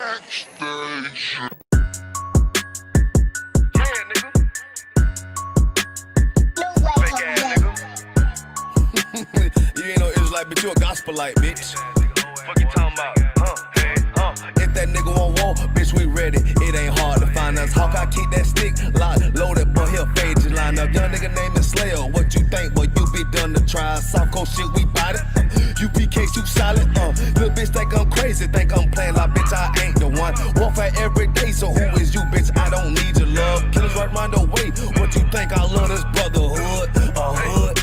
Backstage. You ain't no Israelite, bitch, you a gospelite, bitch. Fuck you talking about? If that nigga won't walk, bitch, we ready. It ain't hard to find us. Hawk, I keep that stick locked, loaded, boy, he'll fade you line up. Young nigga named Slayer, what you think, boy, you be done to try. Soft cold shit, we bout it. UPK, soup solid, little bitch think I'm crazy, think I'm playing like bitch, I ain't the one. Warfare every day, so who is you, bitch? I don't need your love. Killers right round the way, what you think, I love this brotherhood, hood.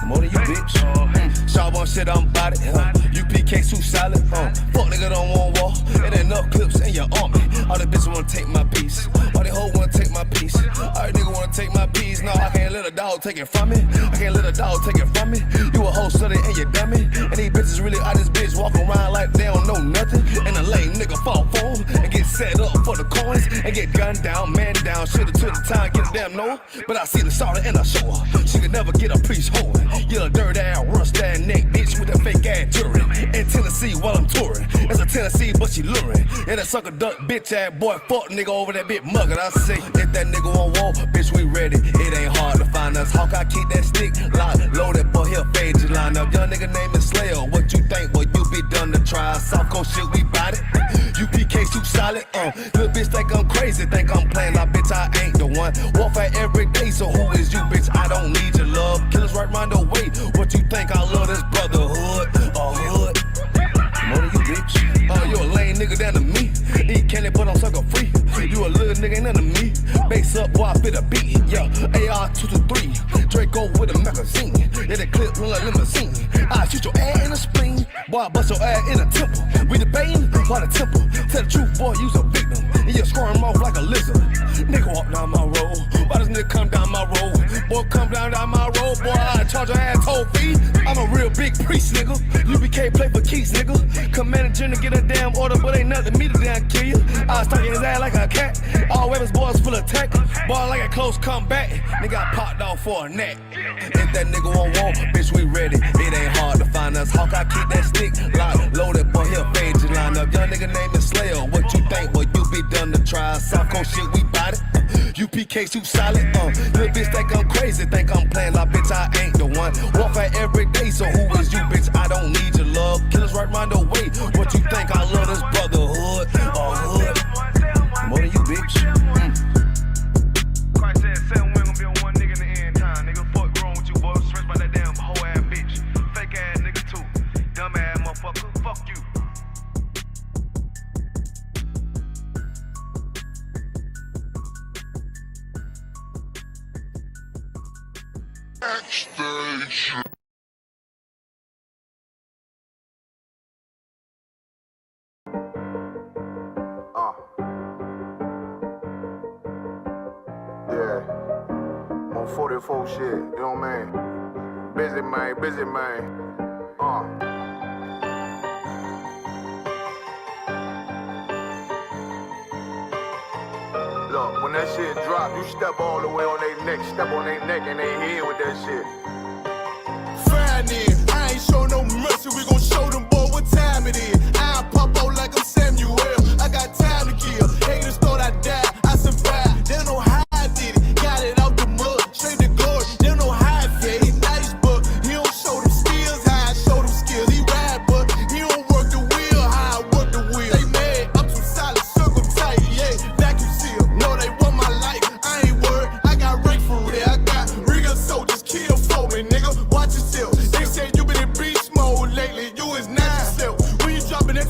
More than you, bitch. Sharp on shit, I'm bout it. UPK soup solid. Fuck nigga don't want war. It ain't enough clips in your army. All the bitches wanna take my piece. All they hoes wanna take my piece. All they nigga wanna take my piece. No, I can't let a dog take it from me. I can't let a dog take it from me. You a whole study and you dummy. And these bitches really out this bitch walking around like they don't know nothing. And a lame nigga fall for them and get set up for the coins and get gunned down, man down. Should've took the time, get a damn no. But I see the sorry and I show her. She could never get a priest holding. You a dirt ass, rust ass neck bitch with a fake ass jury. In Tennessee while I'm touring. It's a Tennessee, but she luring. And that sucker duck bitch ass boy fuck nigga over that bit muggin'. I say, if that nigga won't walk, bitch, we ready. It ain't hard to find us. Hawk, I keep that stick locked, loaded, boy, he'll fade you line up. Young nigga named Slayer, what you think, boy, you be done to try. Soft cold shit, we bout it. UPK soup solid, little bitch think I'm crazy, think I'm playing like bitch, I ain't the one. Warfare every day, so who is you, bitch? I don't need your love. Killers right round the way, what you think, I love this brotherhood, hood. More than you, bitch. You a lame nigga down to me. Eat candy, but I'm sucker free. You a little nigga, ain't none of me. Base up, boy, I fit a beat. Yeah, AR-223. Draco with a magazine. Yeah, that clip look like limousine. I shoot your ass in the spleen. Boy, I bust your ass in the temple. We debating by the temple. Tell the truth, boy, you's a victim. And you're scoring off like a lizard. Nigga walk down my road. Why does nigga come down my road? Boy, come down my road. Boy, I charge your ass toll fee. I'm a real big priest, nigga. UPK play for keys, nigga. Commander General get a damn order, but ain't nothing me to damn kill you. I stuck in his ass like a cat. All weapons, boys full of tech. Boy, like a close combat. Nigga, I popped off for a neck. If that nigga won't walk, bitch, we ready. It ain't hard to find us. Hawk, I keep that stick locked, loaded, boy, he'll fade you line up. Young nigga named Slayer, what you think, boy, you be done to try. Soft cold shit, we bout it. UPK soup solid, little bitch think I'm crazy, think I'm playing like bitch, I ain't the one. Warfare every day, so who is you, bitch? I don't need your love. Killers right round the way, what you think, I love this brotherhood, hood. More than you, bitch. Christ said 7 women gonna be on one nigga in the end time. Nigga, fuck wrong with you, boy? Stressed by that damn whole ass bitch. Fake ass nigga too. Dumb ass motherfucker. Fuck you. Backstage. Yeah, on 44 shit, you know what I mean? Busy man, busy man. Look, when that shit drop, you step all the way on their neck, step on their neck and they head with that shit. Friday, I ain't show no mercy, we gon' show them boy what time it is. I pop out like I'm Samuel, I got time to kill. Haters thought I died, I survived. They don't know how I did it, got it out the mud, straight to glory. They don't know how I feel, he nice but he don't show them skills, how I show them skills. He ride but he don't work the wheel, how I work the wheel. They mad, I'm too solid, circle tight, yeah, vacuum seal. No, they want my life, I ain't worried, I got rank for real. I got real soldiers, kill for me, nigga, watch yourself. They say you been in beast mode lately, you is not yourself. When you dropping that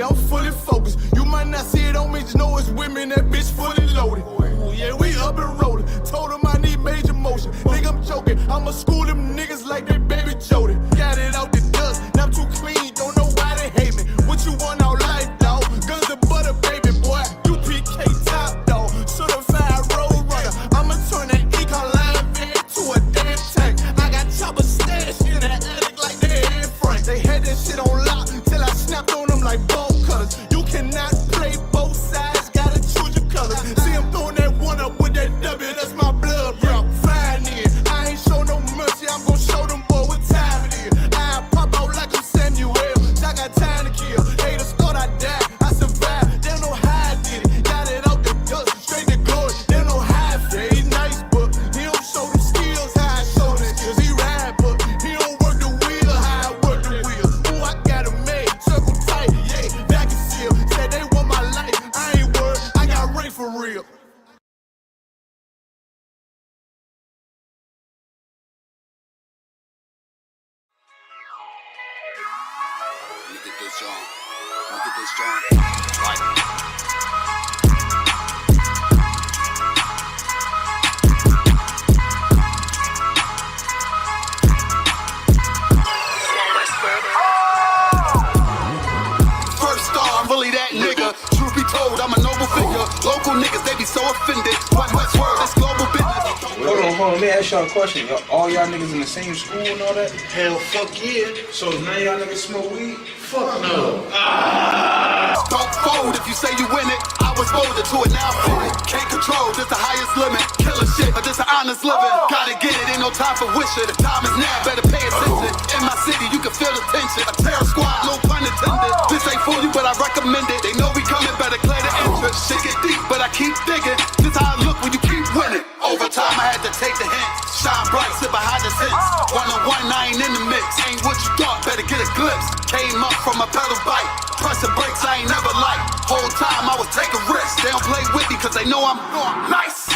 I'm fully focused. You might not see it on me, just know it's women, that bitch fully loaded. Ooh, yeah, we up and rolling. Told them I need major motion. Think I'm joking, I'ma school them niggas like they baby Jody. Got it out the dust, now I'm too clean, don't know why they hate me. What you want out life, dawg? Guns and butter, baby boy. UPK top, dawg. Certified road runner. I'ma turn that econ line van to a damn tank. I got choppers stashed in the attic like they in Frank. They had that shit on lock till I snapped on them like bolt cutters. You cannot play both sides, gotta choose your colors. See, I'm throwing that one up with that W, that's my blood, bro. Flying in, I ain't show no mercy, I'm gon' show them boy what time it is. I pop out like I'm Samuel, I got time to kill. Haters thought I died, I survived. They don't know how I did it. Got it out the dust, straight to glory. They don't know how I feel. He nice, but he don't show them skills how I show them skills. He ride, but he don't work the wheel how I work the wheel. Ooh, I got a made, circle tight, yeah, back and seal. Said they want my life, I ain't worried, I got rain for real. Look at this joint. Look at this joint. Like. First star, I'm really that nigga. Truth be told, I'm a noble figure. Local niggas, they be so offended. One West word, it's global business. Hold on, let me ask y'all a question. All y'all niggas in the same school and all that? Hell, fuck yeah. So none of y'all niggas smoke weed? Fuck no. Don't fold if you say you win it. I was molded to it, now I'm in it. Can't control, this the highest limit. Killer shit, but this an honest living. Gotta get it, ain't no time for wishing. The time is now, better pay attention. In my city, you can feel the tension. A terror squad, no pun intended. This ain't for you, but I recommend it. They know we coming, better clear the entrance. Shit get deep, but I keep digging. This how I look when you keep winning. Over time, I had to take the hint. Shine bright, sit behind the tents. One-on-one, I ain't in the mix. Ain't what you thought, better get a glimpse. Came up from a pedal bike. Pressing brakes, I ain't never liked. Whole time I was taking risks. They don't play with me cause they know I'm nice.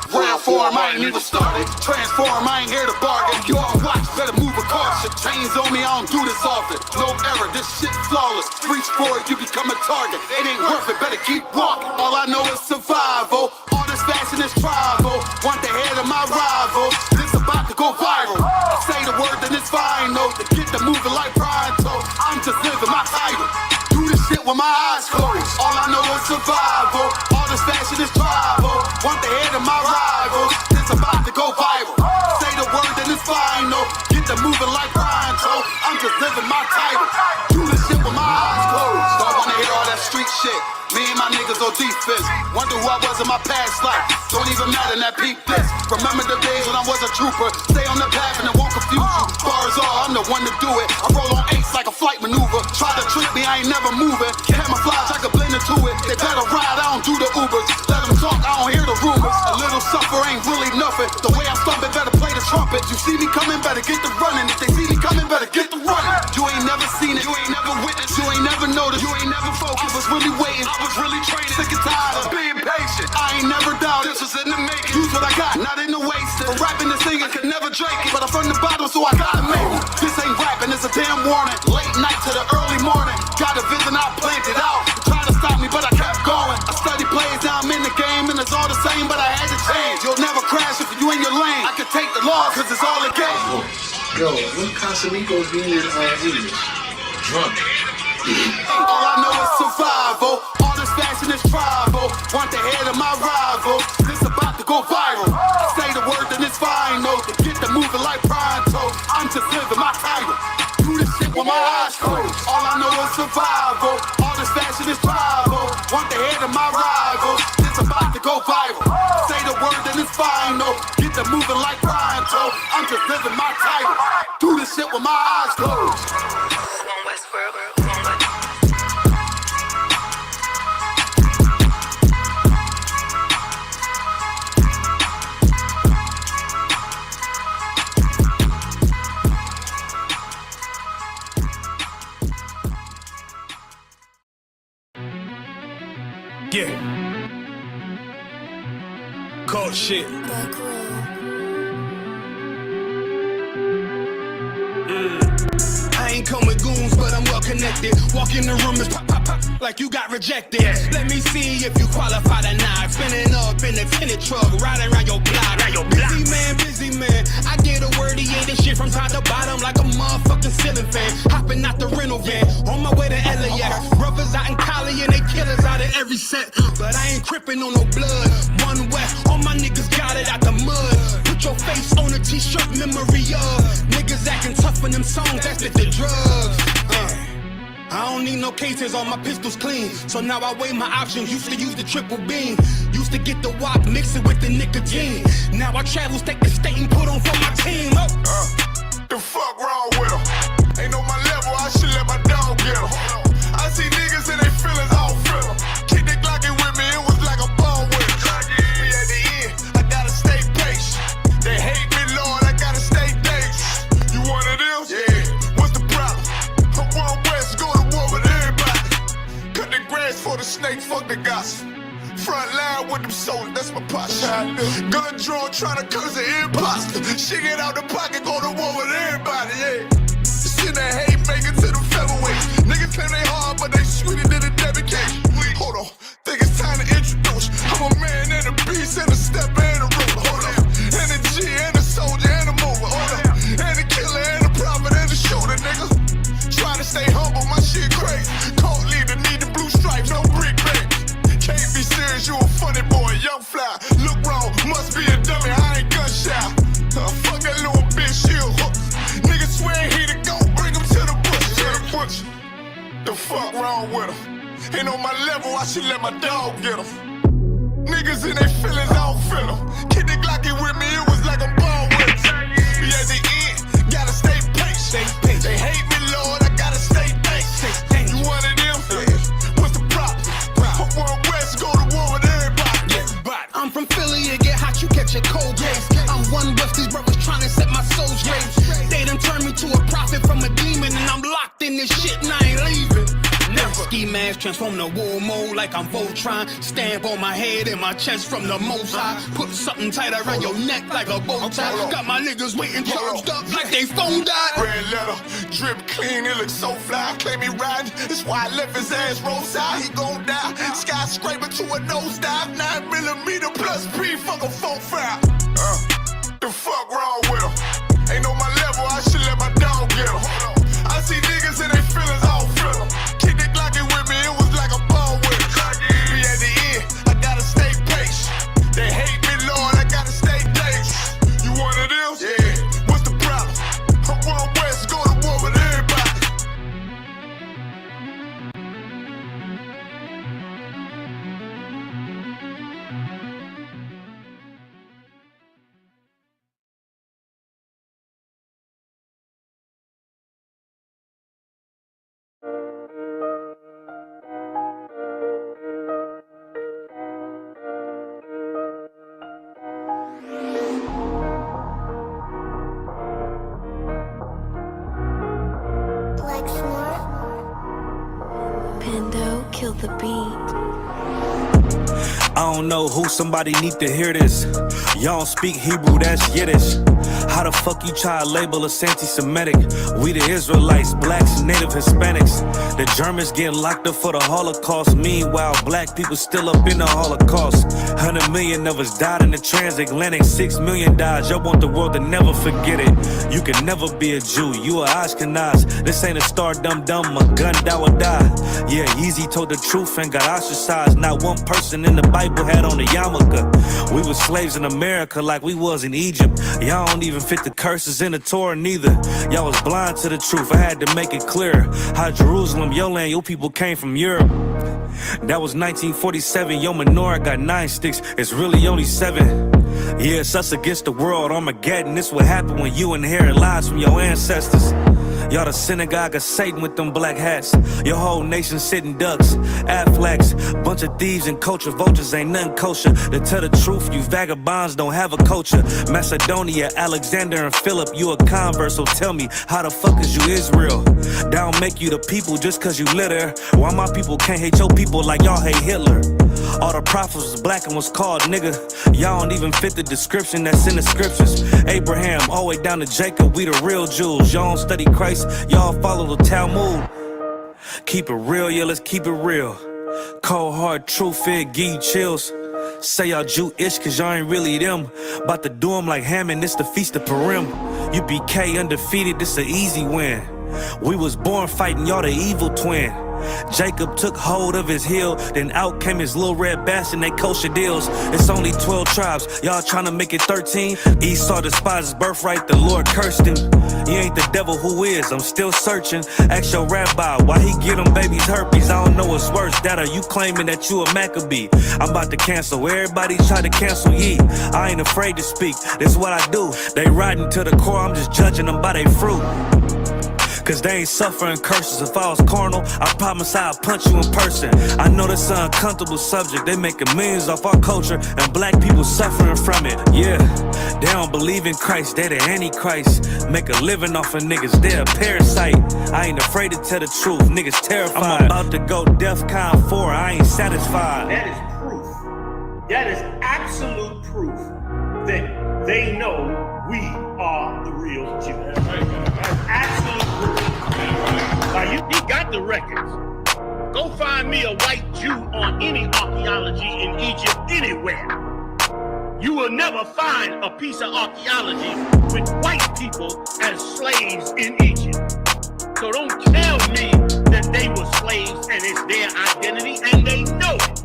Round form, I ain't even started. Transform, I ain't here to bargain. You on watch, better move with caution. Chains on me, I don't do this often. No error, this shit flawless. Reach for it, you become a target. It ain't worth it, better keep walking. All I know is survival. All this fashion is tribal. Want the head of my rival. This about to go viral. I say the word, then it's final. To get the moving like pronto. I'm just living my title. Do this shit with my eyes closed. All I know is survival. All this fashion is tribal. Want the head of my rival. This about to go viral. Say the word, then it's final. Get the moving like pronto. I'm just living my title. Do this shit with my eyes closed. Don't wanna hear all that street shit. Me and my niggas on defense. Wonder who I was in my past life. Don't even matter, that peep this. Remember the days when I was a trooper. Stay on the path and it won't confuse you. Bars all, I'm the one to do it. I roll on ace like a flight maneuver. Try to trick me, I ain't never moving. Camouflage, I can blend into it. They better ride, I don't do the Ubers. Let them talk, I don't hear the rumors. A little suffer ain't really nothing. The way I'm stomping, better play the trumpet. You see me coming, better get the running. If they see me coming, better get the running. You ain't never seen it, you ain't never witnessed, you ain't never noticed, you ain't never focused. I was really waiting, I was really training. Sick and tired of being patient. I ain't never doubted, this was in the making. Use what I got, not in the wasting. For rapping this thing, I could never drink it. But I'm from the bottom, so I gotta make it. This ain't rapping, it's a damn warning. Late night to the early morning. Got a vision, I planned it out. Trying to stop me, but I kept going. I study plays, now I'm in the game, and it's all the same, but I had to change. You'll never crash if you in your lane. I can take the loss, cause it's all a game. Yo, when Casamigos being in English? Drunk. All I know is survival. All this fashion is tribal. Want the head of my rival. This about to go viral. Say the word, then it's final. To get the moving like pronto. I'm just living my title. Do this shit with my eyes closed. All I know is survival. All this fashion is tribal. Want the head of my rival. This about to go viral. Say the word, then it's final. Get the moving like pronto. I'm just living my title. Do this shit with my eyes closed. Yeah. Cold shit. I ain't come with goons, but I'm welcome. connected. Walk in the room, it's pop, pop, pop, like you got rejected. Let me see if you qualify or not. Spinning up in a tinted truck, riding around your block. Busy man. I get a word, he ain't this shit from top to bottom like a motherfucking ceiling fan. Hopping out the rental van, on my way to LAX. Brothers out in Cali and they killers out of every set. But I ain't crippin' on no blood. One West, all my niggas got it out the mud. Put your face on a t-shirt, memory of niggas acting tough in them songs, that's the drugs. I don't need no cases, all my pistols clean. So now I weigh my options, used to use the triple beam. Used to get the wop, mix it with the nicotine. Now I travel state to state and put on for my team. The fuck wrong with him? Ain't on my level, I should let my dog get him. I see niggas and they feelings all feel 'em. Kick the Glocky with me, it was like a ball with him. But at the end, I gotta stay patient. They hate me, Lord, I gotta stay dangerous. You one of them? Yeah. What's the problem? I'm one West, go to war with everybody. Cut the grass for the snakes, fuck the gossip. Front line with them soldiers, that's my posture. Gun drawn, trying to curse an imposter. Shit get out the pocket, go to war with everybody, yeah. Shit that hate make it to the featherweights. Niggas claim they hard, but they sweeter than a Debbie cake. Hold on, think it's time to introduce. I'm a man and a beast and a step and a ruler. Hold on, and a G and a soldier and a mover. Hold on, and a killer and a prophet and a shooter, nigga. Trying to stay humble, my shit crazy. Cold leader, need the blue stripes, no brick break. Can't be serious, you a funny boy, young fly. Look wrong, must be a dummy, I ain't gun shy. Fuck that little bitch, she a hook. Niggas swear he the go, bring him to the bush. The fuck wrong with him? Ain't on my level, I should let my dog get him. Niggas in their feelings, I don't feel them. Kick the Glocky with me, it was like a ball with him. But at the end, gotta stay patient. They hate me, Lord, I gotta stay patient. You one of them? What's the problem? I'm one West, go to war with everybody. I'm from Philly, it get hot, you catch a cold case. I'm one West, these brothers trying to set my soul straight. They done turned me to a prophet from a demon, and I'm locked in this shit and I ain't leaving. Ski mask transform to war mode like I'm Voltron. Stamp on my head and my chest from the most high. Put something tight around your neck like a bow tie. Got my niggas waiting charged up like they phone died. Red letter, drip clean, it looks so fly. Claim he riding, that's why I left his ass roadside. He gon' die, skyscraper to a nosedive. 9mm plus P, fuck a 4-5. The fuck wrong with him? Ain't on my level, I should let my dog get him. I see niggas and they feelings all feel 'em. Kick the Glocky with me, it was like a ball with him. But at the end, I gotta stay patient. They hate me, Lord, I gotta stay dangerous. You one of them? Yeah. What's the problem? I'm one West, go to war with everybody. Pando, kill the beat. I don't know who, somebody need to hear this. Y'all don't speak Hebrew, that's Yiddish. How the fuck you try to label us anti-Semitic? We the Israelites, blacks, native Hispanics. The Germans getting locked up for the Holocaust. Meanwhile, black people still up in the Holocaust. 100 million of us died in the transatlantic. 6 million died, y'all want the world to never forget it. You can never be a Jew, you a Ashkenaz. This ain't a star dum-dum, a gun that will die. Yeah, Yeezy told the truth and got ostracized. Not one person in the Bible had on a yarmulke. We was slaves in America like we was in Egypt. Y'all don't even fit the curses in the Torah neither. Y'all was blind to the truth, I had to make it clear. How Jerusalem, your land, your people came from Europe. That was 1947, your menorah got 9 sticks, it's really only 7. Yeah, it's us against the world, Armageddon. This what happened when you inherit lies from your ancestors. Y'all the synagogue of Satan with them black hats. Your whole nation sitting ducks, Aflacs. Bunch of thieves and culture vultures, ain't nothing kosher. To tell the truth, you vagabonds don't have a culture. Macedonia, Alexander and Philip, you a convert, so tell me, how the fuck is you Israel? That don't make you the people just cause you litter. Why my people can't hate your people like y'all hate Hitler? All the prophets was black and was called nigga. Y'all don't even fit the description that's in the scriptures. Abraham, all the way down to Jacob, we the real Jews. Y'all don't study Christ, y'all follow the Talmud. Keep it real, yeah, let's keep it real. Cold hard truth, it give you chills. Say y'all Jewish cause y'all ain't really them. About to do them like Hammond, it's the Feast of Purim. UPK undefeated, this an easy win. We was born fighting, y'all the evil twin. Jacob took hold of his heel, then out came his little red bass and they kosher deals. It's only 12 tribes, y'all trying to make it 13. Esau despised his birthright, the Lord cursed him. He ain't the devil, who is? I'm still searching. Ask your rabbi, why he get them babies herpes? I don't know what's worse, that or you claiming that you a Maccabee. I'm about to cancel, everybody try to cancel ye. I ain't afraid to speak, this is what I do. They riding to the core, I'm just judging them by their fruit. Cause they ain't suffering curses. If I was carnal, I promise I'd punch you in person. I know that's an uncomfortable subject. They making millions off our culture and black people suffering from it. Yeah, they don't believe in Christ, they the Antichrist. Make a living off of niggas, they a parasite. I ain't afraid to tell the truth, niggas terrified. I'm about to go DEFCON 4, I ain't satisfied. That is proof. That is absolute proof that they know we are the real Jews. That's absolute proof. Now you got the records. Go find me a white Jew on any archaeology in Egypt anywhere. You will never find a piece of archaeology with white people as slaves in Egypt. So don't tell me that they were slaves and it's their identity, and they know it.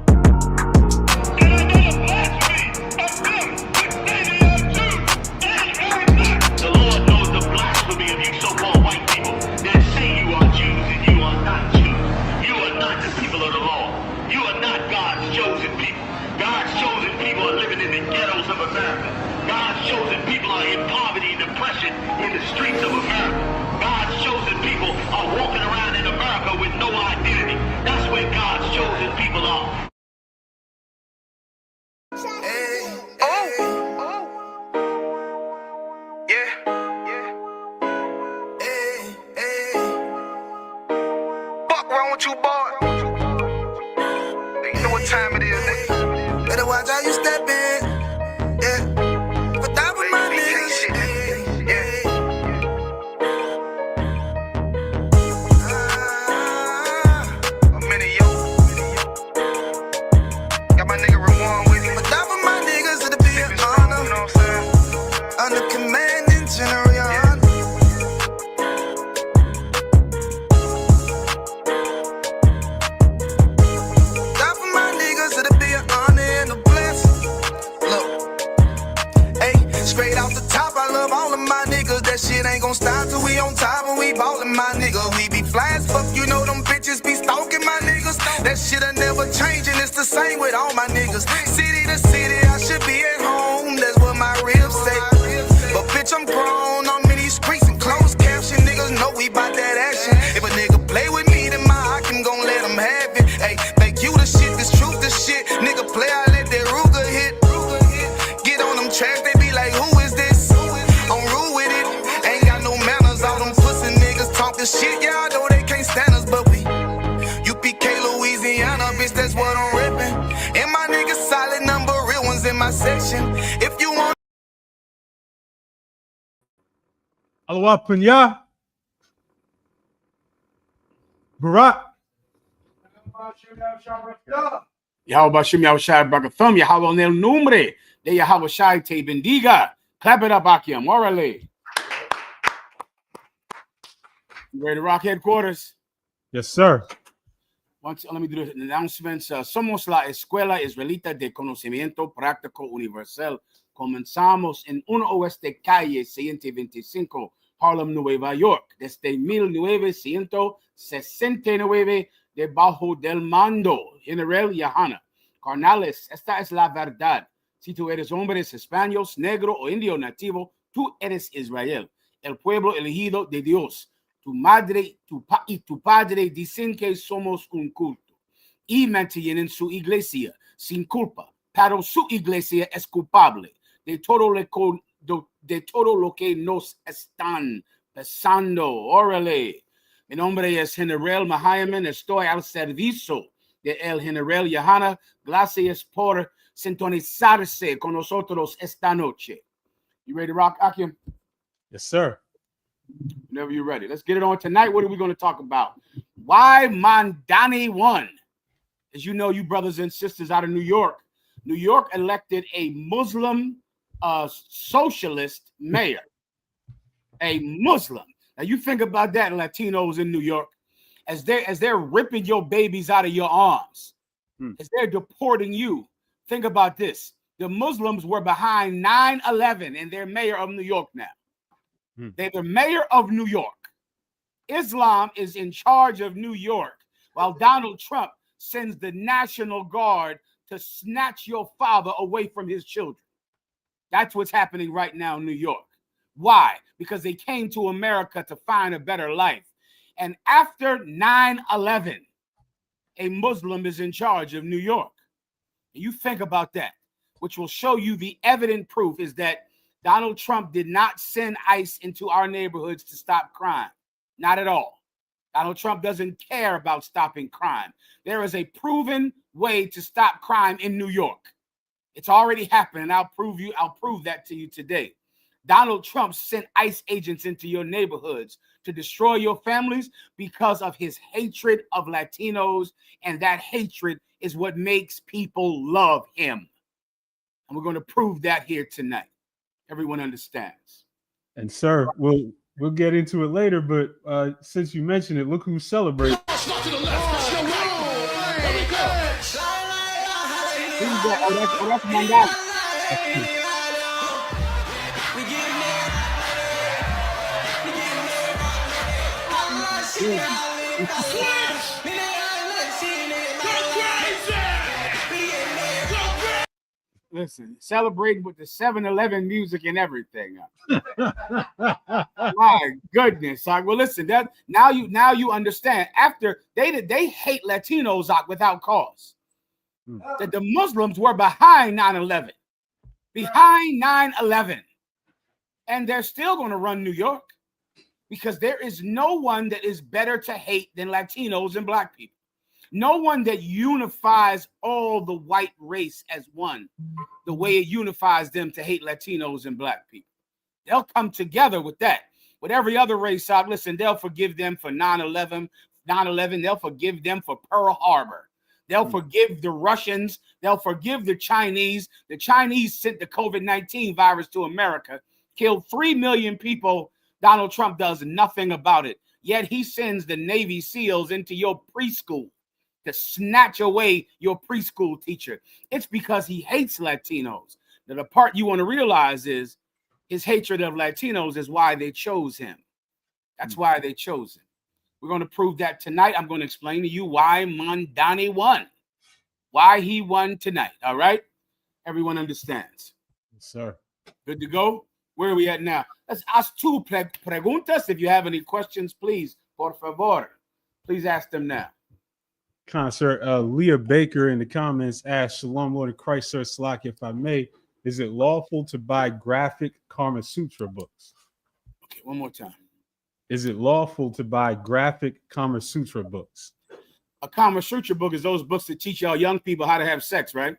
The Lord knows the blasphemy of you so-called white people that say you are Jews and you are not Jews. You are not the people of the law. You are not God's chosen people. God's chosen people are living in the ghettos of America. God's chosen people are in poverty and depression in the streets of America. God's chosen people are walking around in America with no identity. That's where God's chosen people are. You boy, you know what time it is, nigga. Better watch how you step in, yeah. But that was my niggas, yeah. I'm in it, yo. Got my nigga Ramon with me. But that was my niggas, it'll be an honor. You know what I'm saying? Under commanding General, your honor. That shit ain't gon' stop till we on top and we ballin', my nigga. We be fly as fuck, you know them bitches be stalking my niggas. That shit'll never change and it's the same with all my niggas. City to city, I should be at home, that's what my ribs say. But bitch, I'm grown, I'm in these streets and closed caption. Niggas know we bout that action. If a nigga play with me, then my Hakim gon' let him have it. Hey, make you the shit, this truth the shit. Nigga play, I let that Ruger hit. Get on them tracks, they be like, who is this? I'm rude with it. Ain't got no manners. All them pussy niggas talking shit. Y'all know they can't stand us, but we UPK Louisiana, bitch, that's what I'm ripping. And my niggas solid number, real ones in my section. If you want. Allah Punya Barak. Yahweh Shem Yahushai Barakathum, Yahweh en el nombre de Yahweh Shai te bendiga. Clap it up, Akim. Orale. You ready to rock headquarters? Yes, sir. Let me do the announcements. Somos la Escuela Israelita de Conocimiento Práctico Universal. Comenzamos en 1 Oeste Calle 125, Harlem, Nueva York, desde 1969, debajo del mando General Yahana. Carnales, esta es la verdad. Si tú eres hombre, español, negro o indio nativo, tú eres Israel, el pueblo elegido de Dios. Tu madre y tu padre dicen que somos un culto y mantienen su iglesia sin culpa, pero su iglesia es culpable de todo lo que nos están pasando. Órale. Mi nombre es General MAHAYAMAN. Estoy al servicio de el General Yahana. Gracias por sintonizarse con nosotros esta noche. You ready to rock, Akim? Yes, sir. Whenever you're ready. Let's get it on tonight. What are we going to talk about? Why Mamdani won. As you know, you brothers and sisters out of New York elected a Muslim socialist mayor. A Muslim. Now you think about that, Latinos in New York, as they're ripping your babies out of your arms, as they're deporting you. Think about this. The Muslims were behind 9/11, and they're mayor of New York now. They're the mayor of New York. Islam is in charge of New York, while Donald Trump sends the National Guard to snatch your father away from his children. That's what's happening right now in New York. Why? Because they came to America to find a better life. And after 9/11, a Muslim is in charge of New York. And you think about that, which will show you the evident proof is that Donald Trump did not send ICE into our neighborhoods to stop crime. Not at all. Donald Trump doesn't care about stopping crime. There is a proven way to stop crime in New York. It's already happened, and I'll prove that to you today. Donald Trump sent ICE agents into your neighborhoods to destroy your families because of his hatred of Latinos, and that hatred is what makes people love him. And we're going to prove that here tonight. Everyone understands. And sir, we'll get into it later, but since you mentioned it, look who's celebrating. That's Mamdani. Listen, celebrating with the 7-Eleven music and everything. My goodness. Well, listen, that now you understand. After they hate Latinos without cause. That the Muslims were behind 9/11. Behind 9/11. And they're still going to run New York because there is no one that is better to hate than Latinos and Black people. No one that unifies all the white race as one, the way it unifies them to hate Latinos and Black people. They'll come together with that. With every other race, listen, they'll forgive them for 9/11. They'll forgive them for Pearl Harbor. They'll forgive the Russians. They'll forgive the Chinese. The Chinese sent the COVID-19 virus to America, killed 3 million people. Donald Trump does nothing about it. Yet he sends the Navy SEALs into your preschool to snatch away your preschool teacher. It's because he hates Latinos. Now, the part you want to realize is his hatred of Latinos is why they chose him. That's why they chose him. We're going to prove that tonight. I'm going to explain to you why Mamdani won. Why he won tonight. All right? Everyone understands. Yes, sir. Good to go? Where are we at now? Let's ask two preguntas. If you have any questions, please, por favor. Please ask them now. Sir, Leah Baker in the comments asked, Shalom, Lord of Christ, sir, Salaki, if I may, is it lawful to buy graphic Kama Sutra books? Okay, one more time. Is it lawful to buy graphic Kama Sutra books? A Kama Sutra book is those books that teach y'all young people how to have sex, right?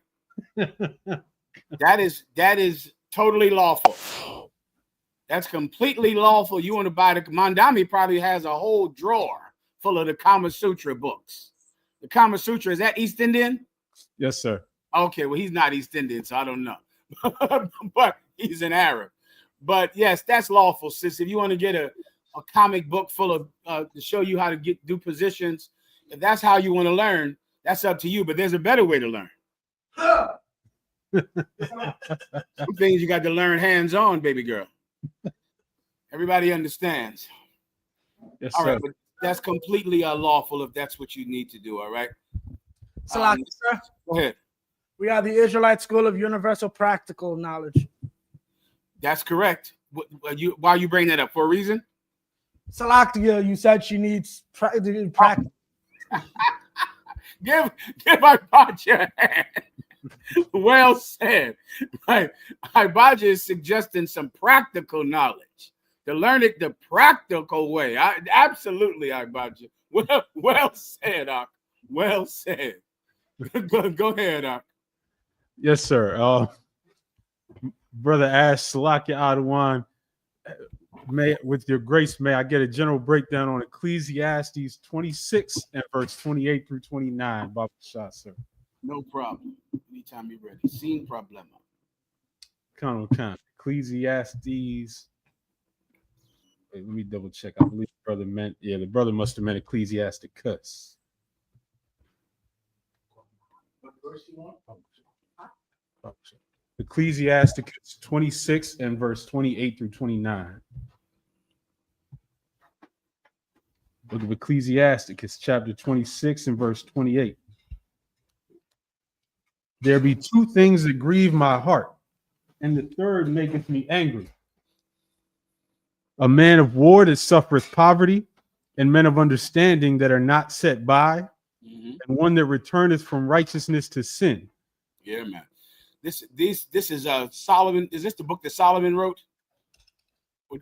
That is totally lawful. That's completely lawful. You want to buy the Mamdani probably has a whole drawer full of the Kama Sutra books. The Kama Sutra, is that East Indian? Yes, sir. Okay, well, he's not East Indian, so I don't know. But he's an Arab. But yes, that's lawful, sis. If you want to get a comic book full of to show you how to do positions, if that's how you want to learn, that's up to you. But there's a better way to learn. Some things you got to learn hands-on, baby girl. Everybody understands. Yes, all sir. Right, but that's completely unlawful if that's what you need to do. All right. Salaki, sir. Go ahead. We are the Israelite School of Universal Practical Knowledge. That's correct. Why you bring that up? For a reason? Salakia, you said she needs practice. give my bot your hand. Well said. Right. Ibaja is suggesting some practical knowledge to learn it the practical way. Absolutely, Ibaja. Well said, Ak. Well said. Go ahead, Ak. Yes, sir. Brother asked Salakia Adawan, with your grace, may I get a general breakdown on Ecclesiastes 26 and verse 28 through 29? Baba Shah, sir. No problem. Anytime you're ready. Sin problema. Khan. Ecclesiastes. Wait, let me double check. I believe the brother meant, the brother must have meant Ecclesiasticus. What verse you want? Ecclesiasticus 26 and verse 28 through 29. Book of Ecclesiasticus, chapter 26 and verse 28. There be two things that grieve my heart, and the third maketh me angry. A man of war that suffereth poverty, and men of understanding that are not set by, and one that returneth from righteousness to sin. Yeah, man. This is Solomon. Is this the book that Solomon wrote?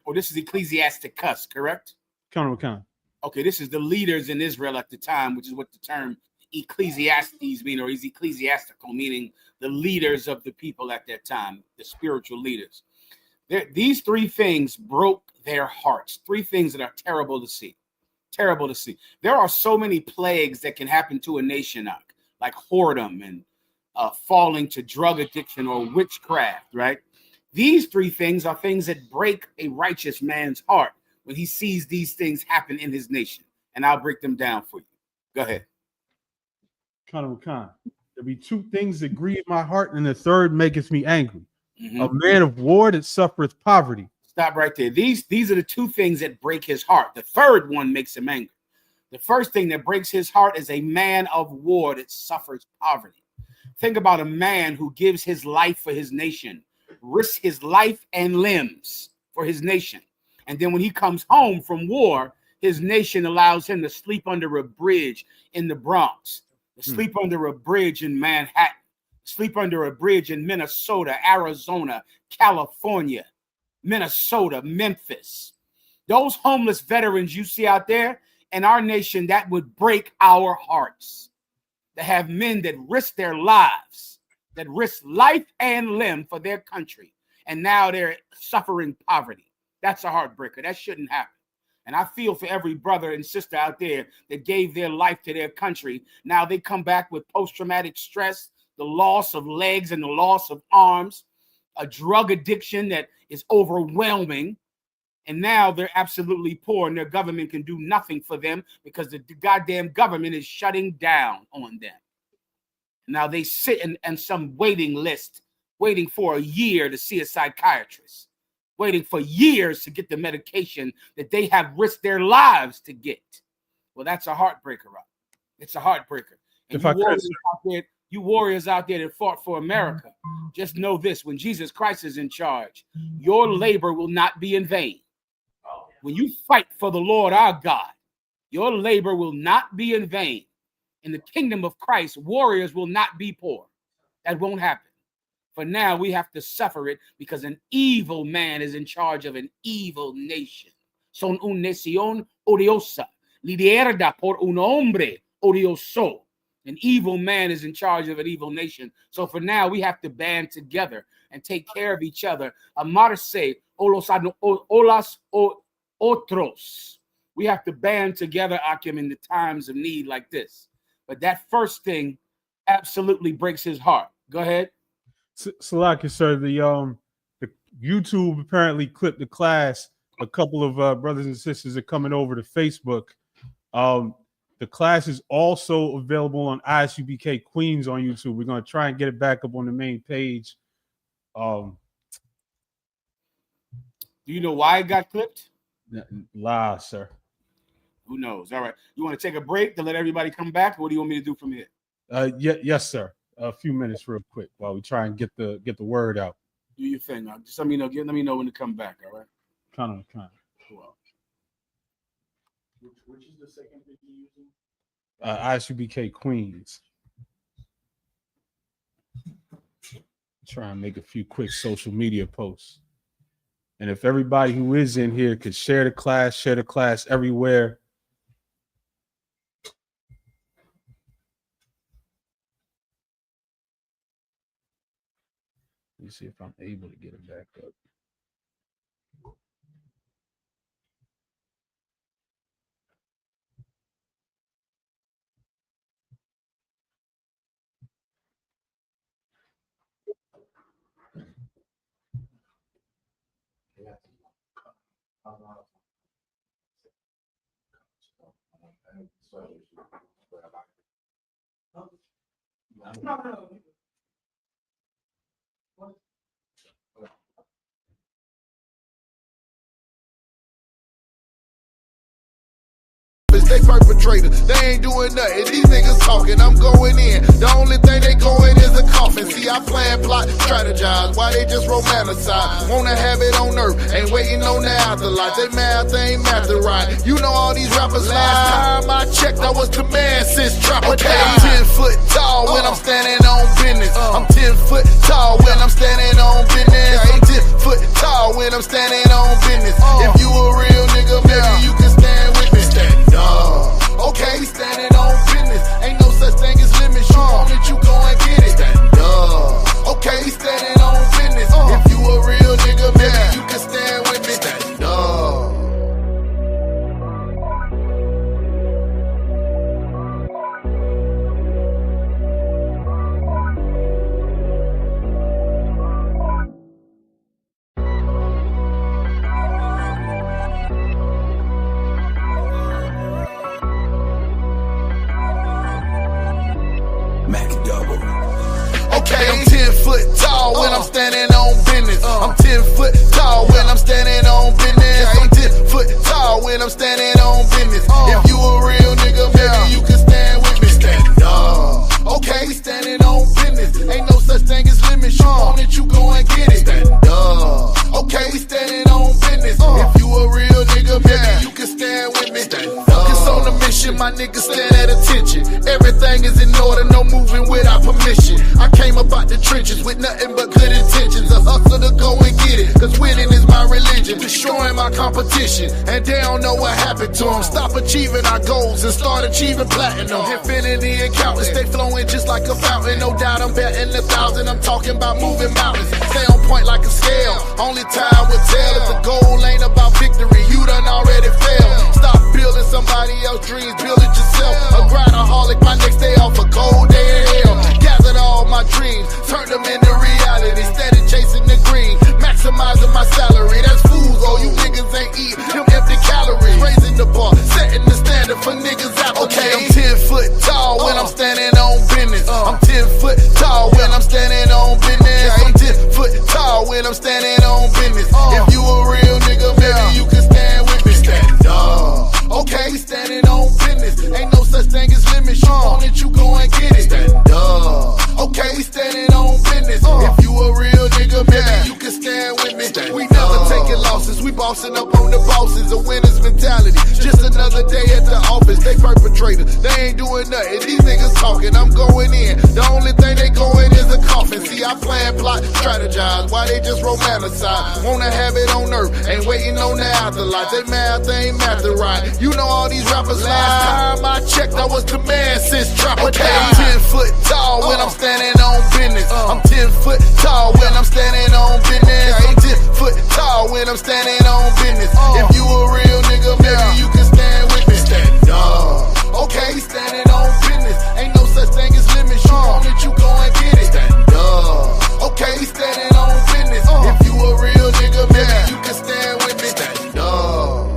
Or this is Ecclesiasticus, correct? Khan. Okay, this is the leaders in Israel at the time, which is what the term Ecclesiastes mean, or is ecclesiastical, meaning the leaders of the people at that time, the spiritual leaders. These three things broke their hearts. Three things that are terrible to see. Terrible to see. There are so many plagues that can happen to a nation, like whoredom and falling to drug addiction or witchcraft, right? These three things are things that break a righteous man's heart when he sees these things happen in his nation. And I'll break them down for you. Go ahead. Khan. There be two things that grieve my heart, and the third maketh me angry. A man of war that suffereth poverty. Stop right there. These are the two things that break his heart. The third one makes him angry. The first thing that breaks his heart is a man of war that suffers poverty. Think about a man who gives his life for his nation, risks his life and limbs for his nation. And then when he comes home from war, his nation allows him to sleep under a bridge in the Bronx, to sleep under a bridge in Manhattan, sleep under a bridge in Minnesota, Arizona, California, Minnesota, Memphis. Those homeless veterans you see out there in our nation, that would break our hearts. To have men that risk their lives, that risk life and limb for their country, and now they're suffering poverty. That's a heartbreaker. That shouldn't happen. And I feel for every brother and sister out there that gave their life to their country. Now they come back with post-traumatic stress, the loss of legs and the loss of arms, a drug addiction that is overwhelming. And now they're absolutely poor and their government can do nothing for them because the goddamn government is shutting down on them. Now they sit in some waiting list, waiting for a year to see a psychiatrist, waiting for years to get the medication that they have risked their lives to get. Well, that's a heartbreaker, right? It's a heartbreaker. And you warriors out there that fought for America, just know this: when Jesus Christ is in charge, your labor will not be in vain. When you fight for the Lord our God, your labor will not be in vain. In the kingdom of Christ, warriors will not be poor. That won't happen. For now, we have to suffer it because an evil man is in charge of an evil nation. Son una nación odiosa, liderada por un hombre odioso. An evil man is in charge of an evil nation. So for now, we have to band together and take care of each other. Amarse olas otros. We have to band together, Akim, in the times of need like this. But that first thing absolutely breaks his heart. Go ahead. Salaki, sir, the YouTube apparently clipped the class. A couple of brothers and sisters are coming over to Facebook. The class is also available on ISUPK Queens on YouTube. We're going to try and get it back up on the main page. Do you know why it got clipped? Lie, sir. Who knows? All right. You want to take a break to let everybody come back, or what do you want me to do from here? Yes, sir. A few minutes real quick while we try and get the word out. Do your thing. Just let me know. Let me know when to come back, all right? Kind of. Cool. Which is the second thing you're using? ISUPK Queens. Try and make a few quick social media posts. And if everybody who is in here could share the class everywhere. Let me see if I'm able to get it back up. They perpetrators, they ain't doing nothing. These niggas talking, I'm going in. The only thing they going is a coffin. See, I plan, plot, strategize. Why they just romanticize? Wanna have it on earth, ain't waiting on the afterlife. They math, they ain't math right. You know all these rappers. Last time I checked, I was the man since Trapper. Okay, I'm 10 foot tall when I'm standing on business. I'm 10 foot tall when I'm standing on business. I'm 10 foot tall when I'm standing on business. If you a real nigga, maybe you can stand with me. Stand up. Okay, standing on business. Ain't no such thing as limits. You want it, you go and get it. Stand up. Okay, standing on business. If you a real nigga, maybe you can stand with me. Stand up. Okay, I'm 10 foot tall when I'm standing on business. I'm 10 foot tall when I'm standing on business. I'm 10 foot tall when I'm standing on business. If you a real nigga, maybe you can stand with me. Stand up. Okay, standing on business. Ain't no such thing as limits. You want it, you go and get it. Stand up. Okay, standing on business. If you a real nigga, maybe you can stand with me. Focus on the mission, my niggas stand at attention. Everything is in order, no moving without permission. I came about the trenches with nothing but good intentions. A hustler to go and get it, cause winning is my religion. Destroying my competition, and they don't know what happened to them. Stop achieving our goals and start achieving platinum. Infinity accountants, stay flowing just like a fountain. No doubt I'm betting 1,000. I'm talking about moving mountains. Stay on point like a scale. Only time will tell if the goal ain't about victory. You done already failed. Stop building somebody else's dreams, build it yourself. A grindaholic, my next day off a cold day in hell. Gathered all my dreams, turned them into reality. Steady chasing the green, maximizing my salary. That's fools, oh, you niggas ain't eat them empty calories. Raising the bar, setting the standard for niggas out. Okay, I'm 10 foot tall when I'm standing on business. I'm 10 foot tall when I'm standing on business. I'm 10 foot tall when I'm standing on business. If you a real nigga, maybe you can stand with me. Stand up. Okay, standing on business. Ain't no such thing as limits. You want it, you go and get it. Stand up. Okay, standing on business. If you a real nigga, maybe you can stand with me. We never taking losses. We bossing up on the bosses. A winner's mentality. Just another day at the office. They perpetrators. They ain't doing nothing. These niggas talking. I'm going in. The only thing they going is a coffin. See, I plan, plot, strategize. Why they just romanticize? Wanna have it on earth. Ain't waiting on the afterlife. They math, they ain't math right. You know all these rappers. Last time I checked, I was the man since Trapper. Okay, I'm 10 foot tall when I'm standing on business. I'm 10 foot tall when I'm standing on business. I'm 10 foot tall when I'm standing on business. If you a real nigga, maybe you can stand with me. Stand up. Okay, standing on business. Ain't no such thing as limits. You want it, you go and get it. Stand up. Okay, standing on business. If you a real nigga, maybe you can stand with me. Stand up.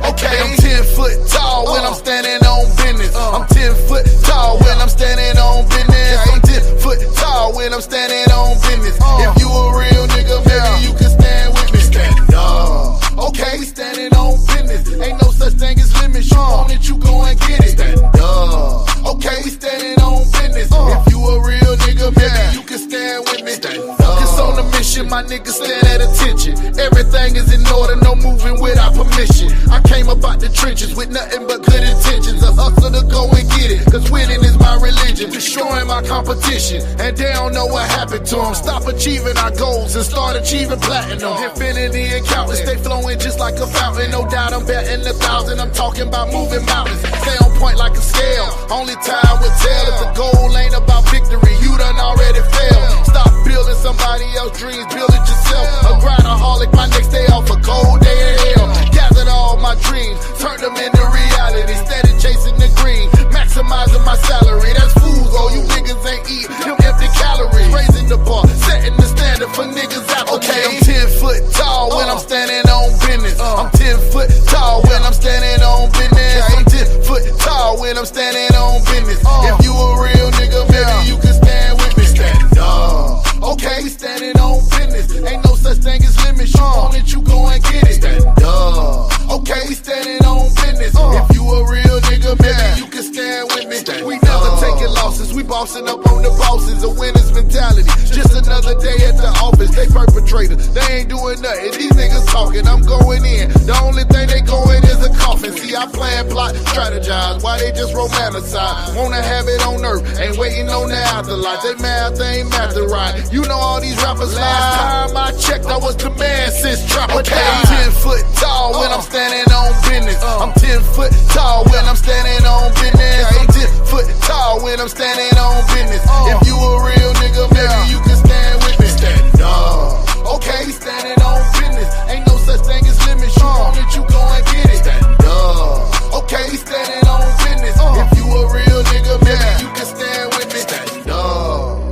Okay, I'm 10 foot tall when I'm standing on business. I'm 10 foot tall when I'm standing on business. I'm 10 foot tall when I'm standing on business. If you a real nigga, maybe you can stand with me. Stand up. Okay, standing on business. Ain't no such thing as limits. You want it, you go and get it. Stand up. Okay, standing on business. If you a real nigga, maybe you can stand with me. Focus on the mission, my niggas stand at attention. Everything is in order, no moving without permission. I came about the trenches with nothing but good intentions. A hustler to go and get it, cause winning is my religion. Destroying my competition, and they don't know what happened to them. Stop achieving our goals and start achieving platinum. Infinity accountants, stay flowing just like a fountain. No doubt I'm betting 1,000. I'm talking about moving mountains. Stay on point like a scale. Only time will tell if the goal ain't about victory. You done already failed. Stop building somebody else's dreams, build it yourself. A grindaholic, my next day off a cold day in hell. Gathered all my dreams, turned them into reality. Steady chasing the green, maximizing my salary. That's food, oh, you niggas ain't eat them empty calories. Raising the bar, setting the standard for niggas after okay, me. I'm 10 foot tall when I'm standing on business. I'm 10 foot tall when I'm standing on business. I'm 10 foot tall when I'm standing on business. If you a real nigga, maybe you can stand with me. Stand up. Okay, standing on business. Ain't no such thing as limits. You want it, you go and get it. Stand up. Okay, we standing on business. If you a real nigga, maybe you can stand with me. We never taking losses. We bossing up on the bosses. A winner's mentality. Just another day at the office. They perpetrators. They ain't doing nothing. These niggas talking. I'm going in. The only thing they going is a coffin. See, I plan, plot, strategize. Why they just romanticize? Wanna have it on earth. Ain't waiting on the afterlife. They math ain't math to right. You know all these rappers. Last time I checked, I was the man since Trapper. Okay, I'm 10 foot tall when I'm standing on business. I'm 10 foot tall when I'm standing on business. I'm 10 foot tall when I'm standing on business. If you a real nigga, maybe you can stand with me. Stand up. Okay, standing on business. Ain't no such thing as limits. You want it, you go and get it. Stand up. Okay, standing on business. If you a real nigga, maybe you can stand with me. Stand up.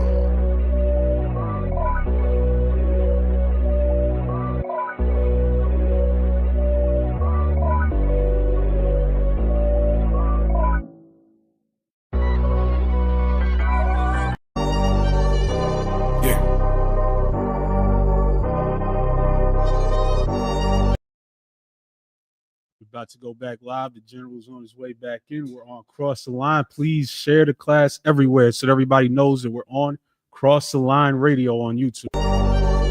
About to go back live. The general's on his way back in. We're on Cross the Line. Please share the class everywhere so that everybody knows that we're on Cross the Line Radio on YouTube.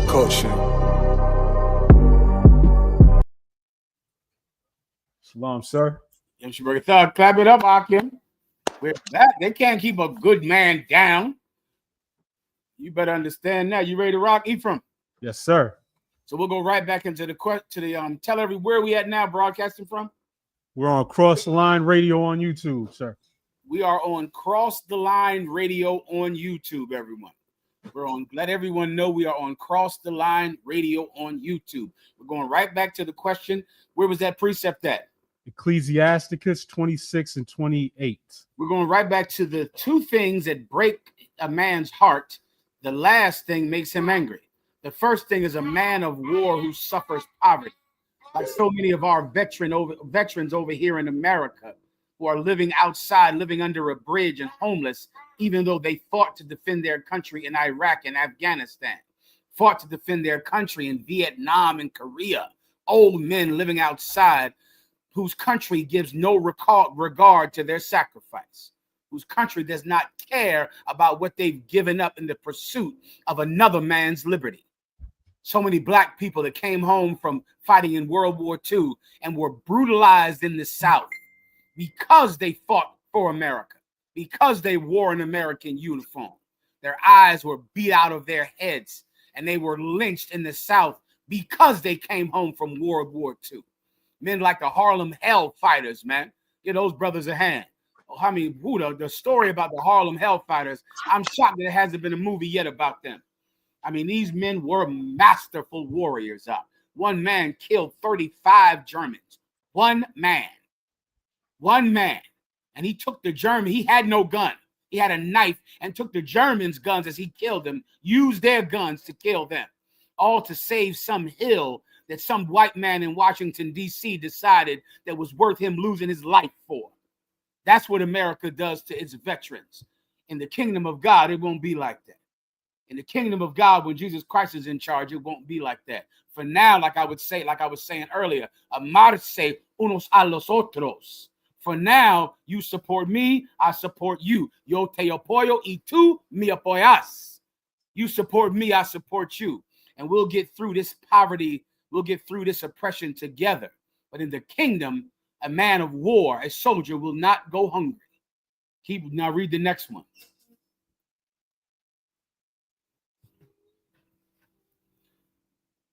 Culture. Shalom, sir. Clap it up, Akim. We're back. They can't keep a good man down. You better understand that. You ready to rock, Ephraim? Yes, sir. So we'll go right back into the tell everybody where we at now, broadcasting from. We're on Cross the Line Radio on YouTube, sir. We are on Cross the Line Radio on YouTube, everyone. Let everyone know we are on Cross the Line Radio on YouTube. We're going right back to the question. Where was that precept at? Ecclesiasticus 26 and 28. We're going right back to the two things that break a man's heart. The last thing makes him angry. The first thing is a man of war who suffers poverty. Like so many of our veterans over here in America who are living outside, living under a bridge and homeless, even though they fought to defend their country in Iraq and Afghanistan, fought to defend their country in Vietnam and Korea. Old men living outside whose country gives no regard to their sacrifice, whose country does not care about what they've given up in the pursuit of another man's liberty. So many black people that came home from fighting in World War II and were brutalized in the South because they fought for America, because they wore an American uniform. Their eyes were beat out of their heads and they were lynched in the South because they came home from World War II. Men like the Harlem Hellfighters, man. Give those brothers a hand. I mean, the story about the Harlem Hellfighters, I'm shocked that there hasn't been a movie yet about them. I mean, these men were masterful warriors. One man killed 35 Germans. One man. And he took the German. He had no gun. He had a knife and took the Germans' guns as he killed them, used their guns to kill them, all to save some hill that some white man in Washington, D.C. decided that was worth him losing his life for. That's what America does to its veterans. In the kingdom of God, it won't be like that. In the kingdom of God, when Jesus Christ is in charge, it won't be like that. For now, like I was saying earlier, amarse unos a los otros. For now, you support me, I support you. Yo te apoyo y tú me apoyas. You support me, I support you. And we'll get through this poverty, we'll get through this oppression together. But in the kingdom, a man of war, a soldier, will not go hungry. Now read the next one.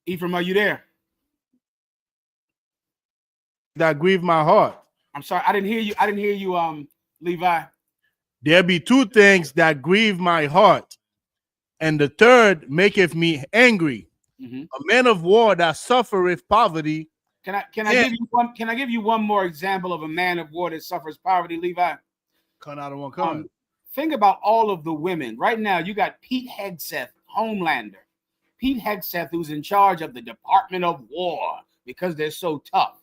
Ephraim, are you there? That grieved my heart. I'm sorry, I didn't hear you. Levi. There be two things that grieve my heart, and the third maketh me angry. Mm-hmm. A man of war that suffereth poverty. Can I give you one? Can I give you one more example of a man of war that suffers poverty, Levi? Cut out of one card. Think about all of the women right now. You got Pete Hegseth, Homelander. Pete Hegseth, who's in charge of the Department of War because they're so tough.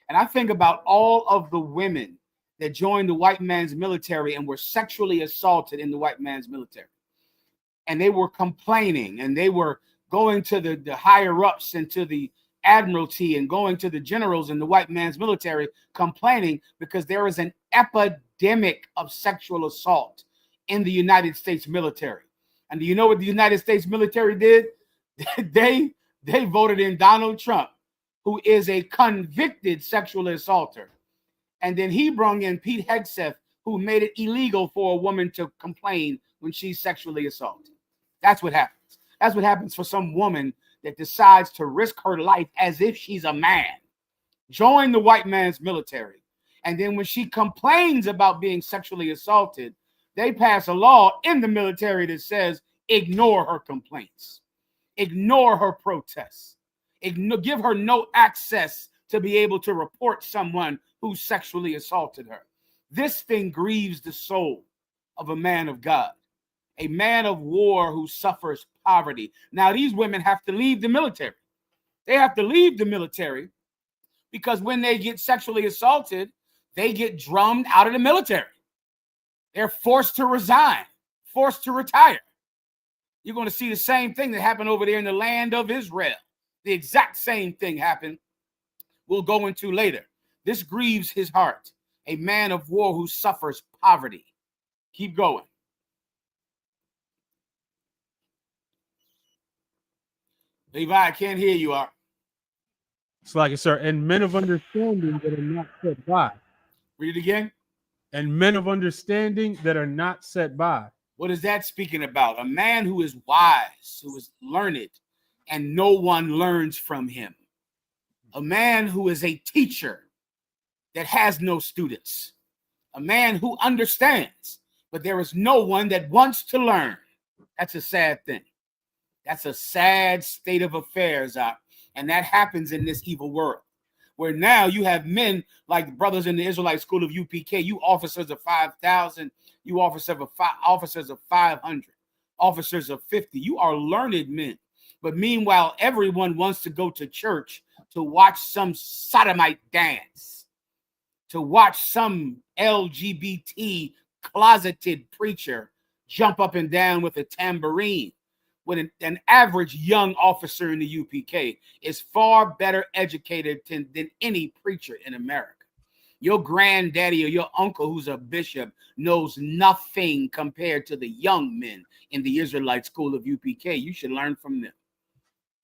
And I think about all of the women that joined the white man's military and were sexually assaulted in the white man's military. And they were complaining, and they were going to the higher ups and to the admiralty and going to the generals in the white man's military complaining because there is an epidemic of sexual assault in the United States military. And do you know what the United States military did? They voted in Donald Trump, who is a convicted sexual assaulter. And then he brought in Pete Hegseth, who made it illegal for a woman to complain when she's sexually assaulted. That's what happens. That's what happens for some woman that decides to risk her life as if she's a man. Join the white man's military. And then when she complains about being sexually assaulted, they pass a law in the military that says ignore her complaints, ignore her protests, give her no access to be able to report someone who sexually assaulted her. This thing grieves the soul of a man of God, a man of war who suffers poverty. Now, these women have to leave the military. They have to leave the military because when they get sexually assaulted, they get drummed out of the military. They're forced to resign, forced to retire. You're going to see the same thing that happened over there in the land of Israel. The exact same thing happened. We'll go into later. This grieves his heart, a man of war who suffers poverty. Keep going. Levi, I can't hear you. It's like it, sir. And men of understanding that are not set by. Read it again. And men of understanding that are not set by. What is that speaking about? A man who is wise, who is learned, and no one learns from him. A man who is a teacher that has no students. A man who understands, but there is no one that wants to learn. That's a sad thing. That's a sad state of affairs, and that happens in this evil world, where now you have men like brothers in the Israelite school of UPK, you officers of 5,000, you officers of 500, officers of 50. You are learned men. But meanwhile, everyone wants to go to church to watch some sodomite dance, to watch some LGBT closeted preacher jump up and down with a tambourine, when an average young officer in the UPK is far better educated than any preacher in America. Your granddaddy or your uncle who's a bishop knows nothing compared to the young men in the Israelite school of UPK. You should learn from them.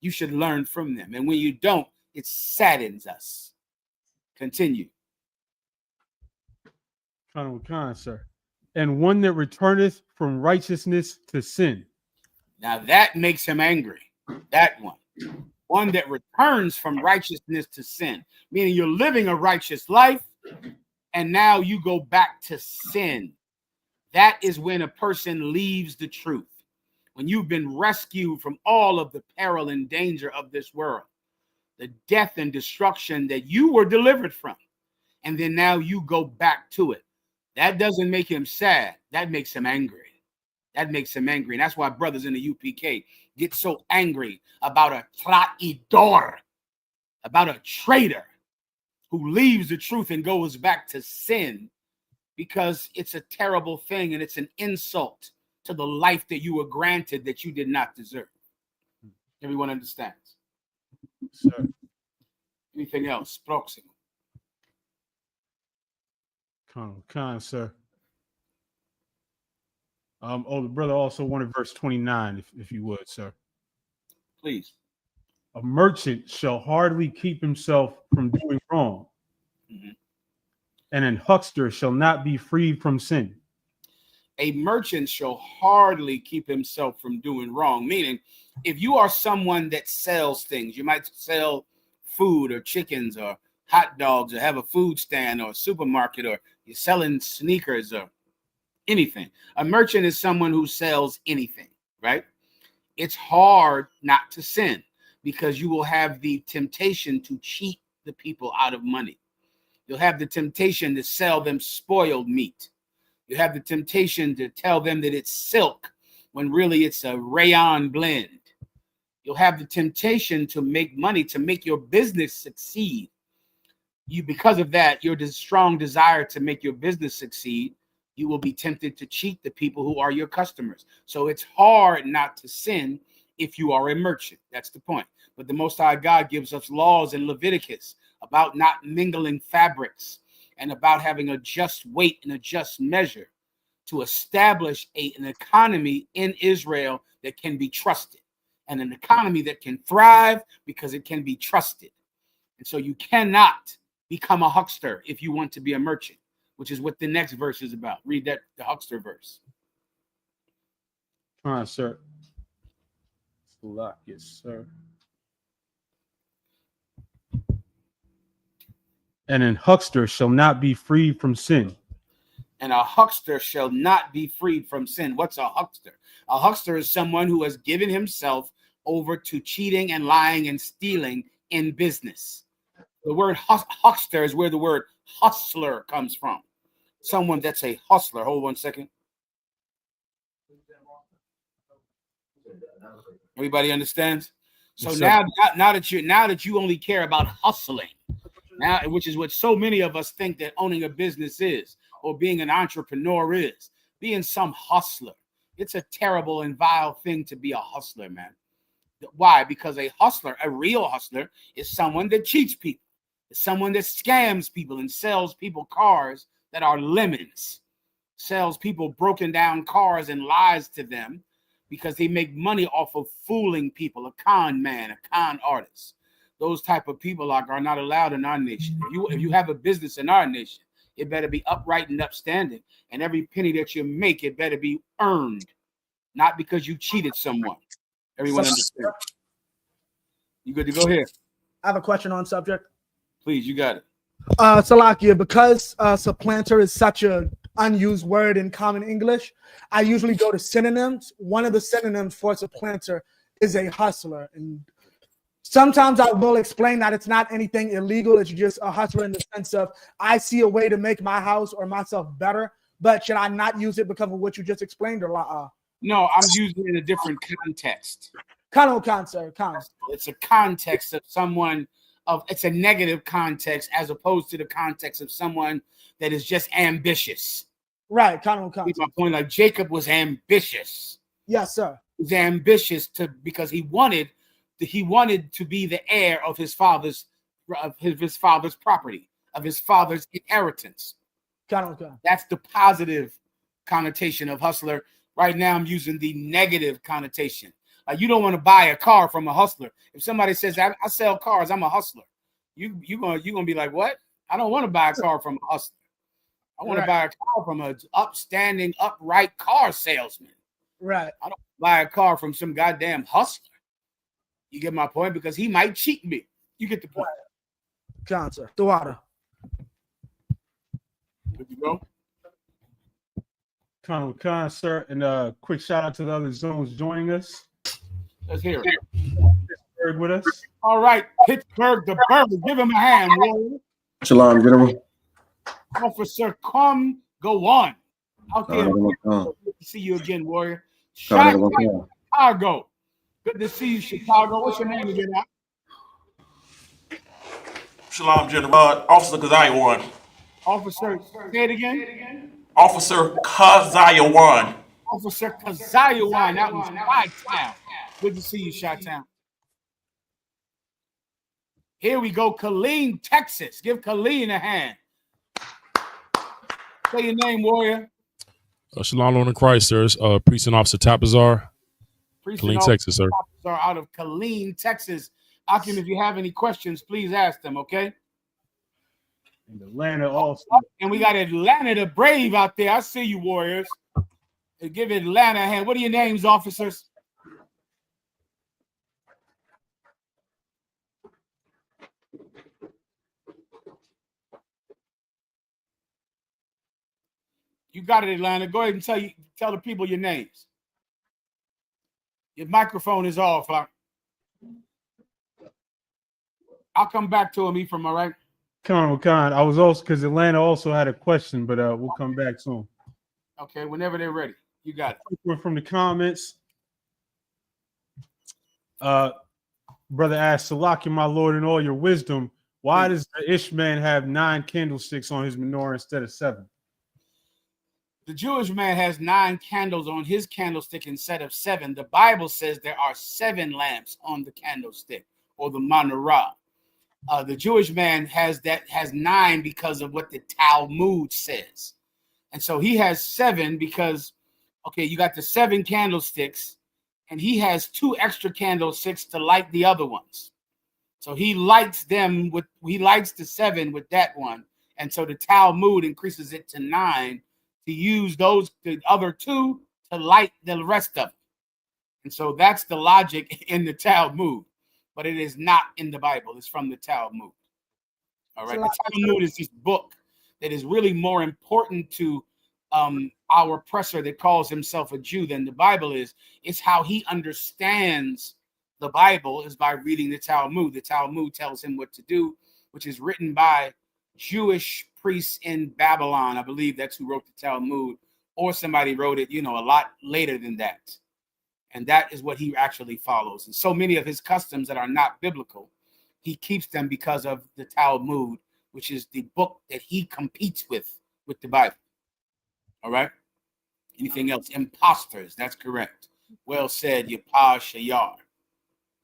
You should learn from them. And when you don't, it saddens us. Continue. Con, sir. And one that returneth from righteousness to sin. Now that makes him angry. That one that returns from righteousness to sin, meaning you're living a righteous life and now you go back to sin. That is when a person leaves the truth. When you've been rescued from all of the peril and danger of this world, the death and destruction that you were delivered from, and then now you go back to it. That doesn't make him sad. That makes him angry. That makes him angry. And that's why brothers in the UPK get so angry about a traidor, about a traitor who leaves the truth and goes back to sin, because it's a terrible thing and it's an insult to the life that you were granted that you did not deserve. Everyone understands? Sir. Anything else? Proximo. Con, sir. The brother also wanted verse 29, if you would, sir. Please. A merchant shall hardly keep himself from doing wrong, and an huckster shall not be freed from sin. A merchant shall hardly keep himself from doing wrong, meaning if you are someone that sells things, you might sell food or chickens or hot dogs or have a food stand or a supermarket or you're selling sneakers or anything. A merchant is someone who sells anything, right? It's hard not to sin because you will have the temptation to cheat the people out of money. You'll have the temptation to sell them spoiled meat. You have the temptation to tell them that it's silk when really it's a rayon blend. You'll have the temptation to make money, to make your business succeed. Because of that, your strong desire to make your business succeed, you will be tempted to cheat the people who are your customers. So it's hard not to sin if you are a merchant. That's the point. But the Most High God gives us laws in Leviticus about not mingling fabrics and about having a just weight and a just measure to establish an economy in Israel that can be trusted, and an economy that can thrive because it can be trusted. And so you cannot become a huckster if you want to be a merchant, which is what the next verse is about. Read that, the huckster verse. All right, sir. Yes, sir. And an huckster shall not be freed from sin. And a huckster shall not be freed from sin. What's a huckster? A huckster is someone who has given himself over to cheating and lying and stealing in business. The word huckster is where the word hustler comes from. Someone that's a hustler. Hold 1 second. Everybody understands? So now that you only care about hustling, now, which is what so many of us think that owning a business is, or being an entrepreneur is, being some hustler. It's a terrible and vile thing to be a hustler, man. Why? Because a hustler, a real hustler, is someone that cheats people. It's someone that scams people and sells people cars that are lemons, sells people broken down cars and lies to them because they make money off of fooling people, a con man, a con artist. Those type of people are not allowed in our nation. If you have a business in our nation, it better be upright and upstanding. And every penny that you make, it better be earned, not because you cheated someone. Everyone understands. You good to go here? I have a question on subject. Please, you got it. Salakia, because supplanter is such an unused word in common English, I usually go to synonyms. One of the synonyms for supplanter is a hustler. And sometimes I will explain that it's not anything illegal. It's just a hustler in the sense of I see a way to make my house or myself better, but should I not use it because of what you just explained? Or No, I'm using it in a different context. It's a context of someone it's a negative context as opposed to the context of someone that is just ambitious. Right. My point, like Jacob was ambitious. Yes, sir. He was ambitious because he wanted to be the heir of his father's property, of his father's inheritance. That's the positive connotation of hustler. Right now, I'm using the negative connotation. Like you don't want to buy a car from a hustler. If somebody says I sell cars, I'm a hustler, you're gonna be like, what? I don't want to buy a car from a hustler. I want to buy a car from an upstanding, upright car salesman. Right. I don't buy a car from some goddamn hustler. You get my point? Because he might cheat me. You get the point. Cancer. The water. Good to go. Con, sir, and quick shout out to the other zones joining us. Let's hear it. Pittsburgh with us. All right, Pittsburgh, the bird. Give him a hand, warrior. Shalom, General. Officer, come, go on. Out there. Good to see you again, warrior. Chicago. Good to see you, Chicago. What's your name again? Shalom, General. Officer Keziah Won. Officer, say it again. Officer Keziah Won. Officer Keziah Won. That was Chi-Town. Good to see you, Chi-Town. Here we go, Killeen, Texas. Give Killeen a hand. Say your name, warrior. Shalom, Lord in Christ, sir. Precinct Officer Tapazar. Killeen, Texas, sir. Tapazar out of Killeen, Texas. Akim, if you have any questions, please ask them, okay? And Atlanta also. And we got Atlanta the Brave out there. I see you, warriors. Give Atlanta a hand. What are your names, officers? You got it, Atlanta. Go ahead and tell the people your names. Your microphone is off. I'll come back to him, Ephraim, all right? Con. I was also, because Atlanta also had a question, but we'll come back soon. Okay, whenever they're ready. You got it. From the comments, brother asked, Salaki, my Lord, in all your wisdom, why does the Ishman have 9 candlesticks on his menorah instead of 7? The Jewish man has 9 candles on his candlestick instead of 7. The Bible says there are 7 lamps on the candlestick or the menorah. The Jewish man has 9 because of what the Talmud says. And so he has 7 because, okay, you got the 7 candlesticks and he has 2 extra candlesticks to light the other ones. So he lights the 7 with that one. And so the Talmud increases it to 9 to use the other 2 to light the rest of them. And so that's the logic in the Talmud, but it is not in the Bible. It's from the Talmud. All right. The Talmud is this book that is really more important to our oppressor that calls himself a Jew than the Bible is. It's how he understands the Bible is by reading the Talmud. The Talmud tells him what to do, which is written by Jewish priests in Babylon. I believe that's who wrote the Talmud, or somebody wrote it, a lot later than that. And that is what he actually follows. And so many of his customs that are not biblical, he keeps them because of the Talmud, which is the book that he competes with the Bible. All right. Anything else? Imposters. That's correct. Well said, Yapah Shayar.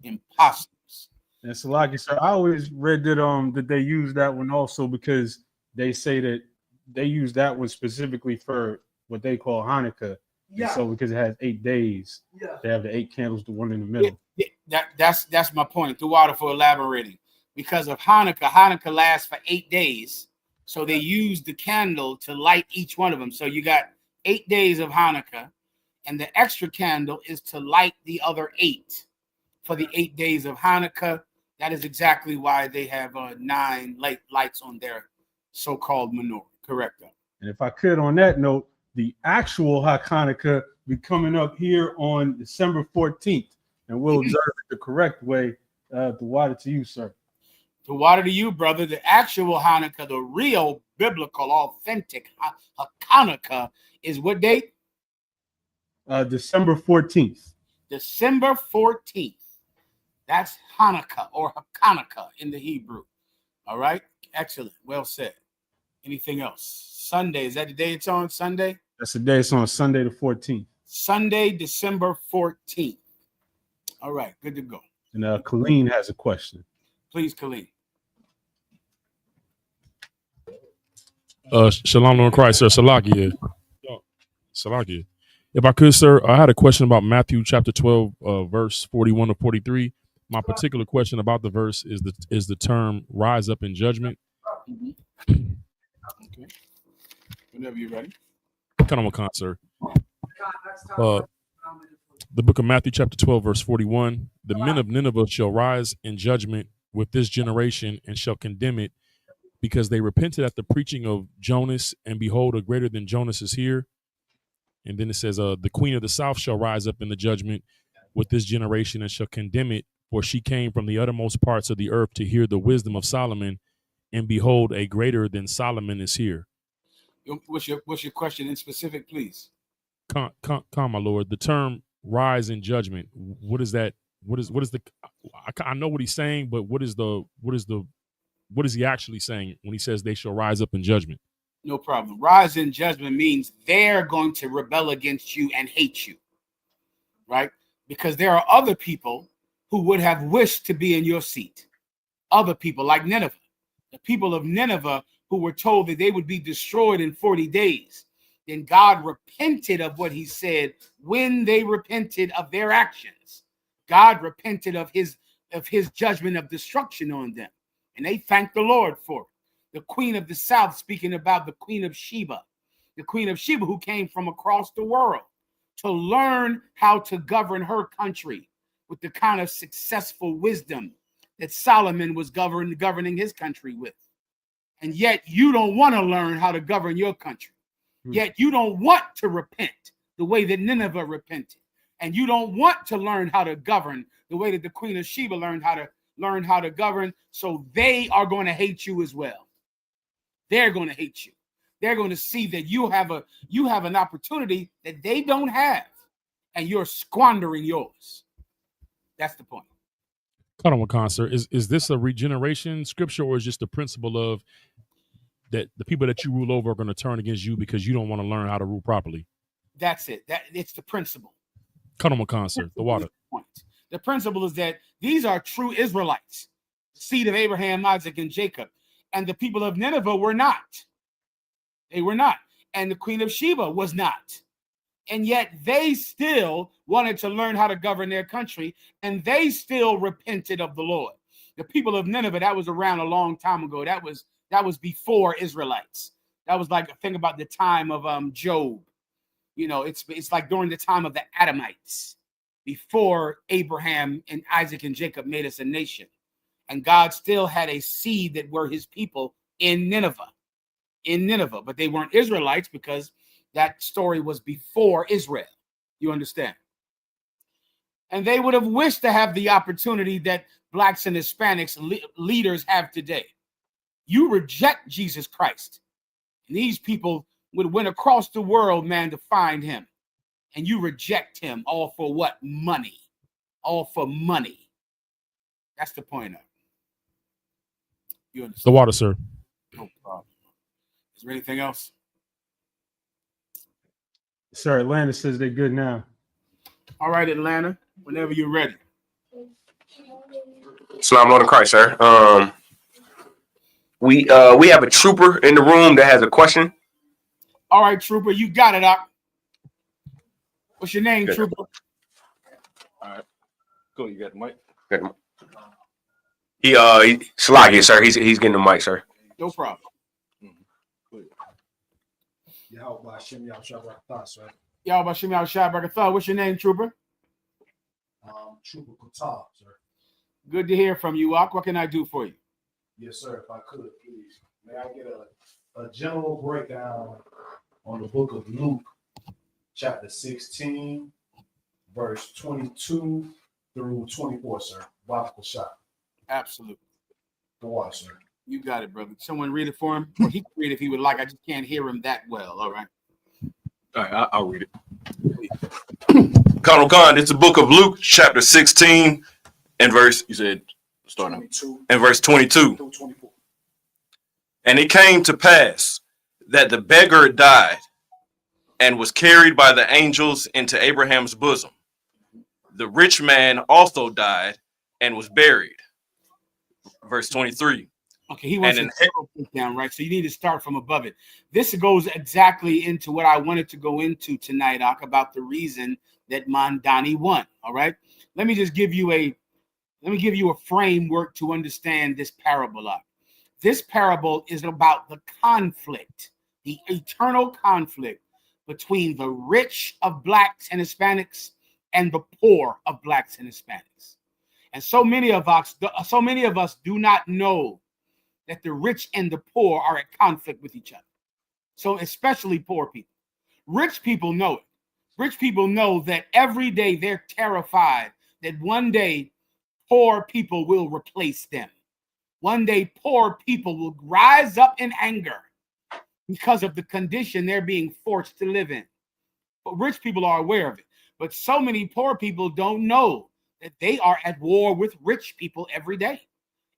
Imposters. And Salaki, sir, I always read that they use that one also because they say that they use that one specifically for what they call Hanukkah. Yeah. And so because it has 8 days, they have the 8 candles, the one in the middle. That's my point. The water for elaborating. Because of Hanukkah lasts for 8 days. So they use the candle to light each one of them. So you got 8 days of Hanukkah, and the extra candle is to light the other 8 for the 8 days of Hanukkah. That is exactly why they have 9 lights on their so-called menorah. Correct, though. And if I could, on that note, the actual Hanukkah be coming up here on December 14th, and we'll observe it the correct way. The water to you, sir. The water to you, brother. The actual Hanukkah, the real biblical, authentic Hanukkah is what date? December 14th. December 14th. That's Hanukkah or Hanukkah in the Hebrew. All right. Excellent. Well said. Anything else? Sunday. Is that the day it's on? Sunday? That's the day it's on, Sunday the 14th. Sunday, December 14th. All right. Good to go. And Colleen has a question. Please, Colleen. Shalom on Christ, sir. Salakia. Salakia. If I could, sir, I had a question about Matthew chapter 12, verse 41 to 43. My particular question about the verse is the term "rise up in judgment." Okay. Whenever you're ready. Kind of a sir. The book of Matthew chapter 12, verse 41. The men of Nineveh shall rise in judgment with this generation and shall condemn it, because they repented at the preaching of Jonas, and behold, a greater than Jonas is here. And then it says, the queen of the south shall rise up in the judgment with this generation and shall condemn it, for she came from the uttermost parts of the earth to hear the wisdom of Solomon, and behold, a greater than Solomon is here. What's your question in specific, please? Come, my Lord. The term "rise in judgment." What is that? What is the? I know what he's saying, but what is he actually saying when he says they shall rise up in judgment? No problem. Rise in judgment means they're going to rebel against you and hate you, right? Because there are other people who would have wished to be in your seat. Other people like Nineveh, the people of Nineveh who were told that they would be destroyed in 40 days. Then God repented of what he said when they repented of their actions. God repented of his judgment of destruction on them. And they thanked the Lord for it. The queen of the south, speaking about the queen of Sheba who came from across the world to learn how to govern her country with the kind of successful wisdom that Solomon was governing his country with. And yet you don't want to learn how to govern your country. Yet you don't want to repent the way that Nineveh repented. And you don't want to learn how to govern the way that the Queen of Sheba learned how to govern. So they are going to hate you as well. They're going to hate you. They're going to see that you have an opportunity that they don't have, and you're squandering yours. That's the point. Hold on, Wakan, sir. Is this a regeneration scripture, or is just the principle of that the people that you rule over are going to turn against you because you don't want to learn how to rule properly? That's it. It's the principle. Cut on, Wakan, sir. The water. The principle is that these are true Israelites, seed of Abraham, Isaac, and Jacob. And the people of Nineveh were not. They were not. And the Queen of Sheba was not. And yet they still wanted to learn how to govern their country, and they still repented of the Lord. The people of Nineveh, that was around a long time ago. That was before Israelites. That was like, think about the time of Job. You know, it's like during the time of the Adamites, before Abraham and Isaac and Jacob made us a nation. And God still had a seed that were his people in Nineveh, but they weren't Israelites because that story was before Israel. You understand? And they would have wished to have the opportunity that blacks and Hispanics leaders have today. You reject Jesus Christ. And these people went across the world, man, to find him. And you reject him, all for what? Money. All for money. That's the point of it. You understand? The water, sir. No problem. Is there anything else? Sir, Atlanta says they're good now. All right, Atlanta, whenever you're ready. Salam Lord in Christ, sir. We have a trooper in the room that has a question. All right, trooper, you got it, Doc. What's your name, Good. trooper? All right. Cool. You got the mic? Good. He Salagi, sir. He's getting the mic, sir. No problem. Yahweh Hashem Yahweh sir. Yahweh Hashem Yahweh. What's your name, trooper? Trooper Qatar, sir. Good to hear from you, Ak. What can I do for you? Yes, sir. If I could, please. May I get a general breakdown on the book of Luke, chapter 16, verse 22 through 24, sir. Biblical shot. Absolutely. The water, sir. You got it, brother. Someone read it for him? Or he can read it if he would like. I just can't hear him that well. All right. All right, I'll read it. Colonel Khan, it's the book of Luke, chapter 16, and verse, you said, starting out, and verse 22. And it came to pass that the beggar died and was carried by the angels into Abraham's bosom. The rich man also died and was buried. Verse 23. Okay, he wants to down, right? So you need to start from above it. This goes exactly into what I wanted to go into tonight, Ak, about the reason that Mamdani won. All right. Let me give you a framework to understand this parable, Ak. This parable is about the conflict, the eternal conflict between the rich of blacks and Hispanics and the poor of blacks and Hispanics. And so many of us do not know that the rich and the poor are at conflict with each other. So especially poor people. Rich people know it. Rich people know that every day they're terrified that one day poor people will replace them. One day poor people will rise up in anger because of the condition they're being forced to live in. But rich people are aware of it. But so many poor people don't know that they are at war with rich people every day.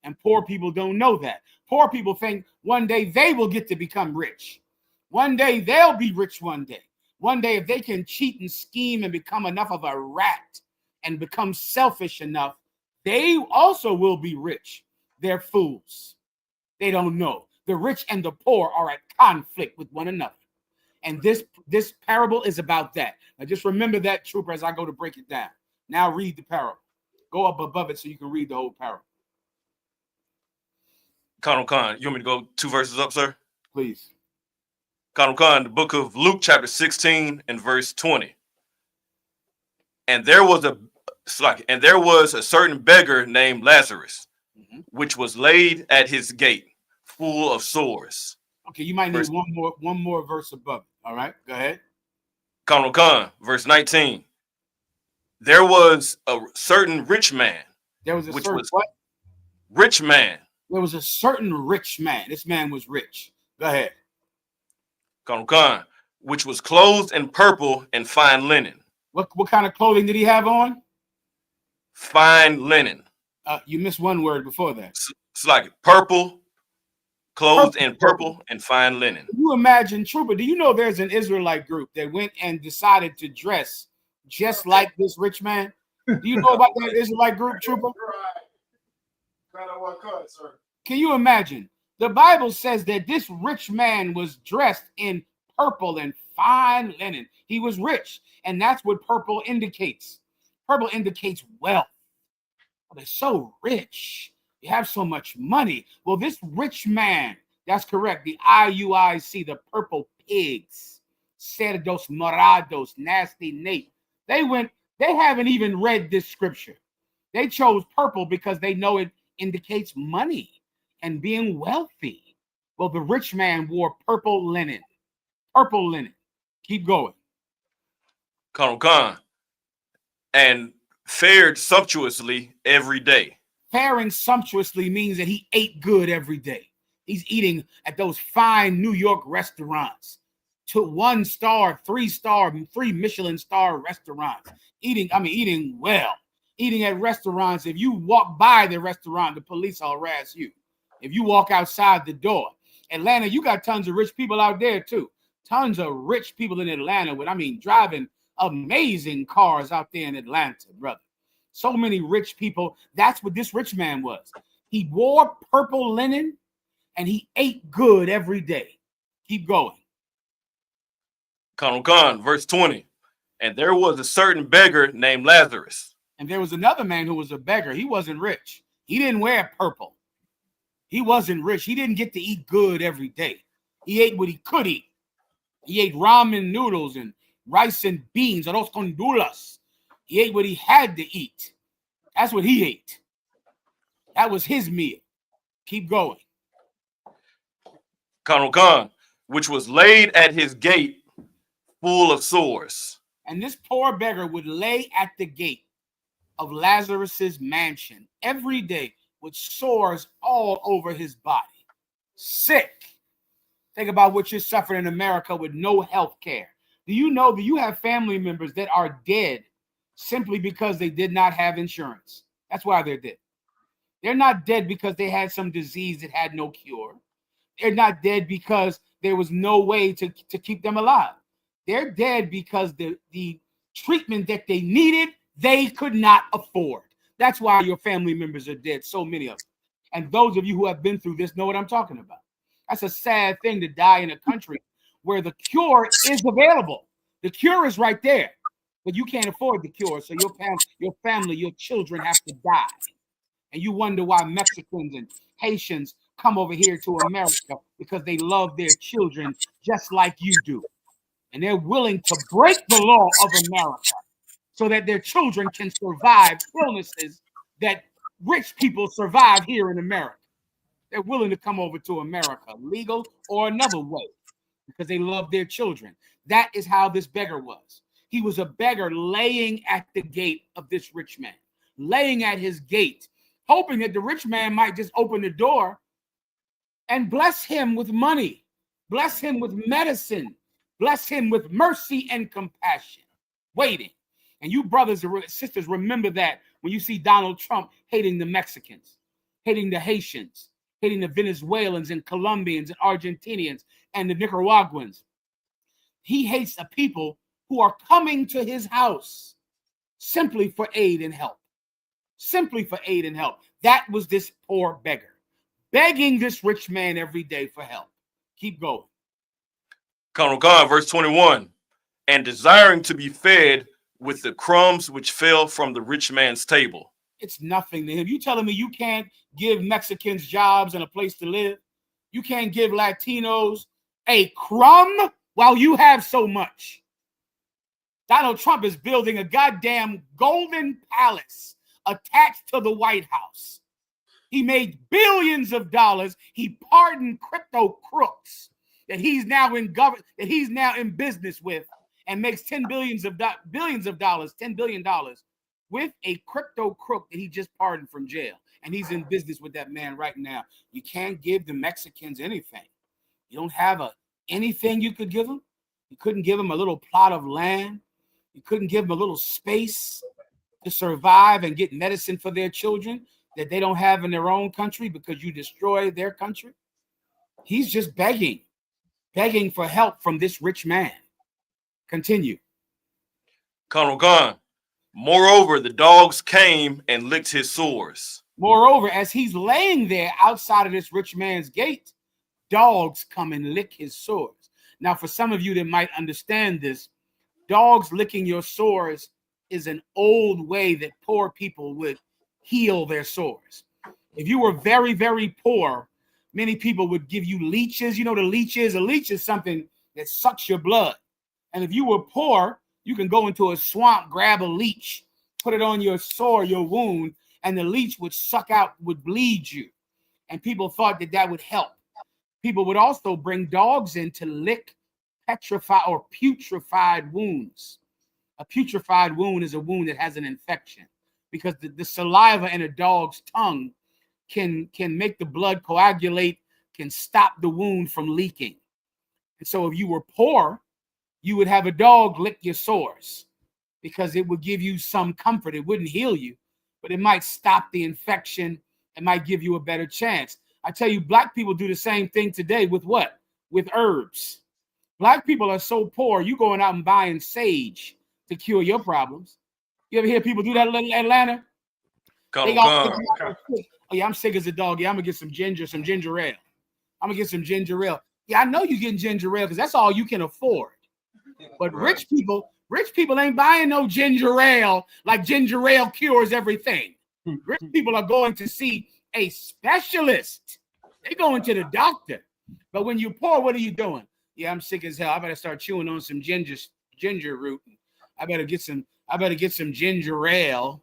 And poor people don't know that. Poor people think one day they will get to become rich. One day they'll be rich one day. One day if they can cheat and scheme and become enough of a rat and become selfish enough, they also will be rich. They're fools. They don't know. The rich and the poor are at conflict with one another. And this parable is about that. Now just remember that, trooper, as I go to break it down. Now read the parable. Go up above it so you can read the whole parable. Colonel Khan, you want me to go 2 verses up, sir? Please. Colonel Khan, the book of Luke, chapter 16 and verse 20. And there was a certain beggar named Lazarus, which was laid at his gate, full of sores, Okay, you might need one more verse above it. All right, go ahead. Colonel Khan, verse 19. There was a certain rich man. There was a certain what? Rich man. There was a certain rich man. This man was rich. Go ahead. Colonel Khan, which was clothed in purple and fine linen. What kind of clothing did he have on? Fine linen. You missed one word before that. It's like purple, clothed in purple and fine linen. Can you imagine, Trooper? Do you know there's an Israelite group that went and decided to dress just like this rich man? Do you know about that Israelite group, Trooper? Can you imagine? The Bible says that this rich man was dressed in purple and fine linen. He was rich, and that's what purple indicates. Purple indicates wealth. Oh, they're so rich. You have so much money. Well, this rich man, that's correct. The IUIC, the purple pigs, cerdos morados, nasty Nate. They haven't even read this scripture. They chose purple because they know it indicates money and being wealthy. Well, the rich man wore purple linen. Purple linen. Keep going. Colonel Khan, and fared sumptuously every day. Faring sumptuously means that he ate good every day. He's eating at those fine New York restaurants, to 1-star, 3-star, 3 Michelin star restaurants. Eating well. Eating at restaurants. If you walk by the restaurant, the police will harass you. If you walk outside the door. Atlanta, you got tons of rich people out there too. Tons of rich people in Atlanta driving amazing cars out there in Atlanta, brother. So many rich people. That's what this rich man was. He wore purple linen and he ate good every day. Keep going. Colonel Khan, verse 20. And there was a certain beggar named Lazarus. And there was another man who was a beggar. He wasn't rich. He didn't wear purple. He wasn't rich. He didn't get to eat good every day. He ate what he could eat. He ate ramen noodles and rice and beans, arroz con dulas. He ate what he had to eat. That's what he ate. That was his meal. Keep going. Colonel Khan, which was laid at his gate full of sores. And this poor beggar would lay at the gate of Lazarus's mansion every day with sores all over his body. Sick. Think about what you're suffering in America with no health care. Do you know that you have family members that are dead simply because they did not have insurance? That's why they're dead. They're not dead because they had some disease that had no cure. They're not dead because there was no way to keep them alive. They're dead because the treatment that they needed, they could not afford. That's why your family members are dead, so many of them. And those of you who have been through this know what I'm talking about. That's a sad thing to die in a country where the cure is available. The cure is right there, but you can't afford the cure. So your family, your children have to die. And you wonder why Mexicans and Haitians come over here to America because they love their children just like you do. And they're willing to break the law of America so that their children can survive illnesses that rich people survive here in America. They're willing to come over to America, legal or another way, because they love their children. That is how this beggar was. He was a beggar laying at the gate of this rich man, laying at his gate, hoping that the rich man might just open the door and bless him with money, bless him with medicine, bless him with mercy and compassion, waiting. And you brothers and sisters, remember that when you see Donald Trump hating the Mexicans, hating the Haitians, hating the Venezuelans and Colombians and Argentinians and the Nicaraguans. He hates the people who are coming to his house simply for aid and help. Simply for aid and help. That was this poor beggar, begging this rich man every day for help. Keep going. Colonel Khan, verse 21. And desiring to be fed with the crumbs which fell from the rich man's table. It's nothing to him. You telling me you can't give Mexicans jobs and a place to live? You can't give Latinos a crumb while you have so much? Donald Trump is building a goddamn golden palace attached to the White House. He made billions of dollars. He pardoned crypto crooks. that he's now in government, that he's now in business with, and makes billions of dollars, $10 billion with a crypto crook that he just pardoned from jail. And he's in business with that man right now. You can't give the Mexicans anything. You don't have anything you could give them. You couldn't give them a little plot of land. You couldn't give them a little space to survive and get medicine for their children that they don't have in their own country because you destroyed their country. He's just begging for help from this rich man. Continue. Colonel Gunn. Moreover, the dogs came and licked his sores. Moreover, as he's laying there outside of this rich man's gate, dogs come and lick his sores. Now, for some of you that might understand this, dogs licking your sores is an old way that poor people would heal their sores. If you were very, very poor, many people would give you leeches. You know what a leech is? A leech is something that sucks your blood. And if you were poor, you can go into a swamp, grab a leech, put it on your sore, your wound, and the leech would suck out, would bleed you. And people thought that that would help. People would also bring dogs in to lick petrified or putrefied wounds. A putrefied wound is a wound that has an infection because the saliva in a dog's tongue can make the blood coagulate, can stop the wound from leaking. And so if you were poor, you would have a dog lick your sores because it would give you some comfort. It wouldn't heal you, but it might stop the infection. It might give you a better chance. I tell you, black people do the same thing today with what? With herbs. Black people are so poor, you going out and buying sage to cure your problems. You ever hear people do that in Atlanta? Oh yeah, I'm sick as a dog. Yeah, I'm gonna get some ginger ale. I'm gonna get some ginger ale. Yeah, I know you're getting ginger ale because that's all you can afford. But rich people ain't buying no ginger ale like ginger ale cures everything. Rich people are going to see a specialist. They're going to the doctor. But when you're poor, what are you doing? Yeah, I'm sick as hell. I better start chewing on some ginger root. I better get some ginger ale.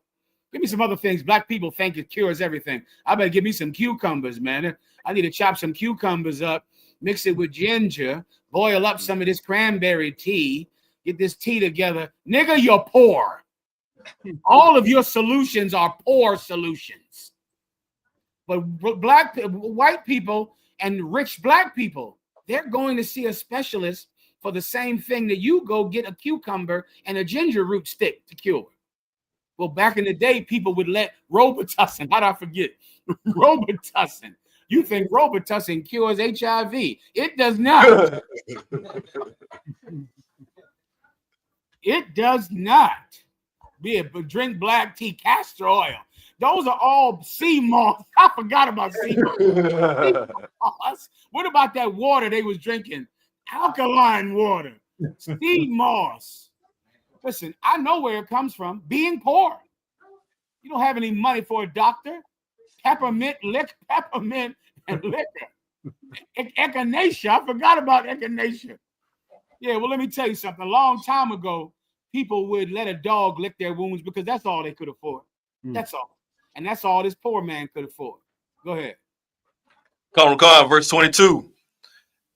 Give me some other things. Black people think it cures everything. I better give me some cucumbers, man. I need to chop some cucumbers up, mix it with ginger, boil up some of this cranberry tea, get this tea together. Nigga, you're poor. All of your solutions are poor solutions. But white people and rich black people, they're going to see a specialist for the same thing that you go get a cucumber and a ginger root stick to cure. Well, back in the day, people would let Robitussin. How did I forget? Robitussin. You think Robitussin cures HIV? It does not. It does not. But drink black tea, castor oil. Those are all sea moss. I forgot about sea moss. What about that water they was drinking? Alkaline water. Sea moss. Listen, I know where it comes from. Being poor. You don't have any money for a doctor. Peppermint and liquor. Echinacea. I forgot about echinacea. Yeah, well, let me tell you something. A long time ago, people would let a dog lick their wounds because that's all they could afford. That's all. And that's all this poor man could afford. Go ahead. Colonel Khan, verse 22.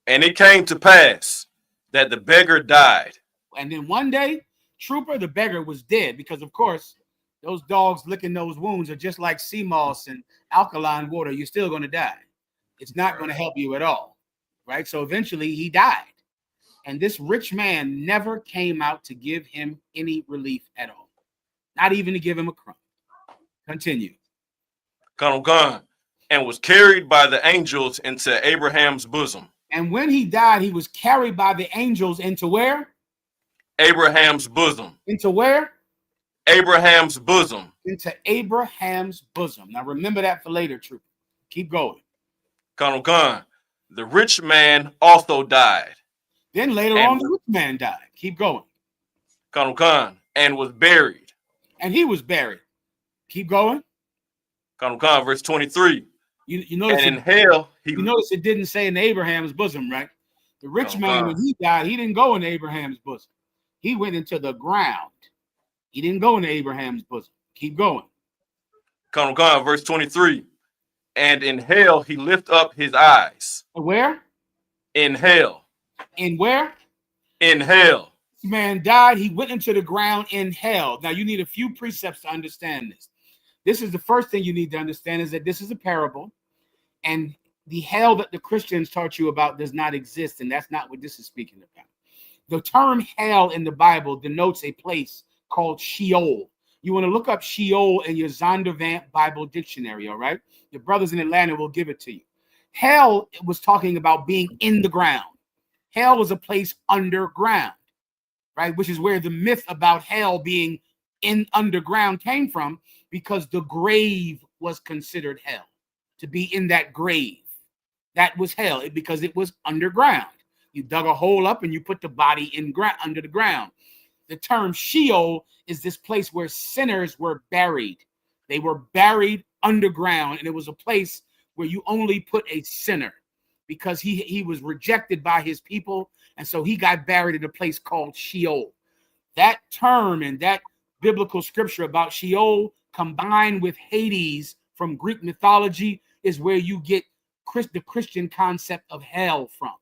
And it came to pass that the beggar died. And then one day, Trooper, the beggar, was dead because, of course, those dogs licking those wounds are just like sea moss and alkaline water. You're still going to die. It's not going to help you at all, right? So eventually he died. And this rich man never came out to give him any relief at all, not even to give him a crumb. Continue. Colonel Gunn, and was carried by the angels into Abraham's bosom. And when he died, he was carried by the angels into where? Abraham's bosom. Into where? Abraham's bosom. Into Abraham's bosom. Now remember that for later, Trooper. Keep going. Colonel Gunn, the rich man also died. Then later on, the rich man died. Keep going. Colonel Gunn, and was buried. And he was buried. Keep going. Colonel Gunn, verse 23. You notice and in hell, you notice it didn't say in Abraham's bosom, right? The rich man, when he died, he didn't go in Abraham's bosom. He went into the ground. He didn't go into Abraham's bosom. Keep going. Colonel Gunn, verse 23. And in hell, he lift up his eyes. Where? In hell. In where? In hell. This man died. He went into the ground in hell. Now, you need a few precepts to understand this. This is the first thing you need to understand is that this is a parable. And the hell that the Christians taught you about does not exist. And that's not what this is speaking about. The term hell in the Bible denotes a place called Sheol. You want to look up Sheol in your Zondervan Bible Dictionary, all right? Your brothers in Atlanta will give it to you. Hell was talking about being in the ground. Hell was a place underground, right? Which is where the myth about hell being in underground came from, because the grave was considered hell. To be in that grave, that was hell, because it was underground. You dug a hole up and you put the body under the ground. The term Sheol is this place where sinners were buried. They were buried underground, and it was a place where you only put a sinner, because he was rejected by his people, and so he got buried in a place called Sheol. That term and that biblical scripture about Sheol combined with Hades from Greek mythology is where you get the Christian concept of hell from.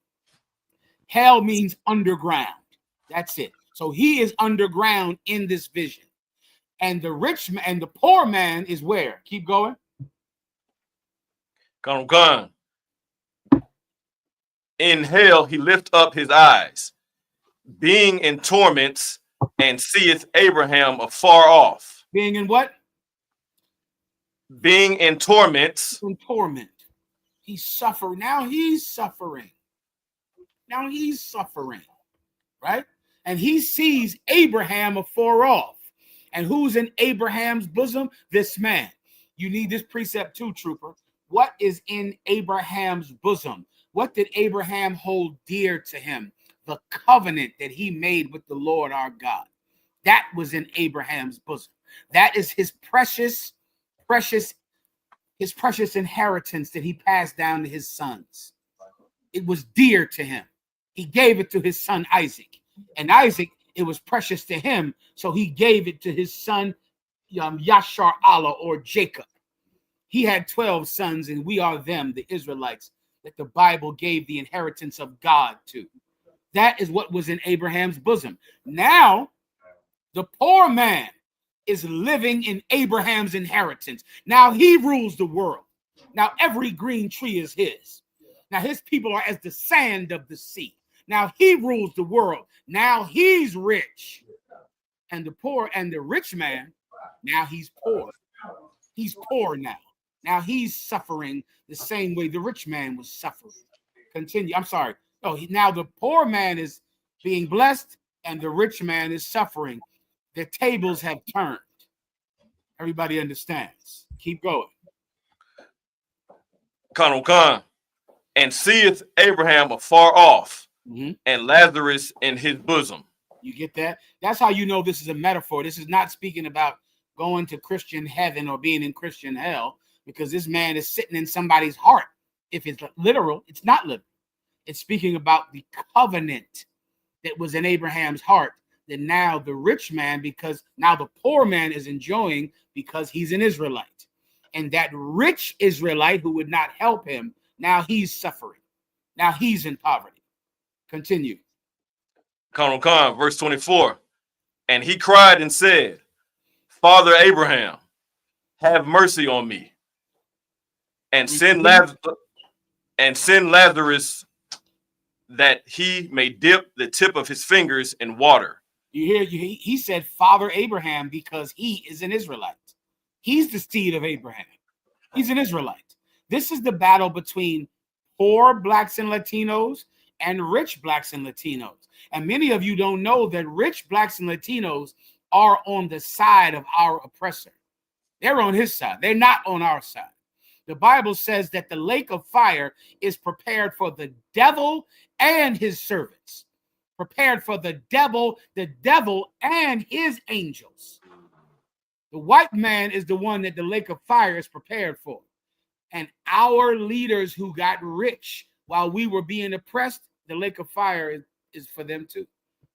Hell means underground. That's it. So he is underground in this vision. And the rich man and the poor man is where? Keep going. Gone. In hell he lift up his eyes, being in torments, and seeth Abraham afar off. Being in what? Being in torments. In torment. He's suffering. Now he's suffering. Now he's suffering. Right? And he sees Abraham afar off. And who's in Abraham's bosom? This man. You need this precept too, trooper. What is in Abraham's bosom? What did Abraham hold dear to him? The covenant that he made with the Lord our God. That was in Abraham's bosom. That is his precious inheritance that he passed down to his sons. It was dear to him. He gave it to his son Isaac. And Isaac, it was precious to him, so he gave it to his son Yashar Allah, or Jacob. He had 12 sons, and we are them, the Israelites, that the Bible gave the inheritance of God to. That is what was in Abraham's bosom. Now, the poor man is living in Abraham's inheritance. Now he rules the world. Now every green tree is his. Now his people are as the sand of the sea. Now he rules the world. Now he's rich. And the poor and the rich man, now he's poor. He's poor now. Now he's suffering the same way the rich man was suffering. Continue. I'm sorry. Oh, now the poor man is being blessed and the rich man is suffering. The tables have turned. Everybody understands. Keep going. Khan, and seeth Abraham afar off, and Lazarus in his bosom. You get that? That's how you know this is a metaphor. This is not speaking about going to Christian heaven or being in Christian hell, because this man is sitting in somebody's heart. If it's literal, it's not literal. It's speaking about the covenant that was in Abraham's heart, that now the rich man, because now the poor man is enjoying because he's an Israelite. And that rich Israelite who would not help him, now he's suffering. Now he's in poverty. Continue. Khan, verse 24. And he cried and said, Father Abraham, have mercy on me, and send Lazarus that he may dip the tip of his fingers in water. You hear? He said, Father Abraham, because he is an Israelite. He's the seed of Abraham. He's an Israelite. This is the battle between poor blacks and Latinos and rich blacks and Latinos. And many of you don't know that rich blacks and Latinos are on the side of our oppressor. They're on his side. They're not on our side. The Bible says that the lake of fire is prepared for the devil and his servants. Prepared for the devil and his angels. The white man is the one that the lake of fire is prepared for. And our leaders who got rich while we were being oppressed, the lake of fire is for them too.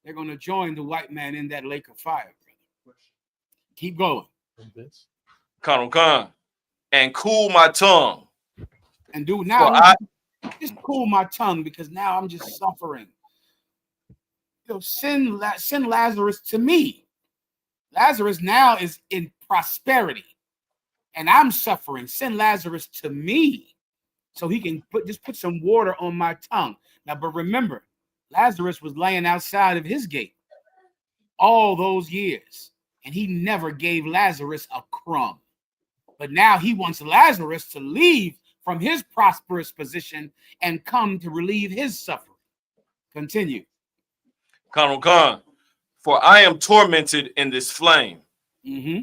They're going to join the white man in that lake of fire. Keep going. Khan, and cool my tongue. And do now, just cool my tongue, because now I'm just suffering. send Lazarus to me. Lazarus now is in prosperity, and I'm suffering. Send Lazarus to me, so he can put some water on my tongue. Now, but remember, Lazarus was laying outside of his gate all those years, and he never gave Lazarus a crumb. But now he wants Lazarus to leave from his prosperous position and come to relieve his suffering. Continue. Colonel Khan, for I am tormented in this flame. Mm-hmm.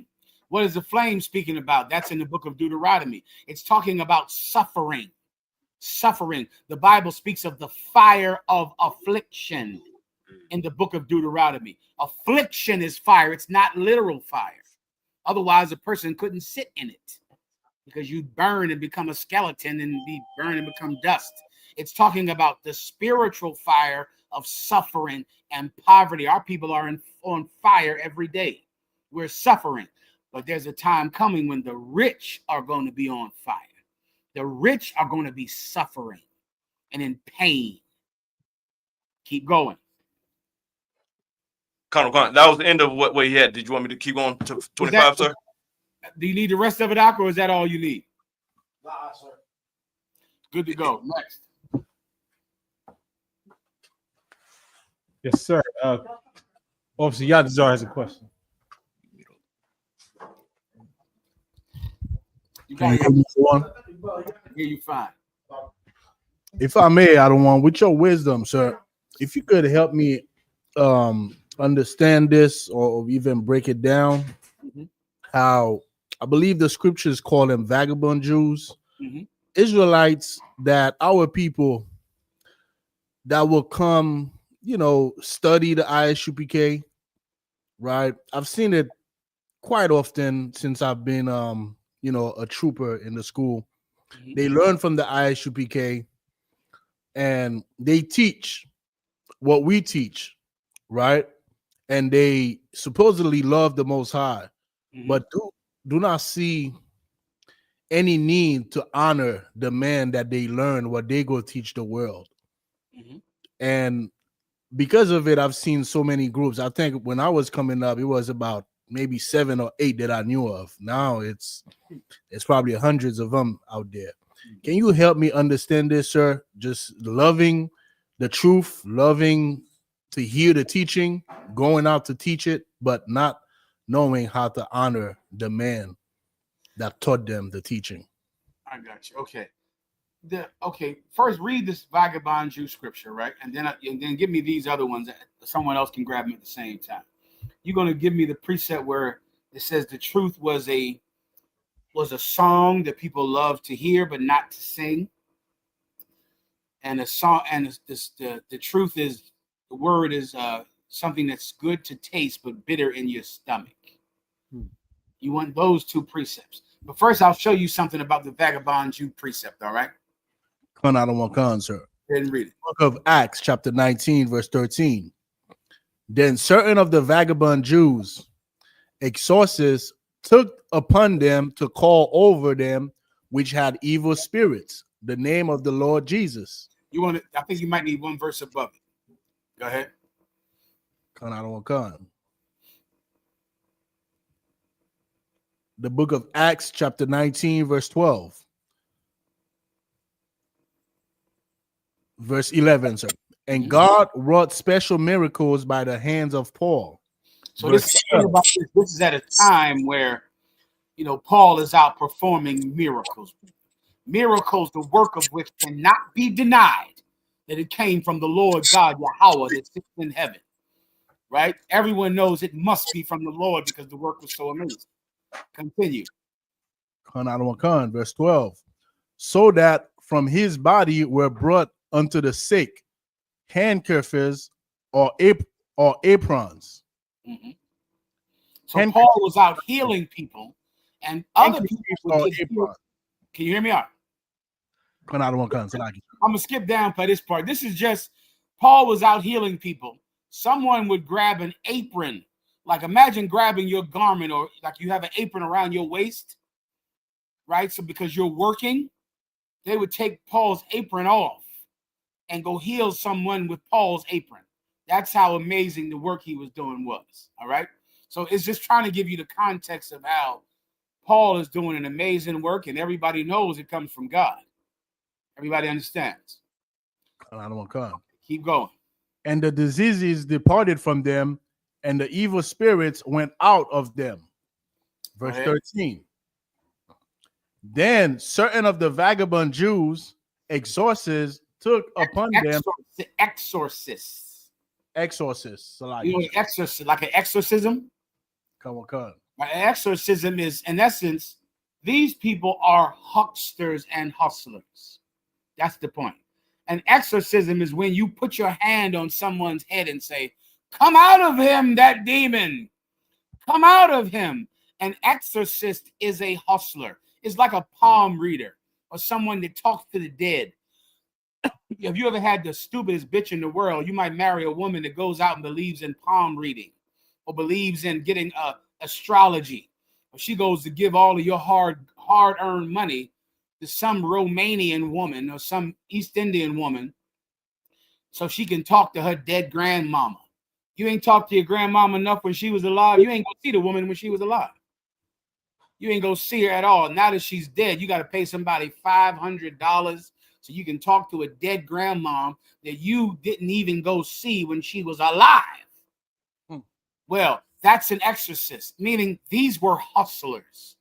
What is the flame speaking about? That's in the book of Deuteronomy. It's talking about suffering. Suffering. The Bible speaks of the fire of affliction in the book of Deuteronomy. Affliction is fire. It's not literal fire. Otherwise, a person couldn't sit in it because you burn and become a skeleton and be burned and become dust. It's talking about the spiritual fire of suffering and poverty. Our people are on fire every day. We're suffering, but there's a time coming when the rich are going to be on fire. The rich are going to be suffering and in pain. Keep going. Colonel Khan, that was the end of what he had. Did you want me to keep going to 25, sir? Do you need the rest of it, Doc, or is that all you need? Nah, sir. Good to go. Next. Yes, sir. Officer Yadazar has a question. Can you hear me, one? Hear you fine. If I may, I don't want, with your wisdom, sir, if you could help me understand this or even break it down, how I believe the scriptures call them vagabond Jews, Israelites, that our people that will come, study the ISUPK, right? I've seen it quite often since I've been, a trooper in the school. They learn from the ISUPK and they teach what we teach, right? And they supposedly love the Most High, but do not see any need to honor the man that they learn what they go teach the world. And because of it, I've seen so many groups. I think when I was coming up, it was about maybe 7 or 8 that I knew of. Now it's probably hundreds of them out there. Can you help me understand this, sir? Just loving the truth, loving to hear the teaching, going out to teach it, but not knowing how to honor the man that taught them the teaching. I got you. Okay. First, read this vagabond Jew scripture, right? And then give me these other ones that someone else can grab them at the same time. You're going to give me the precept where it says the truth was a song that people love to hear but not to sing, and a song, and the truth is, the word is something that's good to taste but bitter in your stomach. You want those two precepts. But first, I'll show you something about the vagabond Jew precept, all right? Come on, I don't want con, sir. Go ahead and read it. Book of Acts, chapter 19, verse 13. Then certain of the vagabond Jews, exorcists, took upon them to call over them which had evil spirits, the name of the Lord Jesus. I think you might need one verse above it. Go ahead. Con, I don't want con. The book of Acts, chapter 19, verse 12. Verse 11, sir. And God wrought special miracles by the hands of Paul. So this is at a time where, Paul is out performing miracles. Miracles, the work of which cannot be denied that it came from the Lord God, Yahweh, that sits in heaven. Right? Everyone knows it must be from the Lord because the work was so amazing. Continue. Con, verse 12. So that from his body were brought unto the sick handkerchiefs or aprons. So Paul was out healing people, and other people would get healed. Can you hear me out? I'm gonna skip down by this part. This is just Paul was out healing people. Someone would grab an apron, like imagine grabbing your garment, or like you have an apron around your waist, right? So because you're working, they would take Paul's apron off and go heal someone with Paul's apron. That's how amazing the work he was doing was. All right. So it's just trying to give you the context of how Paul is doing an amazing work, and everybody knows it comes from God. Everybody understands. I don't want to come. Keep going. And the diseases departed from them, and the evil spirits went out of them. Verse 13. Then certain of the vagabond Jews, exorcists, took upon them. Exorcists. So like, you know, exorcism, like an exorcism. Come on. An exorcism is, in essence, these people are hucksters and hustlers. That's the point. An exorcism is when you put your hand on someone's head and say, "Come out of him, that demon. Come out of him." An exorcist is a hustler. It's like a palm reader or someone that talks to the dead. If you ever had the stupidest bitch in the world, you might marry a woman that goes out and believes in palm reading or believes in getting astrology. Or she goes to give all of your hard-earned money to some Romanian woman or some East Indian woman so she can talk to her dead grandmama. You ain't talked to your grandmama enough when she was alive. You ain't gonna see the woman when she was alive. You ain't gonna see her at all. Now that she's dead, you got to pay somebody $500 so you can talk to a dead grandma that you didn't even go see when she was alive. Well, that's an exorcist, meaning these were hustlers.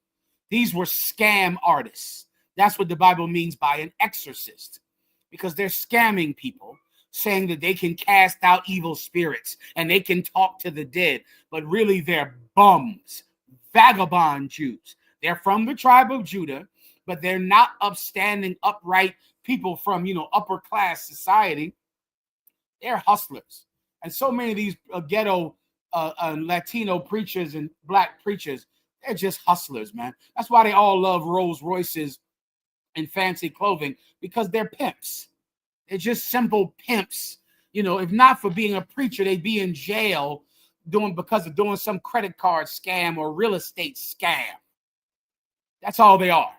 These were scam artists. That's what the Bible means by an exorcist, because they're scamming people, saying that they can cast out evil spirits and they can talk to the dead, but really they're bums, vagabond Jews. They're from the tribe of Judah, but they're not upstanding, upright people from, upper class society. They're hustlers. And so many of these ghetto Latino preachers and black preachers, they're just hustlers, man. That's why they all love Rolls Royces and fancy clothing, because they're pimps. They're just simple pimps. If not for being a preacher, they'd be in jail because of doing some credit card scam or real estate scam. That's all they are.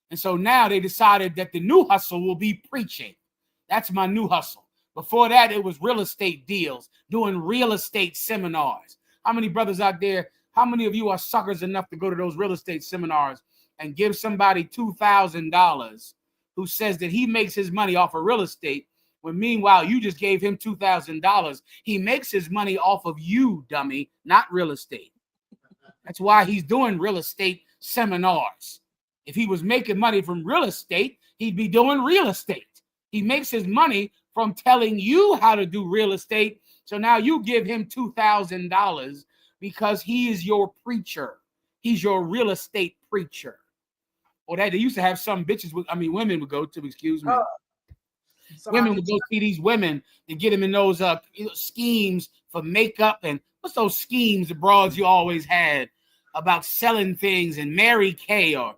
And so now they decided that the new hustle will be preaching. That's my new hustle. Before that, it was real estate deals, doing real estate seminars. How many brothers out there, how many of you are suckers enough to go to those real estate seminars and give somebody $2,000 who says that he makes his money off of real estate, when meanwhile you just gave him $2,000? He makes his money off of you, dummy, not real estate. That's why he's doing real estate seminars. If he was making money from real estate, he'd be doing real estate. He makes his money from telling you how to do real estate. So now you give him $2,000 because he is your preacher. He's your real estate preacher. Or that they used to have some women would go to, excuse me. Women would go see these women to get them in those schemes for makeup. And what's those schemes, the broads you always had about selling things, and Mary Kay or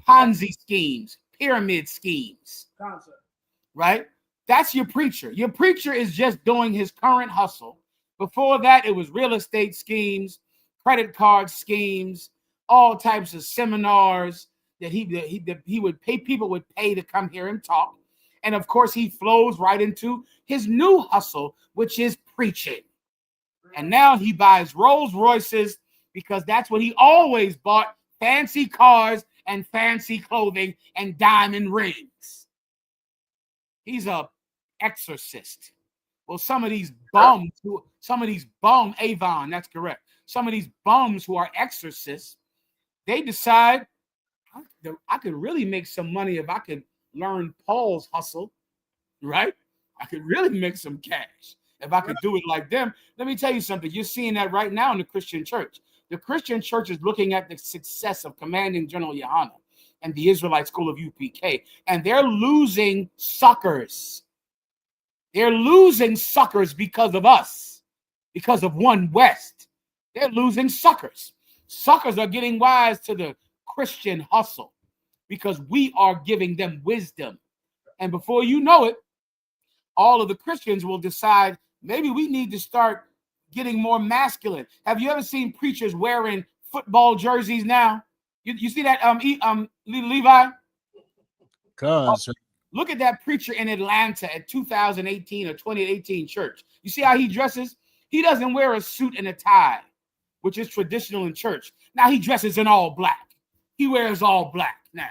Ponzi schemes, pyramid schemes. Right? That's your preacher. Your preacher is just doing his current hustle. Before that, it was real estate schemes, credit card schemes, all types of seminars that he would pay, people would pay to come hear him talk. And of course, he flows right into his new hustle, which is preaching. And now he buys Rolls Royces because that's what he always bought: fancy cars and fancy clothing and diamond rings. He's a exorcist. Well, some of these bums, Avon, that's correct. Some of these bums who are exorcists, they decide, I could really make some money if I could learn Paul's hustle, right? I could really make some cash if I could do it like them. Let me tell you something. You're seeing that right now in the Christian church. The Christian church is looking at the success of Commanding General Yohanan and the Israelite School of UPK, and they're losing suckers. They're losing suckers because of us, because of One West. They're losing suckers. Suckers are getting wise to the Christian hustle because we are giving them wisdom. And before you know it, all of the Christians will decide, maybe we need to start getting more masculine. Have you ever seen preachers wearing football jerseys now? You see that, Levi? Cuz Look at that preacher in Atlanta at 2018 or 2018 church. You see how he dresses? He doesn't wear a suit and a tie, which is traditional in church. Now he dresses in all black. He wears all black now.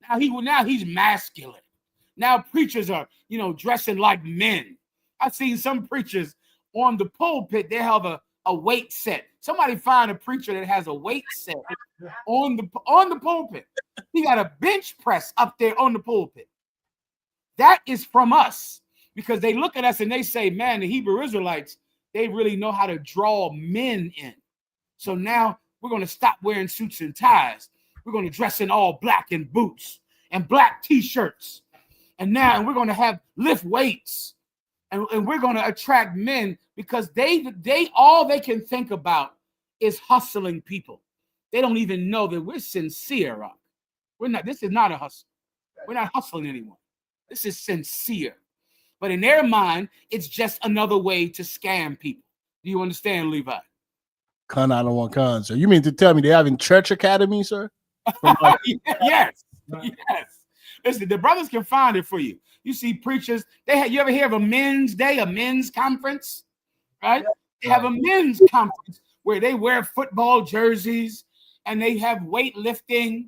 Now he's masculine. Now preachers are, dressing like men. I've seen some preachers on the pulpit, they have a weight set. Somebody find a preacher that has a weight set on the pulpit. He got a bench press up there on the pulpit. That is from us, because they look at us and they say, man, the Hebrew Israelites, they really know how to draw men in. So now we're going to stop wearing suits and ties. We're going to dress in all black and boots and black t-shirts. And we're going to have lift weights. And we're going to attract men, because they all they can think about is hustling people. They don't even know that we're sincere. This is not a hustle. We're not hustling anyone. This is sincere. But in their mind, it's just another way to scam people. Do you understand, Levi? Con out of one con, sir. You mean to tell me they having church academy, sir? Yes. Listen, the brothers can find it for you. You see preachers, you ever hear of a men's day, a men's conference? Right? They have a men's conference where they wear football jerseys and they have weightlifting,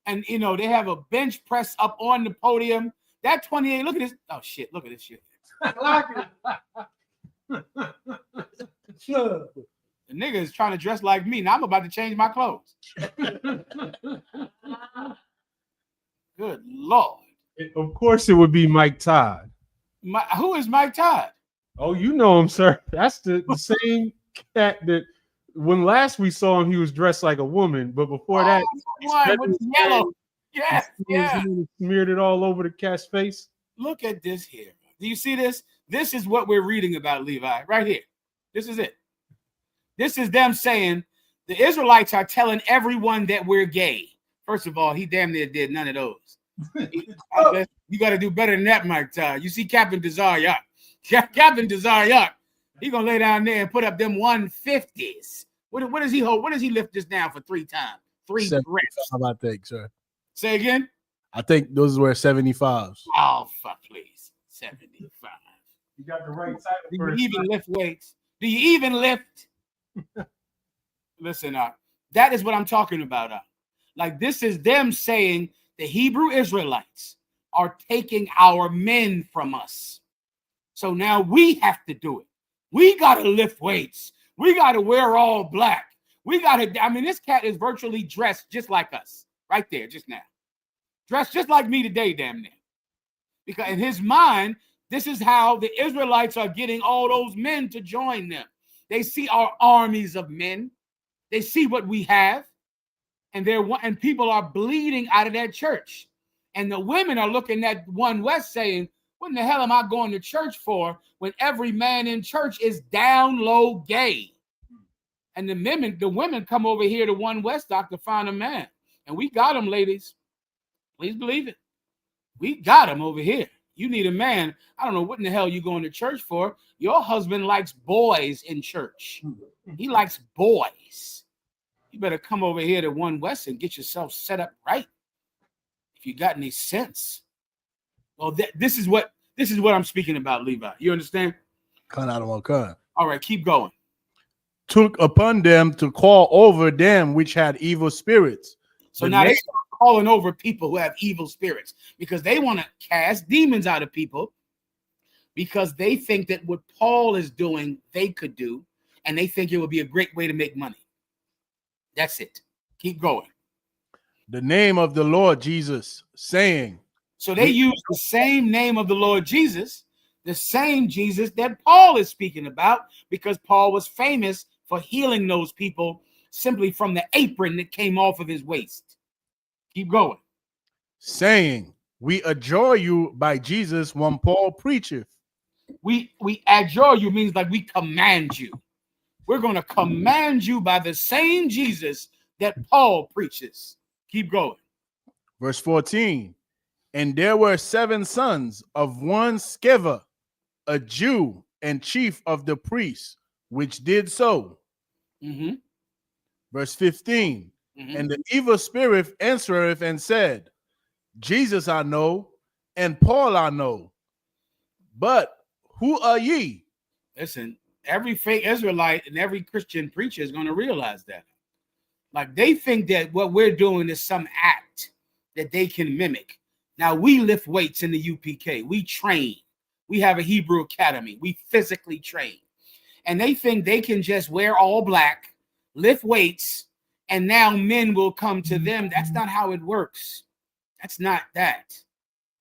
and they have a bench press up on the podium. That 28, look at this. Oh shit, look at this shit. The nigga is trying to dress like me. Now I'm about to change my clothes. Good Lord. Of course it would be Mike Todd. Who is Mike Todd? Oh, you know him, sir. That's the same cat that when last we saw him, he was dressed like a woman. But before that, with yellow. Yes, yeah. Smeared it all over the cat's face. Look at this here. Do you see this? This is what we're reading about, Levi, right here. This is it. This is them saying the Israelites are telling everyone that we're gay. First of all, he damn near did none of those. You got to do better than that, Mike Todd. You see Captain Desire Captain Desire he gonna lay down there and put up them 150s. What does he hold? What does he lift this down for 3 times? 3 reps. How about that, sir? Say again. I think those were 75s. Oh, fuck, please. 75. You got the right title. Do you even lift weights? Do you even lift? Listen, that is what I'm talking about. Like, this is them saying the Hebrew Israelites are taking our men from us. So now we have to do it. We got to lift weights. We got to wear all black. This cat is virtually dressed just like us right there, just now. Dressed just like me today, damn near. Because in his mind, this is how the Israelites are getting all those men to join them. They see our armies of men. They see what we have. And people are bleeding out of that church. And the women are looking at One West saying, what in the hell am I going to church for when every man in church is down low gay? And the women come over here to One West Doc to find a man. And we got them, ladies. Please believe it. We got them over here. You need a man. I don't know what in the hell you're going to church for. Your husband likes boys in church. He likes boys. You better come over here to One West and get yourself set up right. If you got any sense. Well, this is what I'm speaking about, Levi. You understand? Cut out of one cut. All right, keep going. Took upon them to call over them which had evil spirits. So now they start calling over people who have evil spirits because they want to cast demons out of people because they think that what Paul is doing, they could do, and they think it would be a great way to make money. That's it. Keep going. The name of the Lord Jesus, saying. So they use the same name of the Lord Jesus, the same Jesus that Paul is speaking about, because Paul was famous for healing those people simply from the apron that came off of his waist. Keep going. Saying, we adjure you by Jesus when Paul preacheth. We adjure you means like we command you. We're going to command you by the same Jesus that Paul preaches. Keep going. Verse 14. And there were 7 sons of one Sceva, a Jew and chief of the priests, which did so. Mm-hmm. Verse 15. Mm-hmm. And the evil spirit answereth and said, Jesus I know, and Paul I know. But who are ye? Listen, every fake Israelite and every Christian preacher is going to realize that. Like they think that what we're doing is some act that they can mimic. Now we lift weights in the UPK. We train. We have a Hebrew academy. We physically train. And they think they can just wear all black, lift weights, and now men will come to them. That's not how it works. That's not that.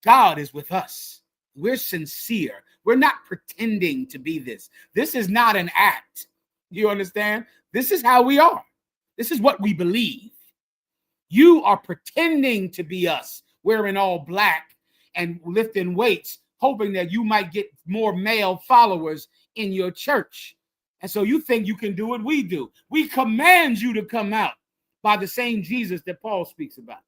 God is with us. We're sincere. We're not pretending to be this. This is not an act. You understand? This is how we are. This is what we believe. You are pretending to be us, wearing all black and lifting weights, hoping that you might get more male followers in your church. And so you think you can do what we do. We command you to come out by the same Jesus that Paul speaks about.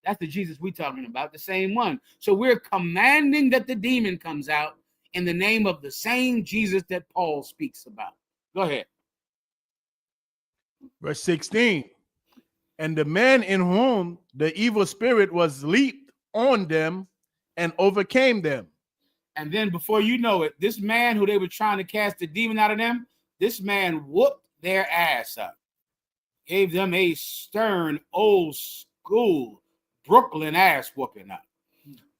That's the Jesus we're talking about, the same one. So we're commanding that the demon comes out in the name of the same Jesus that Paul speaks about. Go ahead. Verse 16. And the man in whom the evil spirit was leaped on them and overcame them. And then before you know it, this man who they were trying to cast the demon out of them, this man whooped their ass up. Gave them a stern, old school Brooklyn ass whooping up.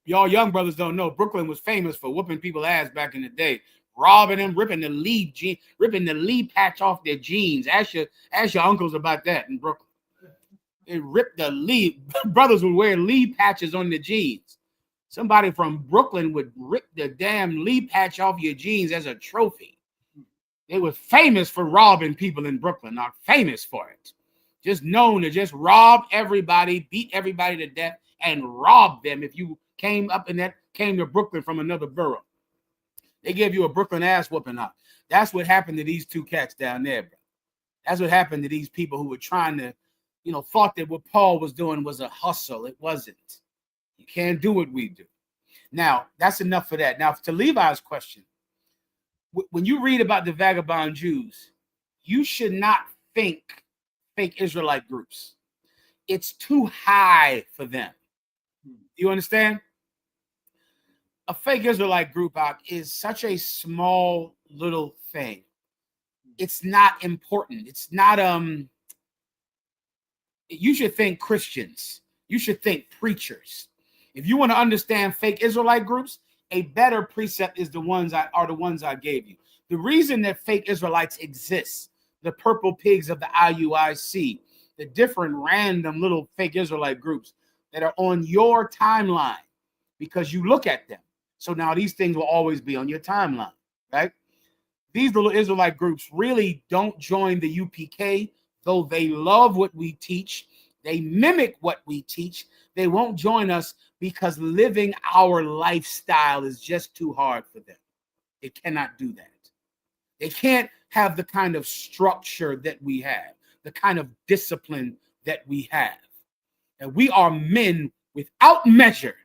Y'all young brothers don't know, Brooklyn was famous for whooping people's ass back in the day. Robbing them, ripping the lead patch off their jeans. Ask your uncles about that in Brooklyn. They ripped the lead. Brothers would wear lead patches on their jeans. Somebody from Brooklyn would rip the damn lead patch off your jeans as a trophy. They were famous for robbing people in Brooklyn, not famous for it. Just known to just rob everybody, beat everybody to death, and rob them if you came to Brooklyn from another borough. They gave you a Brooklyn ass whooping up. That's what happened to these two cats down there, bro. That's what happened to these people who were trying to, thought that what Paul was doing was a hustle. It wasn't. You can't do what we do. Now, that's enough for that. Now, to Levi's question, when you read about the vagabond Jews, you should not think fake Israelite groups. It's too high for them. You understand? A fake Israelite group is such a small little thing. It's not important. It's not you should think Christians. You should think preachers. If you want to understand fake Israelite groups, a better precept is the ones I gave you. The reason that fake Israelites exist, the purple pigs of the IUIC, the different random little fake Israelite groups that are on your timeline, because you look at them. So now these things will always be on your timeline, right? These little Israelite groups really don't join the UPK, though they love what we teach. They mimic what we teach. They won't join us because living our lifestyle is just too hard for them. They cannot do that. They can't have the kind of structure that we have, the kind of discipline that we have. And we are men without measure.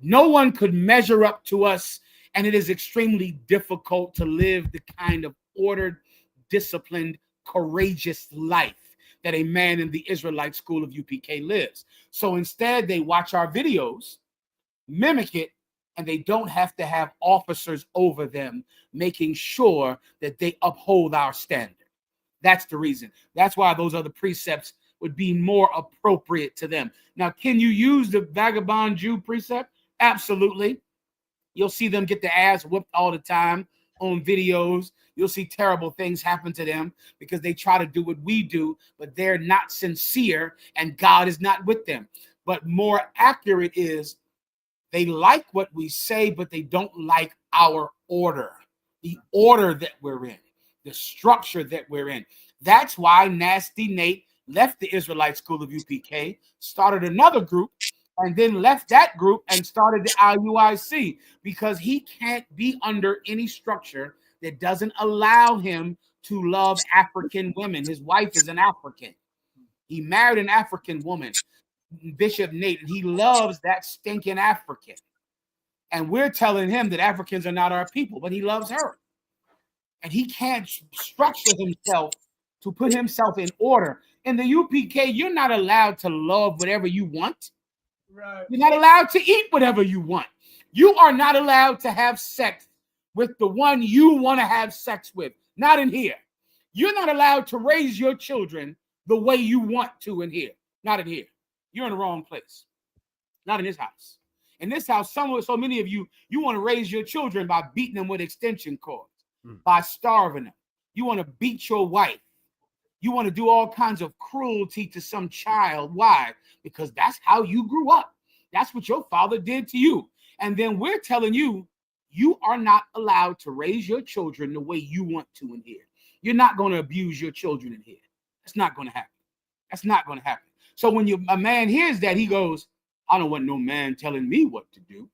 No one could measure up to us, and it is extremely difficult to live the kind of ordered, disciplined, courageous life that a man in the Israelite school of UPK lives. So instead, they watch our videos, mimic it, and they don't have to have officers over them making sure that they uphold our standard. That's the reason. That's why those other precepts would be more appropriate to them. Now, can you use the vagabond Jew precept? Absolutely. You'll see them get their ass whooped all the time on videos. You'll see terrible things happen to them because they try to do what we do, but they're not sincere and God is not with them. But more accurate is they like what we say, but they don't like our order, the order that we're in, the structure that we're in. That's why Nasty Nate left the Israelite School of UPK, started another group, and then left that group and started the IUIC because he can't be under any structure that doesn't allow him to love African women. His wife is an African. He married an African woman, Bishop Nate, and he loves that stinking African. And we're telling him that Africans are not our people, but he loves her. And he can't structure himself to put himself in order. In the UPK, you're not allowed to love whatever you want. Right. You're not allowed to eat whatever you want. You are not allowed to have sex with the one you want to have sex with. Not in here. You're not allowed to raise your children the way you want to in here. Not in here. You're in the wrong place. Not in this house. In this house, so many of you want to raise your children by beating them with extension cords, by starving them. You want to beat your wife. You want to do all kinds of cruelty to some child. Why? Because that's how you grew up. That's what your father did to you. And then we're telling you, you are not allowed to raise your children the way you want to in here. You're not going to abuse your children in here. That's not going to happen. That's not going to happen. So when a man hears that, he goes, I don't want no man telling me what to do.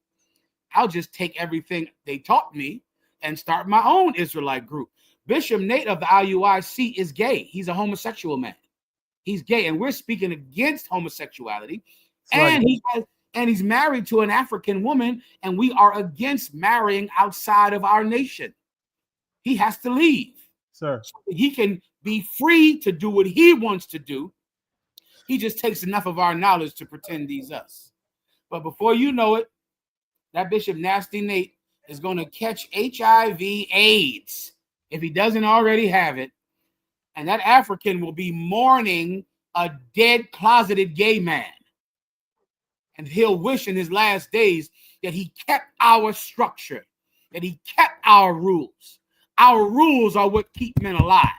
I'll just take everything they taught me and start my own Israelite group. Bishop Nate of the IUIC is gay. He's a homosexual man. He's gay, and we're speaking against homosexuality. And he's married to an African woman, and we are against marrying outside of our nation. He has to leave. Sir. So he can be free to do what he wants to do. He just takes enough of our knowledge to pretend he's us. But before you know it, that Bishop Nasty Nate is going to catch HIV/AIDS if he doesn't already have it. And that African will be mourning a dead, closeted gay man. And he'll wish in his last days that he kept our structure, that he kept our rules. Our rules are what keep men alive.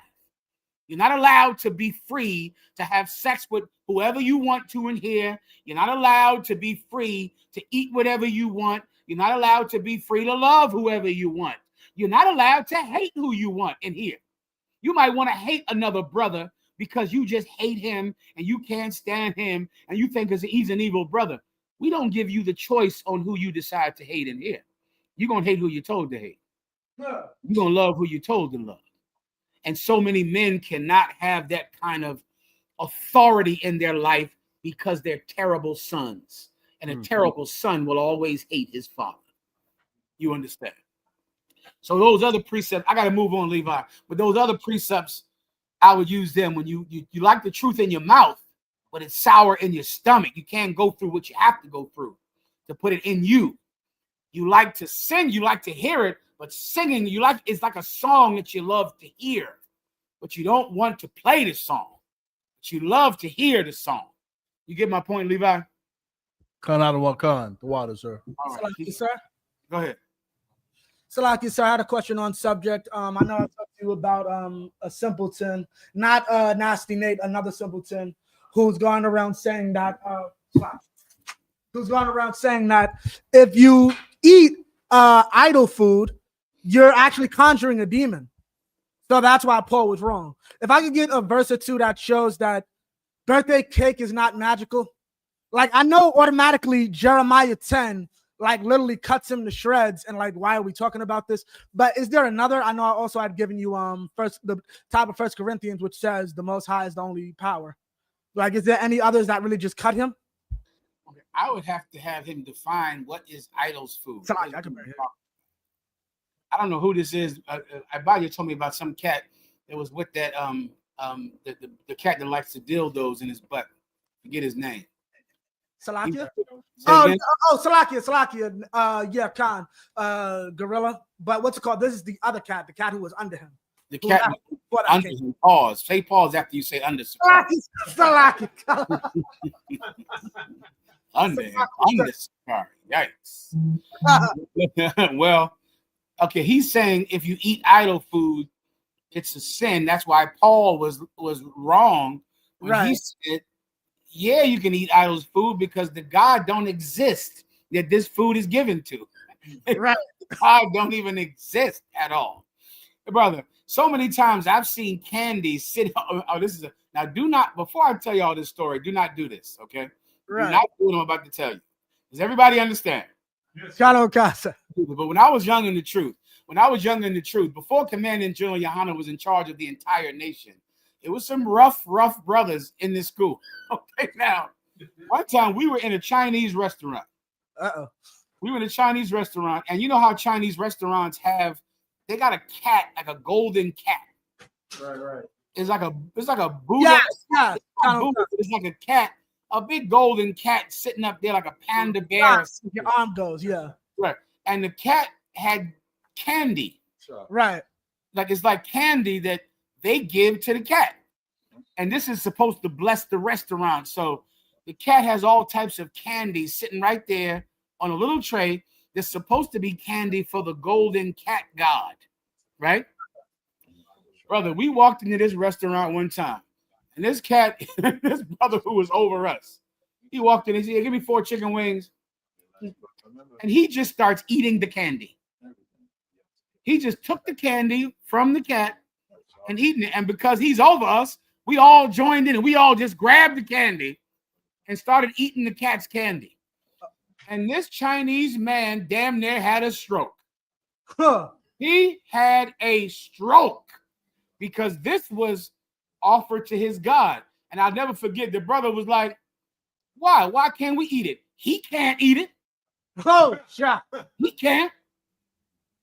You're not allowed to be free to have sex with whoever you want to in here. You're not allowed to be free to eat whatever you want. You're not allowed to be free to love whoever you want. You're not allowed to hate who you want in here. You might want to hate another brother because you just hate him and you can't stand him and you think he's an evil brother. We don't give you the choice on who you decide to hate in here. You're going to hate who you're told to hate. You're going to love who you're told to love. And so many men cannot have that kind of authority in their life because they're terrible sons. And a terrible son will always hate his father. You understand? So those other precepts, I got to move on, Levi. But those other precepts, I would use them when you like the truth in your mouth, but it's sour in your stomach. You can't go through what you have to go through to put it in you. You like to sing, you like to hear it, but singing, it's like a song that you love to hear, but you don't want to play the song. But you love to hear the song. You get my point, Levi? Con out of one con, the water, sir. All right. Salaki, sir. Go ahead. Salaki, sir, I had a question on subject. I know I talked to you about a simpleton, not Nasty Nate, another simpleton who's going around saying that if you eat idol food, you're actually conjuring a demon. So that's why Paul was wrong. If I could get a verse or two that shows that birthday cake is not magical. Like, I know automatically Jeremiah 10 like literally cuts him to shreds, and like, why are we talking about this? But is there another? I know I also had given you the top of 1 Corinthians, which says the Most High is the only power. Like, is there any others that really just cut him? Okay. I would have to have him define what is idol's food. I don't know who this is. Abaya told me about some cat that was with that the cat that likes to dildos in his butt. Forget his name. Salakia? Salakia. Yeah, Khan. Gorilla. But what's it called? This is the other cat, the cat who was under him. The cat under him. Pause. Say pause after you say under. Salakia. Under him. Under. Yikes. Well, okay, he's saying if you eat idol food, it's a sin. That's why Paul was wrong when he said, yeah, you can eat idols food because the God don't exist that this food is given to. Right. God don't even exist at all. Brother, so many times I've seen candy sit. Now do not, before I tell you all this story, do not do this, okay? Right. Do not do what I'm about to tell you. Does everybody understand? Yes. But when I was young in the truth, before Commandant General Yohana was in charge of the entire nation, it was some rough brothers in this school. Okay, now, one time we were in a Chinese restaurant. We were in a Chinese restaurant, and you know how Chinese restaurants they got a cat, like a golden cat. Right. It's like a Buddha. Yeah. It's like a cat, a big golden cat sitting up there like a panda bear. Your arm goes, yeah. Right. And the cat had candy. Right. Like it's like candy that they give to the cat. And this is supposed to bless the restaurant. So the cat has all types of candy sitting right there on a little tray that's supposed to be candy for the golden cat god. Right? Brother, we walked into this restaurant one time. And this cat, this brother who was over us, he walked in and he said, give me 4 chicken wings. And he just starts eating the candy. He just took the candy from the cat and eating it. And because he's over us, we all joined in and we all just grabbed the candy and started eating the cat's candy. And this Chinese man damn near had a stroke. He had a stroke because this was offered to his God. And I'll never forget, the brother was like, why? Why can't we eat it? He can't eat it. Oh, shot. He can't.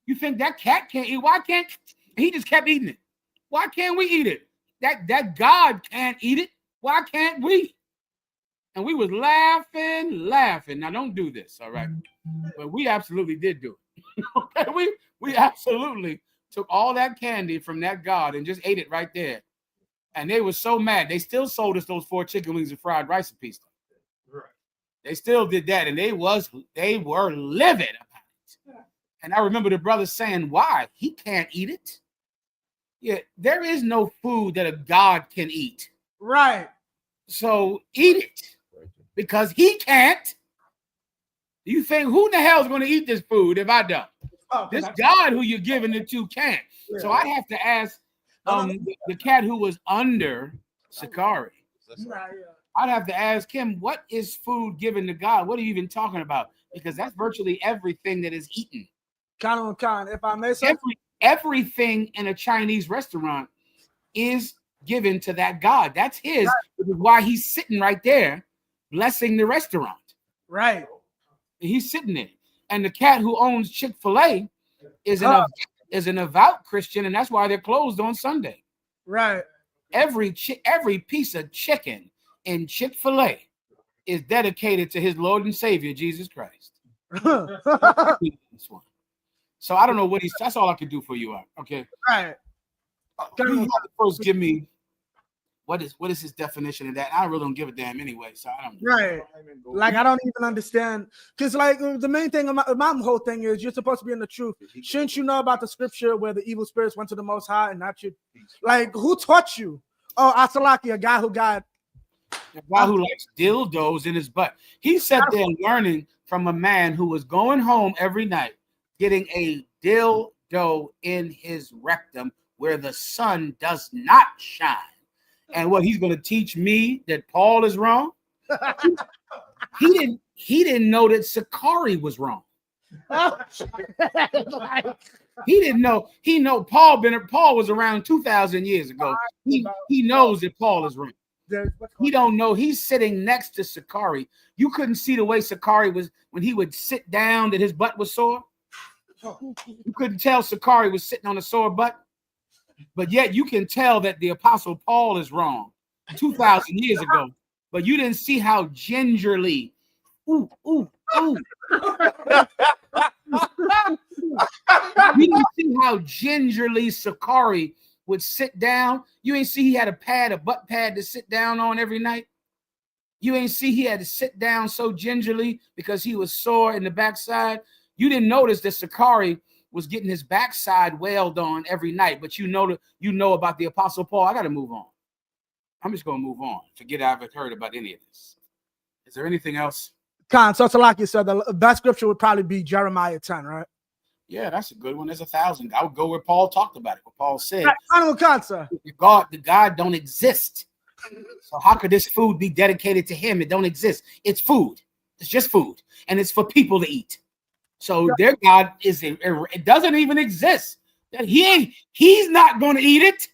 You think that cat can't eat? Why can't he just kept eating it? Why can't we eat it? That God can't eat it. Why can't we? And we was laughing. Now don't do this, all right? But we absolutely did do it. Okay, we absolutely took all that candy from that God and just ate it right there. And they were so mad. They still sold us those 4 chicken wings and fried rice apiece. Right. They still did that, and they were livid about it. And I remember the brother saying, why? He can't eat it. Yeah, there is no food that a God can eat. Right. So eat it because he can't. Do you think who in the hell is going to eat this food if I don't? Oh, this God who you're giving it to can't. Yeah. So I have to ask the cat who was under Sakari. I'd have to ask him, what is food given to God? What are you even talking about? Because that's virtually everything that is eaten. If I may say, everything in a Chinese restaurant is given to that God. That's his. Right. Which is why he's sitting right there, blessing the restaurant. Right. He's sitting there, and the cat who owns Chick-fil-A is an devout Christian, and that's why they're closed on Sunday. Right. Every piece of chicken in Chick-fil-A is dedicated to his Lord and Savior Jesus Christ. So I don't know what that's all I can do for you. Okay. Right. You have to first give me what is his definition of that. I really don't give a damn anyway. So I don't. Right. Like I don't even understand because like the main thing of my whole thing is you're supposed to be in the truth. Shouldn't you know about the scripture where the evil spirits went to the Most High and not you? Like who taught you? Oh, Asalaki, a guy who likes dildos in his butt. He sat there learning from a man who was going home every night, getting a dildo in his rectum where the sun does not shine. And what he's going to teach me that Paul is wrong? He didn't know that Sakari was wrong. He didn't know. He know Paul was around 2,000 years ago. He knows that Paul is wrong. He don't know. He's sitting next to Sakari. You couldn't see the way Sakari was when he would sit down that his butt was sore. You couldn't tell Sakari was sitting on a sore butt. But yet you can tell that the Apostle Paul is wrong 2,000 years ago. But you didn't see how gingerly, you didn't see how gingerly Sakari would sit down. You ain't see he had a butt pad to sit down on every night. You ain't see he had to sit down so gingerly because he was sore in the backside. You didn't notice that Sakari was getting his backside wailed on every night, but you know about the Apostle Paul. I got to move on. I'm just going to move on. Forget I've heard about any of this. Is there anything else? Khan, so like you said, the best scripture would probably be Jeremiah 10, right? Yeah, that's a good one. There's 1,000. I would go where Paul talked about it. What Paul said. The God don't exist. So how could this food be dedicated to him? It don't exist. It's food. It's just food. And it's for people to eat. So their God it doesn't even exist. He's not going to eat it.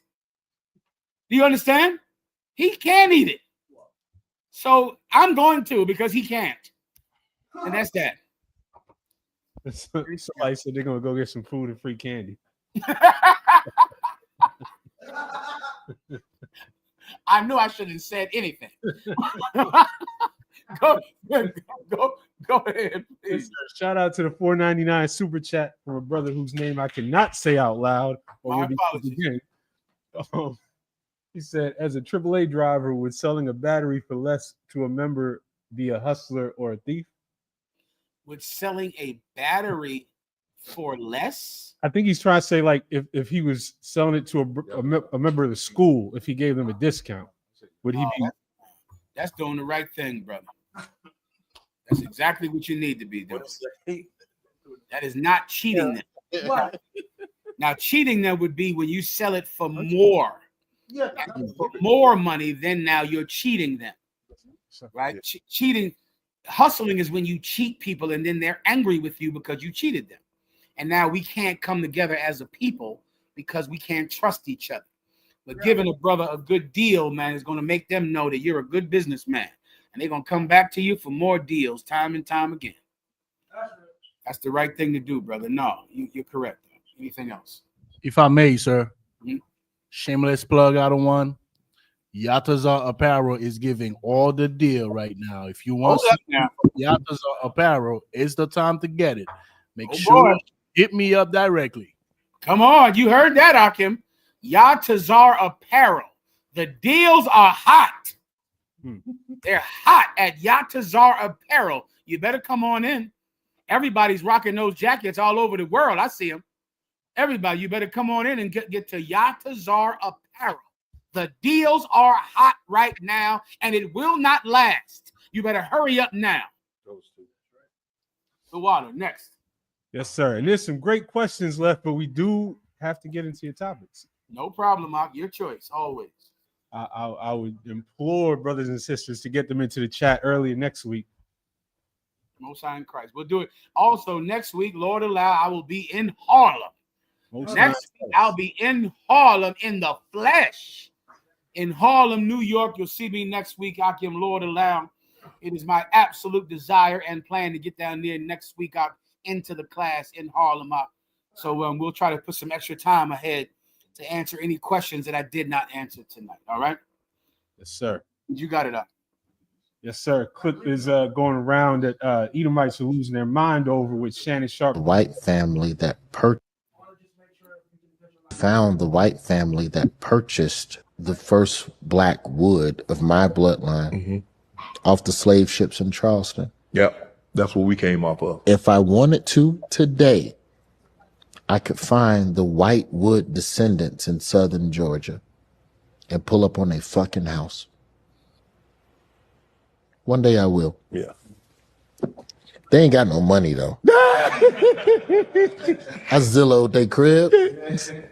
Do you understand? He can't eat it. So I'm going to because he can't. And that's that. Somebody said they're going to go get some food and free candy. I knew I shouldn't have said anything. Go ahead, please. Shout out to the $4.99 super chat from a brother whose name I cannot say out loud. Or My will be apologies. again. He said, as a AAA driver, would selling a battery for less to a member be a hustler or a thief? Would selling a battery for less? I think he's trying to say, like, if he was selling it to a member of the school, if he gave them a discount, would he be? That's doing the right thing, brother. That's exactly what you need to be doing. That is not cheating them. Now, cheating them would be when you sell it for more. For more money, then now you're cheating them. Right? Cheating, hustling is when you cheat people and then they're angry with you because you cheated them. And now we can't come together as a people because we can't trust each other. But giving a brother a good deal, man, is going to make them know that you're a good businessman. And they're going to come back to you for more deals time and time again. That's the right thing to do, brother. No, you're correct. Anything else? If I may, sir, shameless plug out of one. Yatazar Apparel is giving all the deal right now. If you want Yatazar Apparel, it's the time to get it. Make sure hit me up directly. Come on, you heard that, Akim. Yatazar Apparel. The deals are hot. They're hot at Yatazar Apparel. You better come on in. Everybody's rocking those jackets all over the world. I see them. Everybody, you better come on in and get to Yatazar Apparel. The deals are hot right now, and it will not last. You better hurry up now. The water, next. Yes, sir. And there's some great questions left, but we do have to get into your topics. No problem, Mark. Your choice, always. I would implore brothers and sisters to get them into the chat earlier next week. Most High in Christ. We'll do it. Also, next week, Lord allow, I will be in Harlem. Next week, I'll be in Harlem in the flesh. In Harlem, New York. You'll see me next week, Akim, Lord allow. It is my absolute desire and plan to get down there next week out into the class in Harlem. So we'll try to put some extra time ahead to answer any questions that I did not answer tonight. All right? Yes, sir. You got it up. Yes, sir. Clip is going around that Edomites are losing their mind over with Shannon Sharp. White family that found the white family that purchased the first black wood of my bloodline off the slave ships in Charleston. Yep, that's what we came off of. If I wanted to today, I could find the white wood descendants in southern Georgia and pull up on a fucking house. One day I will. Yeah. They ain't got no money though. I Zillowed they crib.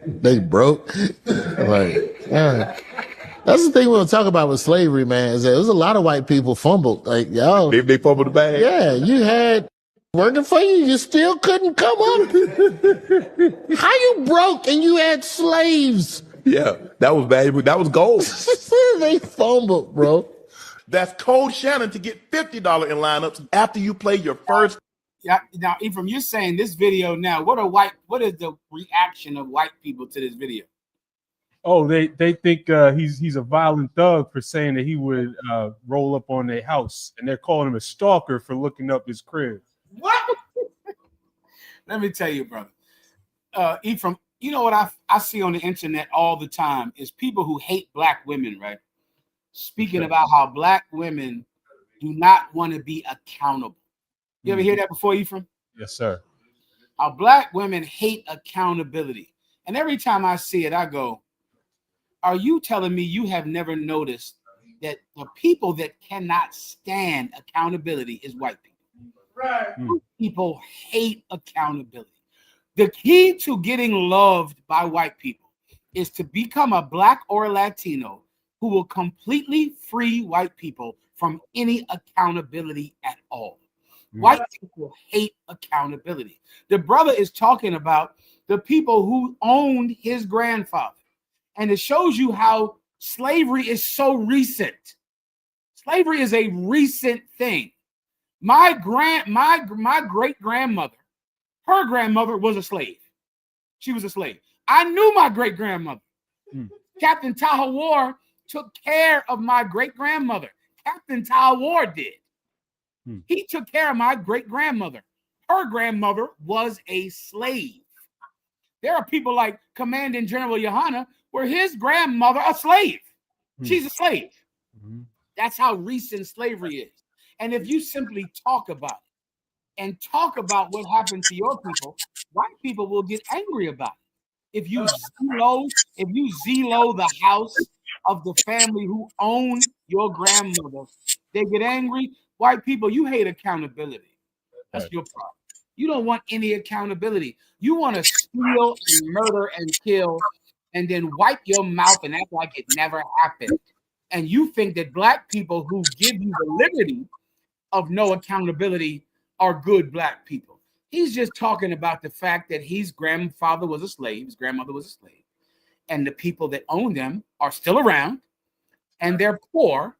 They broke. Like, yeah. That's the thing we'll talk about with slavery, man, is that there's a lot of white people fumbled. Like, yo. They fumbled the bag. Yeah, you had working for you, you still couldn't come up. How you broke and you had slaves? Yeah, that was valuable. That was gold. They fumbled, bro. That's Code Shannon to get $50 in lineups after you play your first. Yeah. Now, Ephraim, you're saying this video now. What is the reaction of white people to this video? Oh, they think he's a violent thug for saying that he would roll up on their house, and they're calling him a stalker for looking up his crib. What? Let me tell you, brother. Ephraim, you know what I see on the internet all the time is people who hate black women, right? Speaking about how black women do not want to be accountable. You ever hear that before, Ephraim? Yes, sir. How black women hate accountability. And every time I see it, I go, are you telling me you have never noticed that the people that cannot stand accountability is white people? Right. People hate accountability. The key to getting loved by white people is to become a black or a Latino who will completely free white people from any accountability at all. White people hate accountability. The brother is talking about the people who owned his grandfather. And it shows you how slavery is so recent. Slavery is a recent thing. My great grandmother, her grandmother was a slave. She was a slave. I knew my great grandmother. Captain Taha War took care of my great grandmother. Captain Taha War did. He took care of my great-grandmother. Her grandmother was a slave. There are people like Commanding General Yohana, where his grandmother a slave. She's a slave. That's how recent slavery is. And if you simply talk about it and talk about what happened to your people, white people will get angry about it. If you zelo the house of the family who owned your grandmother, they get angry. White people, you hate accountability. That's your problem. You don't want any accountability. You want to steal and murder and kill and then wipe your mouth and act like it never happened. And you think that black people who give you the liberty of no accountability are good black people. He's just talking about the fact that his grandfather was a slave, his grandmother was a slave, and the people that own them are still around, and they're poor,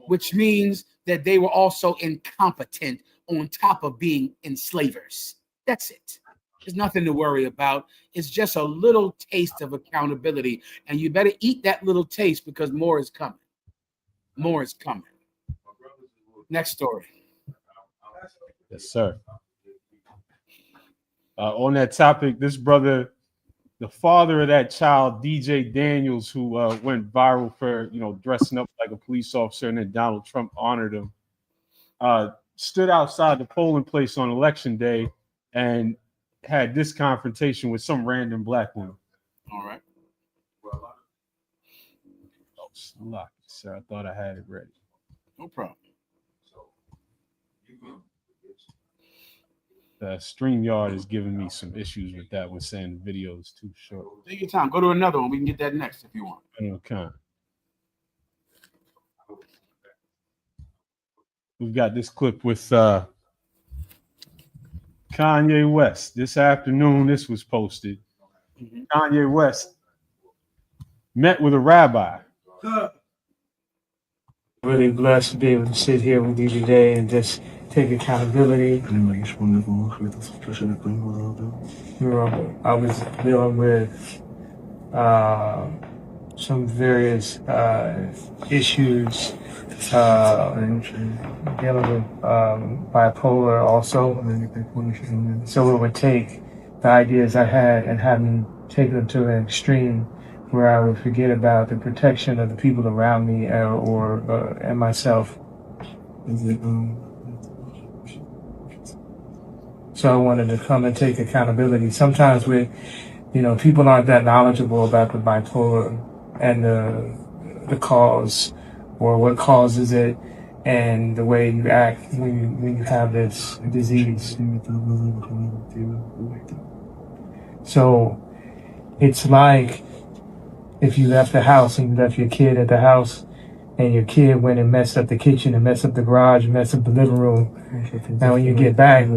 which means that they were also incompetent on top of being enslavers. That's it. There's nothing to worry about. It's just a little taste of accountability, and you better eat that little taste because more is coming. More is coming. Next story. Yes, sir. On that topic, this brother, the father of that child, DJ Daniels, who went viral for dressing up like a police officer, and then Donald Trump honored him, stood outside the polling place on election day and had this confrontation with some random black woman. All right. Oh, lucky, sir. I thought I had it ready. No problem. StreamYard is giving me some issues with that one, saying the video is too short. Take your time. Go to another one. We can get that next if you want. Okay. We've got this clip with Kanye West. This afternoon, this was posted. Kanye West met with a rabbi. Really blessed to be able to sit here with you today and just take accountability. I was dealing with some various issues, dealing with bipolar also. So it would take the ideas I had and have me take them to an extreme where I would forget about the protection of the people around me and myself. So I wanted to come and take accountability. Sometimes people aren't that knowledgeable about the bipolar and the cause or what causes it and the way you act when you have this disease. So it's like if you left the house and you left your kid at the house and your kid went and messed up the kitchen and messed up the garage and messed up the living room. Now when you get back,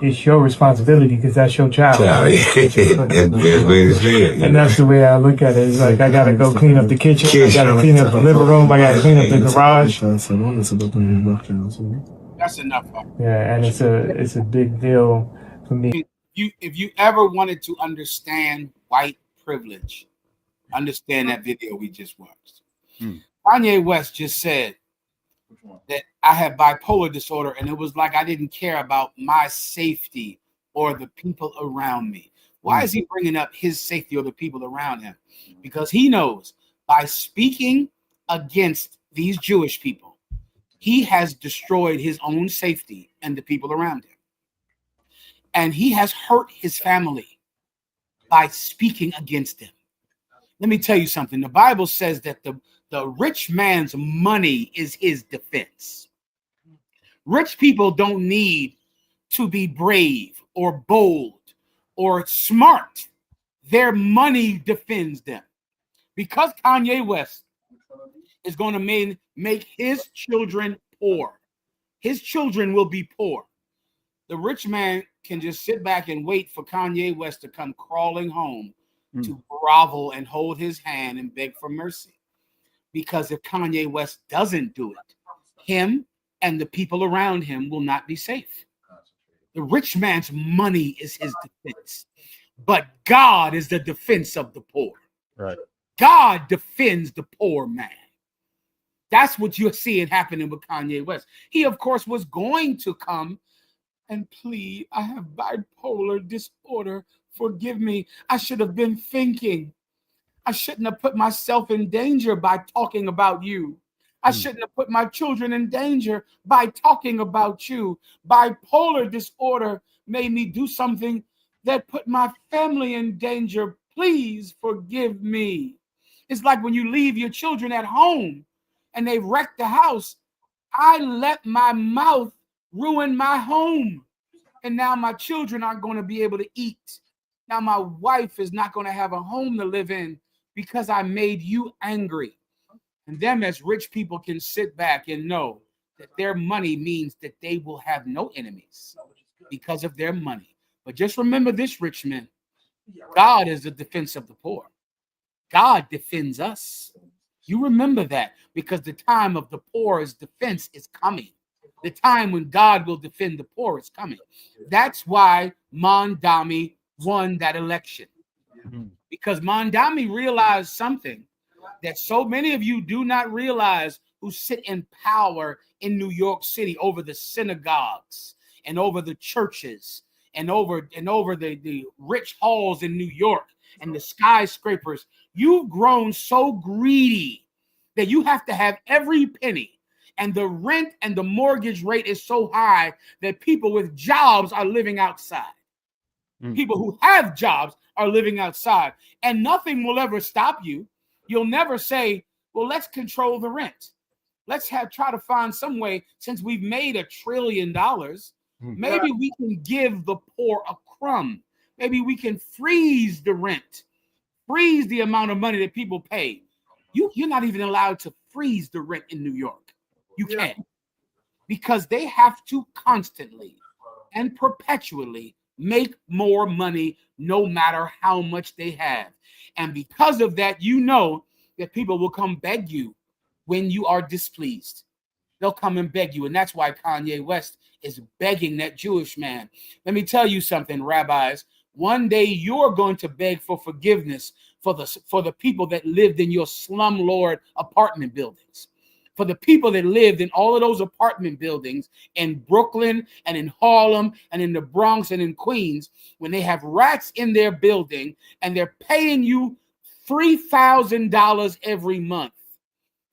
it's your responsibility because that's your child. And that's the way I look at it. It's like I gotta go clean up the kitchen, I gotta clean up the living room, I gotta clean up the garage. That's enough. Yeah, and it's a big deal for me. If you ever wanted to understand white privilege, understand that video we just watched. Kanye West just said that I have bipolar disorder, and it was like I didn't care about my safety or the people around me. Why is he bringing up his safety or the people around him? Because he knows by speaking against these Jewish people, he has destroyed his own safety and the people around him. And he has hurt his family by speaking against them. Let me tell you something. The Bible says that the rich man's money is his defense. Rich people don't need to be brave or bold or smart. Their money defends them. Because Kanye West is going to make his children poor, his children will be poor. The rich man can just sit back and wait for Kanye West to come crawling home to grovel and hold his hand and beg for mercy. Because if Kanye West doesn't do it, him and the people around him will not be safe. The rich man's money is his defense, but God is the defense of the poor. Right. God defends the poor man. That's what you're seeing happening with Kanye West. He, of course, was going to come and plead, I have bipolar disorder. Forgive me. I should have been thinking. I shouldn't have put myself in danger by talking about you. I shouldn't have put my children in danger by talking about you. Bipolar disorder made me do something that put my family in danger. Please forgive me. It's like when you leave your children at home and they wreck the house. I let my mouth ruin my home. And now my children aren't going to be able to eat. Now my wife is not going to have a home to live in because I made you angry. And them as rich people can sit back and know that their money means that they will have no enemies because of their money. But just remember this, rich men, God is the defense of the poor. God defends us. You remember that, because the time of the poor's defense is coming. The time when God will defend the poor is coming. That's why Mamdani won that election. Because Mamdani realized something that so many of you do not realize who sit in power in New York City over the synagogues and over the churches and over the rich halls in New York and the skyscrapers. You've grown so greedy that you have to have every penny, and the rent and the mortgage rate is so high that people with jobs are living outside. People who have jobs are living outside, and nothing will ever stop you. You'll never say, well, let's control the rent. Let's try to find some way, since we've made $1 trillion, maybe we can give the poor a crumb. Maybe we can freeze the rent, freeze the amount of money that people pay. You're not even allowed to freeze the rent in New York. You can't, because they have to constantly and perpetually make more money no matter how much they have. And because of that, you know that people will come beg you when you are displeased. They'll come and beg you. And that's why Kanye West is begging that Jewish man. Let me tell you something, rabbis. One day you're going to beg for forgiveness for the people that lived in your slumlord apartment buildings. For the people that lived in all of those apartment buildings in Brooklyn and in Harlem and in the Bronx and in Queens, when they have rats in their building and they're paying you $3,000 every month,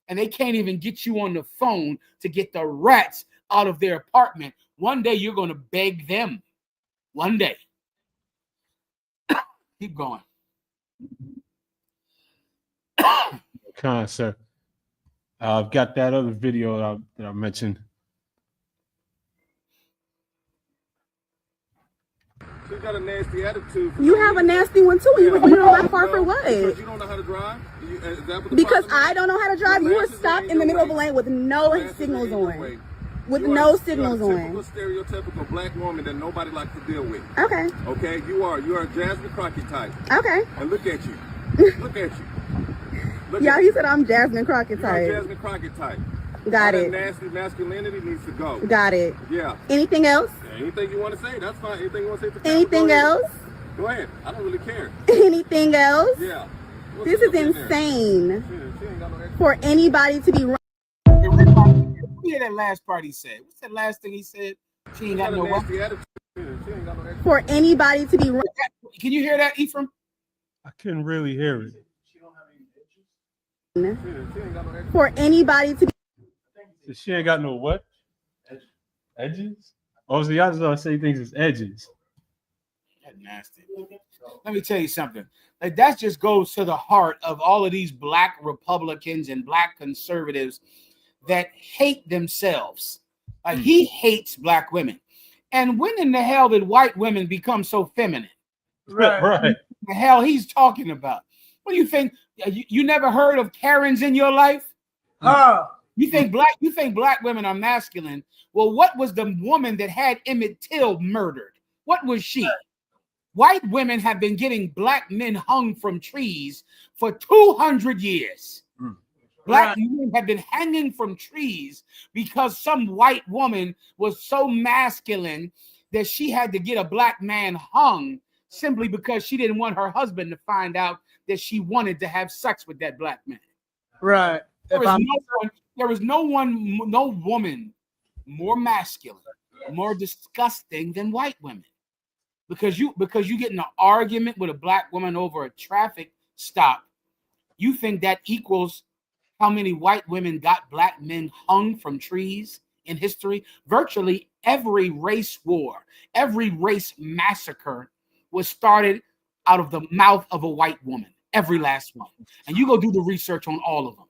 and they can't even get you on the phone to get the rats out of their apartment. One day you're going to beg them. One day. Keep going. Con, sir. I've got that other video that I mentioned. She's got a nasty attitude. You have a nasty one too. You were on my car for what? Because you don't know how to drive? Is that what the Because problem is? I don't know how to drive. You were stopped in the middle of a lane with no signals on. With no signals on. Typical stereotypical black woman that nobody likes to deal with. Okay. Okay, you are a Jasmine Crockett type. Okay. And look at you. Look at you. Yeah, he said I'm Jasmine Crockett type. You're Jasmine Crockett type. Got All it. that nasty masculinity needs to go. Got it. Yeah. Anything else? Anything you want to say, that's fine. Anything you want to say to Anything else? Go ahead. I don't really care. Anything else? Yeah. This is insane for anybody to be wrong. Hear that last part he said. What's that last thing he said? She ain't got no nasty attitude. She ain't got no attitude. For anybody to be wrong. Can you hear that, Ephraim? I couldn't really hear it. For anybody to be. She ain't got no what? Edges? Oh, so y'all just say things as edges. That's nasty. Let me tell you something. Like, that just goes to the heart of all of these black Republicans and black conservatives that hate themselves. Like, he hates black women. And when in the hell did white women become so feminine? Right. What the hell he's talking about? What do you think? You never heard of Karens in your life? You think black women are masculine? Well, what was the woman that had Emmett Till murdered? What was she? White women have been getting black men hung from trees for 200 years. Black men have been hanging from trees because some white woman was so masculine that she had to get a black man hung simply because she didn't want her husband to find out that she wanted to have sex with that black man. Right. There is no woman more masculine, more disgusting than white women. Because you get in an argument with a black woman over a traffic stop, you think that equals how many white women got black men hung from trees in history? Virtually every race war, every race massacre was started out of the mouth of a white woman. Every last one. And you go do the research on all of them.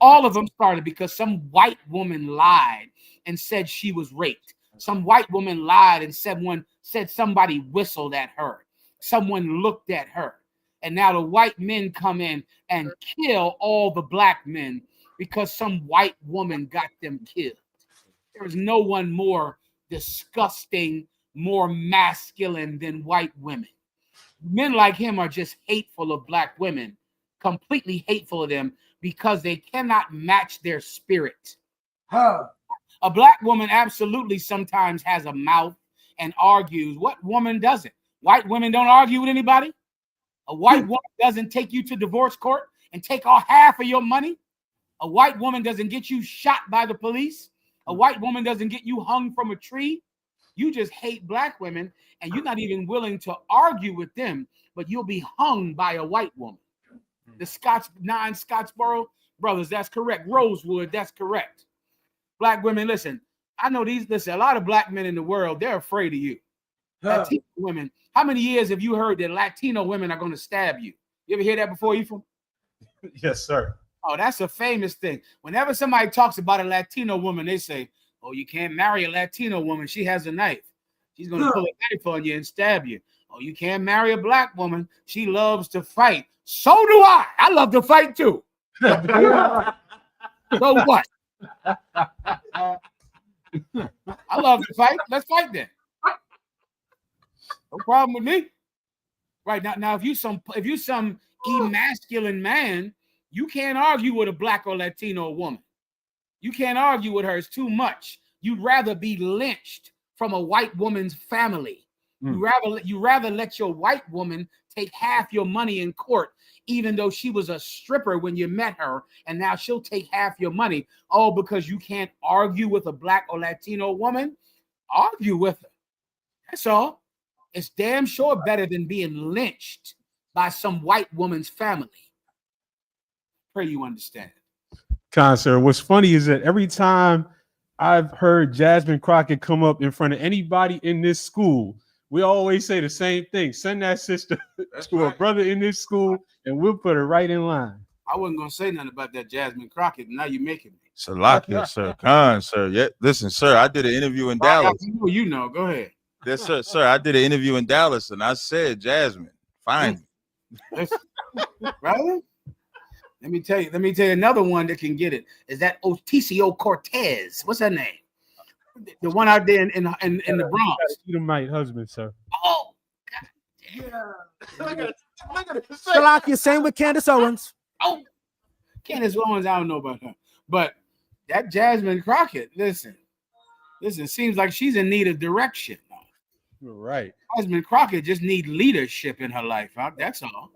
All of them started because some white woman lied and said she was raped. Some white woman lied and said somebody whistled at her. Someone looked at her. And now the white men come in and kill all the black men because some white woman got them killed. There is no one more disgusting, more masculine than white women. Men like him are just hateful of black women, completely hateful of them because they cannot match their spirit. A black woman absolutely sometimes has a mouth and argues. What woman doesn't? White women don't argue with anybody. A white woman doesn't take you to divorce court and take all half of your money. A white woman doesn't get you shot by the police. A white woman doesn't get you hung from a tree. You just hate black women, and you're not even willing to argue with them, but you'll be hung by a white woman. The Scottsboro brothers, that's correct. Rosewood, that's correct. Black women, listen, I know a lot of black men in the world, they're afraid of you. Latino women, how many years have you heard that Latino women are going to stab you? You ever hear that before, Ephraim? Yes, sir. Oh, that's a famous thing. Whenever somebody talks about a Latino woman, they say, oh, you can't marry a Latino woman. She has a knife. She's going to pull a knife on you and stab you. Oh, you can't marry a black woman. She loves to fight. So do I. I love to fight too. So what? I love to fight. Let's fight then. No problem with me. Right now, if you some emasculine man, you can't argue with a black or Latino woman. You can't argue with her. It's too much. You'd rather be lynched from a white woman's family. You rather let your white woman take half your money in court, even though she was a stripper when you met her, and now she'll take half your money. Oh, because you can't argue with a black or Latino woman? Argue with her. That's all. It's damn sure better than being lynched by some white woman's family. Pray you understand. Sir, what's funny is that every time I've heard Jasmine Crockett come up in front of anybody in this school, we always say the same thing. Send that sister to a brother in this school, and we'll put her right in line. I wasn't going to say nothing about that Jasmine Crockett. Now you're making me. Salakia, sir. Khan, sir. Yeah, listen, sir, I did an interview in Dallas. You know, go ahead. Yes, sir. Sir, I did an interview in Dallas, and I said, Jasmine, find me. Brother? Let me tell you another one that can get it. Is that Otisio Cortez? What's her name? The one out there in the Bronx. Edomite husband, sir. Oh, Look at this. Salakia, same with Candace Owens. Oh, Candace Owens, I don't know about her. But that Jasmine Crockett, listen, seems like she's in need of direction. You're right. Jasmine Crockett just need leadership in her life. Huh? That's all.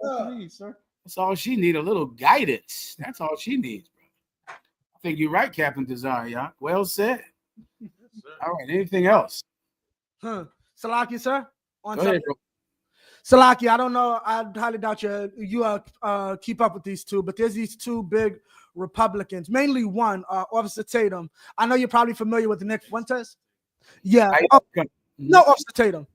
Sir. That's all she need, a little guidance. That's all she needs, bro. I think you're right, Captain Desire. Well said. All right, anything else? Salaki, sir? Go ahead, bro. Salaki, I don't know. I highly doubt you keep up with these two, but there's these two big Republicans, mainly one, Officer Tatum. I know you're probably familiar with Nick Fuentes. Yeah. No, Officer Tatum.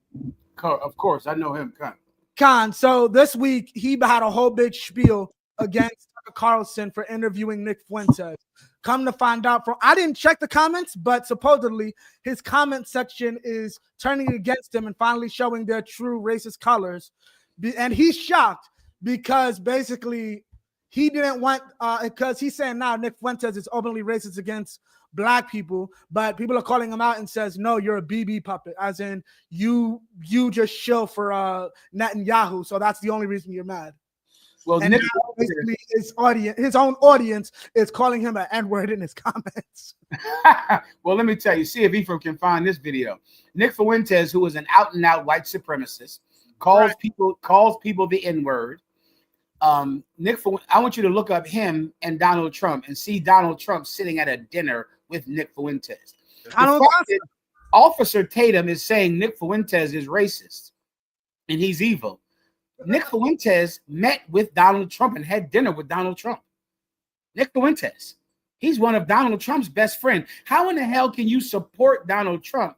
Of course, I know him. Khan. So this week, he had a whole big spiel against Tucker Carlson for interviewing Nick Fuentes. Come to find out, I didn't check the comments, but supposedly his comment section is turning against him and finally showing their true racist colors. And he's shocked because basically he didn't want, because he's saying now Nick Fuentes is openly racist against black people, but people are calling him out and says, no, you're a BB puppet, as in you just shill for Netanyahu, so that's the only reason you're mad. Well, and basically his own audience is calling him an N-word in his comments. Well, let me tell you, see if Ephraim can find this video. Nick Fuentes, who is an out-and-out white supremacist, calls people the N-word. I want you to look up him and Donald Trump and see Donald Trump sitting at a dinner with Nick Fuentes. The fact that Officer Tatum is saying Nick Fuentes is racist and he's evil. Nick Fuentes met with Donald Trump and had dinner with Donald Trump. Nick Fuentes, he's one of Donald Trump's best friends. How in the hell can you support Donald Trump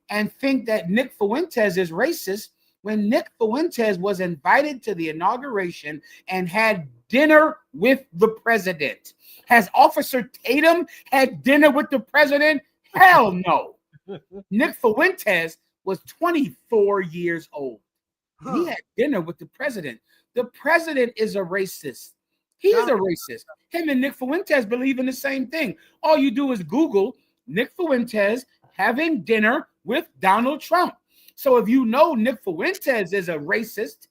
and think that Nick Fuentes is racist when Nick Fuentes was invited to the inauguration and had dinner with the president? Has Officer Tatum had dinner with the president? Hell no. Nick Fuentes was 24 years old. He had dinner with the president. The president is a racist. He is a racist. Him and Nick Fuentes believe in the same thing. All you do is Google Nick Fuentes having dinner with Donald Trump. So if you know Nick Fuentes is a racist,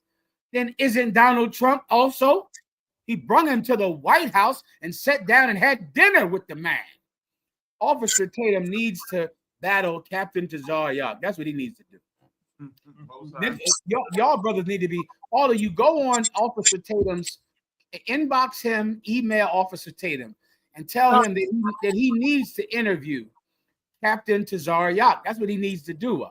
then isn't Donald Trump also? He brought him to the White House and sat down and had dinner with the man. Officer Tatum needs to battle Captain Tazariak. That's what he needs to do. Y'all brothers need to be, all of you go on Officer Tatum's, inbox him, email Officer Tatum, and tell him that he needs to interview Captain Tazariak. That's what he needs to do.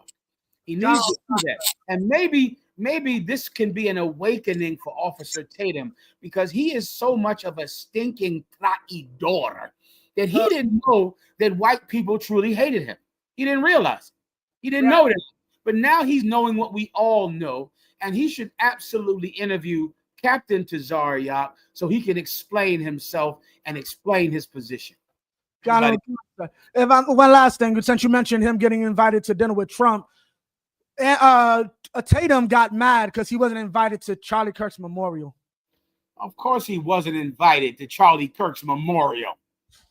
He needs to do that. And maybe this can be an awakening for Officer Tatum, because he is so much of a stinking traidor that he didn't know that white people truly hated him. He didn't realize. He didn't know that. But now he's knowing what we all know, and he should absolutely interview Captain Tazariak so he can explain himself and explain his position. One last thing, since you mentioned him getting invited to dinner with Trump, Tatum got mad because he wasn't invited to Charlie Kirk's memorial. Of course he wasn't invited to Charlie Kirk's memorial.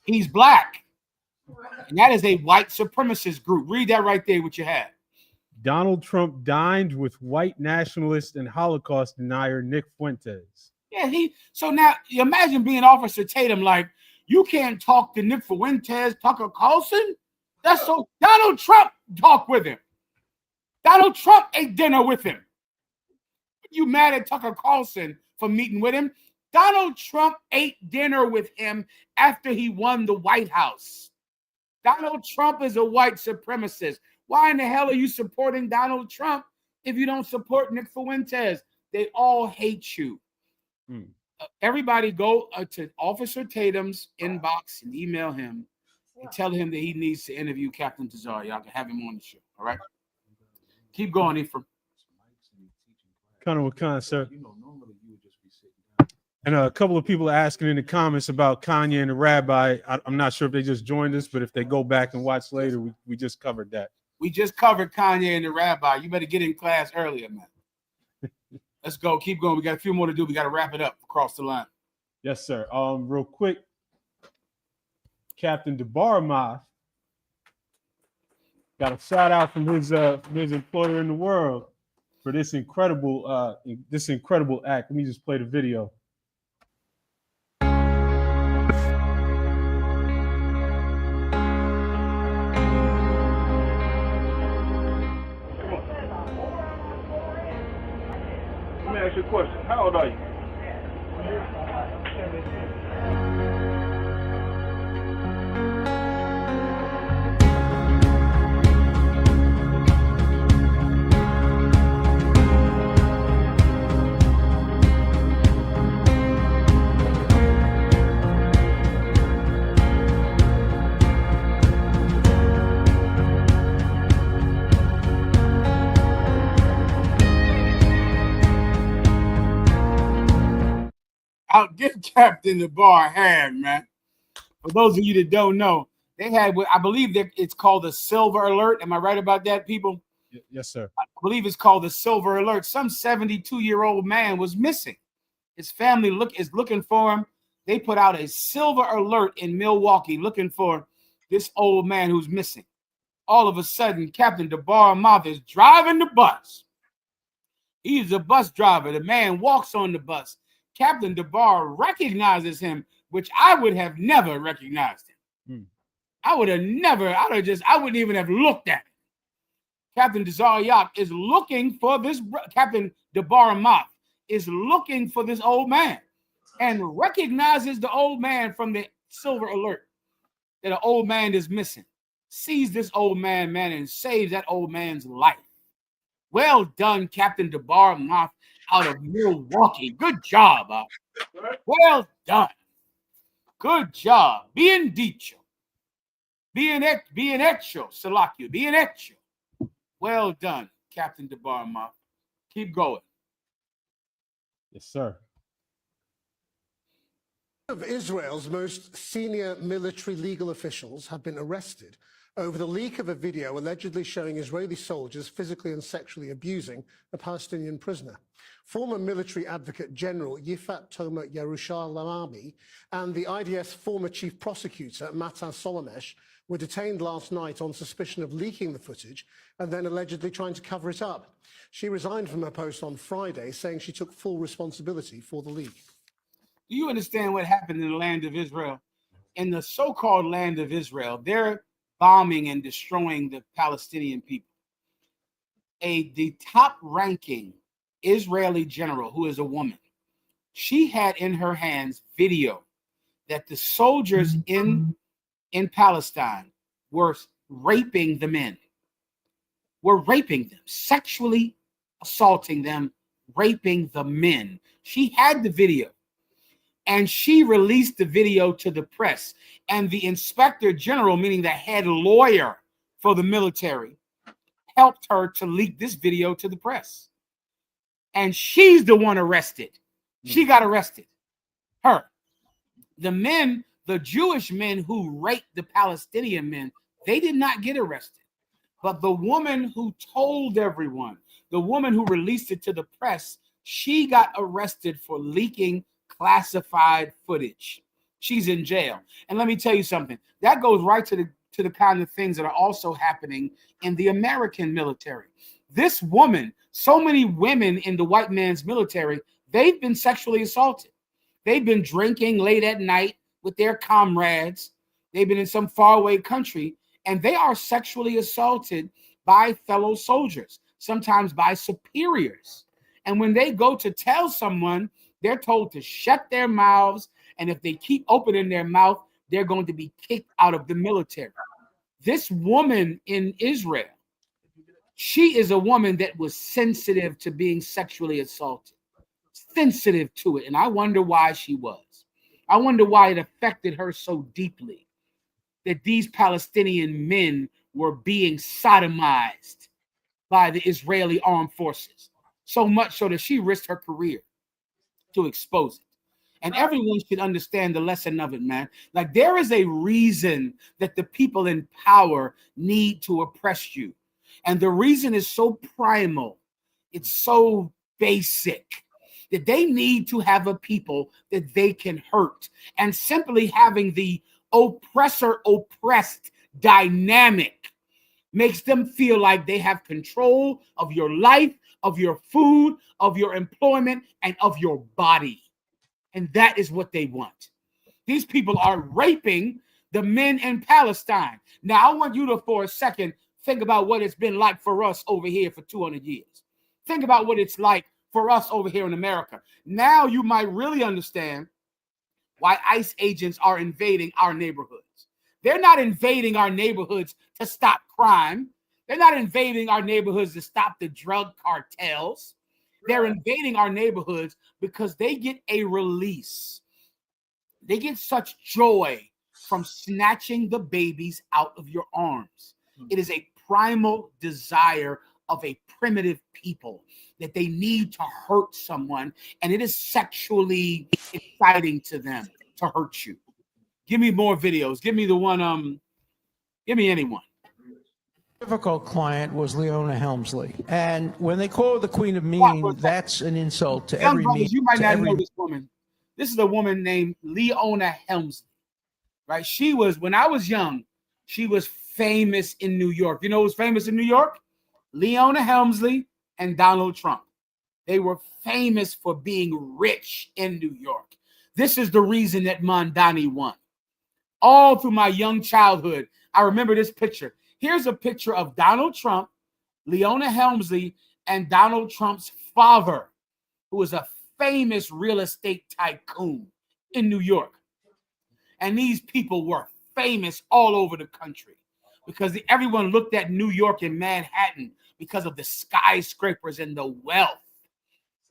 He's black. And that is a white supremacist group. Read that right there, what you had. Donald Trump dined with white nationalist and Holocaust denier Nick Fuentes. Yeah, so now imagine being Officer Tatum, like, you can't talk to Nick Fuentes, Tucker Carlson. That's so Donald Trump talked with him. Donald Trump ate dinner with him. You mad at Tucker Carlson for meeting with him? Donald Trump ate dinner with him after he won the White House. Donald Trump is a white supremacist. Why in the hell are you supporting Donald Trump if you don't support Nick Fuentes? They all hate you. Everybody go to Officer Tatum's inbox and email him and tell him that he needs to interview Captain Tazariak and have him on the show. All right? Keep going, Ephraim. Kind, sir. And a couple of people are asking in the comments about Kanye and the rabbi. I'm not sure if they just joined us, but if they go back and watch later, we just covered that. We just covered Kanye and the rabbi. You better get in class earlier, man. Let's go. Keep going. We got a few more to do. We got to wrap it up across the line. Yes, sir. Real quick, Captain Debarmath got a shout out from his employer in the world for this incredible act. Let me just play the video. Let me ask you a question. How old are you? I'll give Captain the bar a hand, man. For those of you that don't know, they had, I believe that it's called the Silver Alert. Am I right about that, people? Yes, sir. I believe it's called the Silver Alert. Some 72-year-old man was missing. His family is looking for him. They put out a Silver Alert in Milwaukee looking for this old man who's missing. All of a sudden, Captain Debarmath is driving the bus. He's a bus driver. The man walks on the bus. Captain DeBar recognizes him, which I would have never recognized him. I wouldn't even have looked at him. Captain Tazariak is looking for this. Captain Debarmath is looking for this old man and recognizes the old man from the silver alert that an old man is missing, sees this old man, and saves that old man's life. Well done, Captain DeBar Moth out of Milwaukee. Good job. Well done. Good job. Bien dicho. Bien hecho, Salakio. Bien hecho. Well done, Captain DeBar Moth. Keep going. Yes, sir. Of Israel's most senior military legal officials have been arrested over the leak of a video allegedly showing Israeli soldiers physically and sexually abusing a Palestinian prisoner. Former military advocate General Yifat Tomer Yerushalayim and the IDF's former chief prosecutor Matan Solomesh were detained last night on suspicion of leaking the footage and then allegedly trying to cover it up. She resigned from her post on Friday, saying she took full responsibility for the leak. Do you understand what happened in the land of Israel? In the so-called land of Israel, they're bombing and destroying the Palestinian people. The top-ranking Israeli general, who is a woman, she had in her hands video that the soldiers in Palestine were raping the men, were raping them, sexually assaulting them, raping the men. She had the video. And she released the video to the press. And the inspector general, meaning the head lawyer for the military, helped her to leak this video to the press. And she's the one arrested. She got arrested. Her. The men, the Jewish men who raped the Palestinian men, they did not get arrested. But the woman who told everyone, the woman who released it to the press, she got arrested for leaking classified footage. She's in jail. And let me tell you something. That goes right to the kind of things that are also happening in the American military. This woman, so many women in the white man's military, they've been sexually assaulted. They've been drinking late at night with their comrades. They've been in some faraway country, and they are sexually assaulted by fellow soldiers, sometimes by superiors. And when they go to tell someone, they're told to shut their mouths, and if they keep opening their mouth, they're going to be kicked out of the military. This woman in Israel, she is a woman that was sensitive to being sexually assaulted, sensitive to it, and I wonder why she was. I wonder why it affected her so deeply that these Palestinian men were being sodomized by the Israeli armed forces, so much so that she risked her career to expose it. And everyone should understand the lesson of it, man. Like, there is a reason that the people in power need to oppress you. And the reason is so primal, it's so basic, that they need to have a people that they can hurt. And simply having the oppressor-oppressed dynamic makes them feel like they have control of your life, of your food, of your employment, and of your body. And that is what they want. These people are raping the men in Palestine. Now, I want you to, for a second, think about what it's been like for us over here for 200 years. Think about what it's like for us over here in America. Now you might really understand why ICE agents are invading our neighborhoods. They're not invading our neighborhoods to stop crime. They're not invading our neighborhoods to stop the drug cartels. They're invading our neighborhoods because they get a release. They get such joy from snatching the babies out of your arms. It is a primal desire of a primitive people that they need to hurt someone, and it is sexually exciting to them to hurt you. Give me more videos. Give me the one, give me anyone. Difficult client was Leona Helmsley, and when they call her the Queen of Mean, that's an insult to Young every brothers, mean. you might to not every know this woman. This is a woman named Leona Helmsley, right? She was, when I was young, she was famous in New York. You know who was famous in New York? Leona Helmsley and Donald Trump. They were famous for being rich in New York. This is the reason that Mamdani won. All through my young childhood, I remember this picture. Here's a picture of Donald Trump, Leona Helmsley, and Donald Trump's father, who was a famous real estate tycoon in New York. And these people were famous all over the country because everyone looked at New York and Manhattan because of the skyscrapers and the wealth.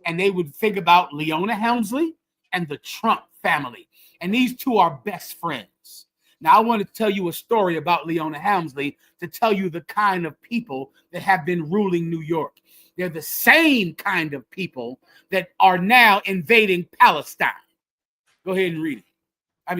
And they would think about Leona Helmsley and the Trump family. And these two are best friends. Now, I want to tell you a story about Leona Helmsley to tell you the kind of people that have been ruling New York. They're the same kind of people that are now invading Palestine. Go ahead and read it.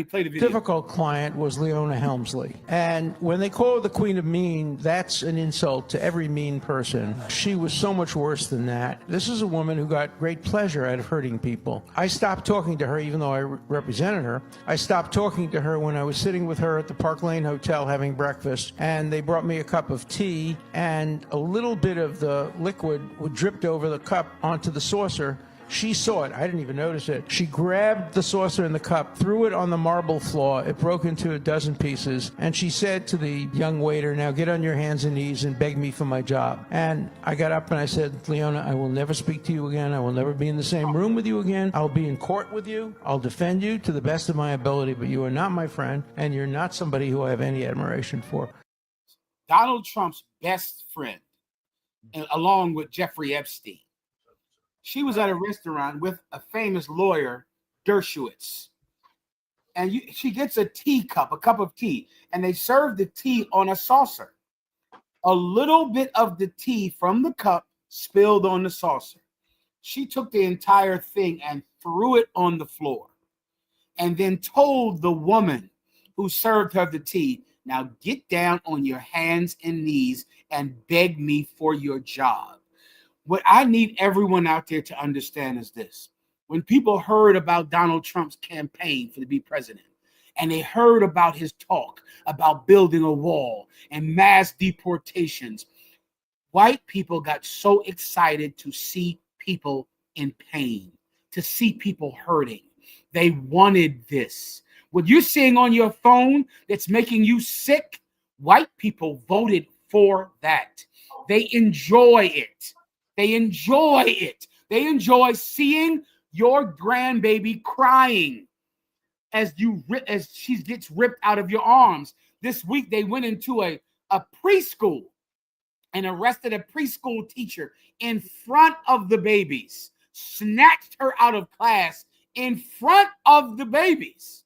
Play the video. Difficult client was Leona Helmsley. And when they call her the Queen of Mean, that's an insult to every mean person. She was so much worse than that. This is a woman who got great pleasure out of hurting people. I stopped talking to her, even though I represented her. I stopped talking to her when I was sitting with her at the Park Lane Hotel having breakfast, and they brought me a cup of tea, and a little bit of the liquid dripped over the cup onto the saucer. She saw it. I didn't even notice it. She grabbed the saucer and the cup, threw it on the marble floor. It broke into a dozen pieces. And she said to the young waiter, now get on your hands and knees and beg me for my job. And I got up and I said, Leona, I will never speak to you again. I will never be in the same room with you again. I'll be in court with you. I'll defend you to the best of my ability, but you are not my friend, and you're not somebody who I have any admiration for. Donald Trump's best friend, along with Jeffrey Epstein. She was at a restaurant with a famous lawyer, Dershowitz. And she gets a cup of tea, and they serve the tea on a saucer. A little bit of the tea from the cup spilled on the saucer. She took the entire thing and threw it on the floor, and then told the woman who served her the tea, now get down on your hands and knees and beg me for your job. What I need everyone out there to understand is this. When people heard about Donald Trump's campaign to be president, and they heard about his talk about building a wall and mass deportations, white people got so excited to see people in pain, to see people hurting. They wanted this. What you're seeing on your phone that's making you sick, white people voted for that. They enjoy it. They enjoy it. They enjoy seeing your grandbaby crying as she gets ripped out of your arms. This week, they went into a preschool and arrested a preschool teacher in front of the babies, snatched her out of class in front of the babies.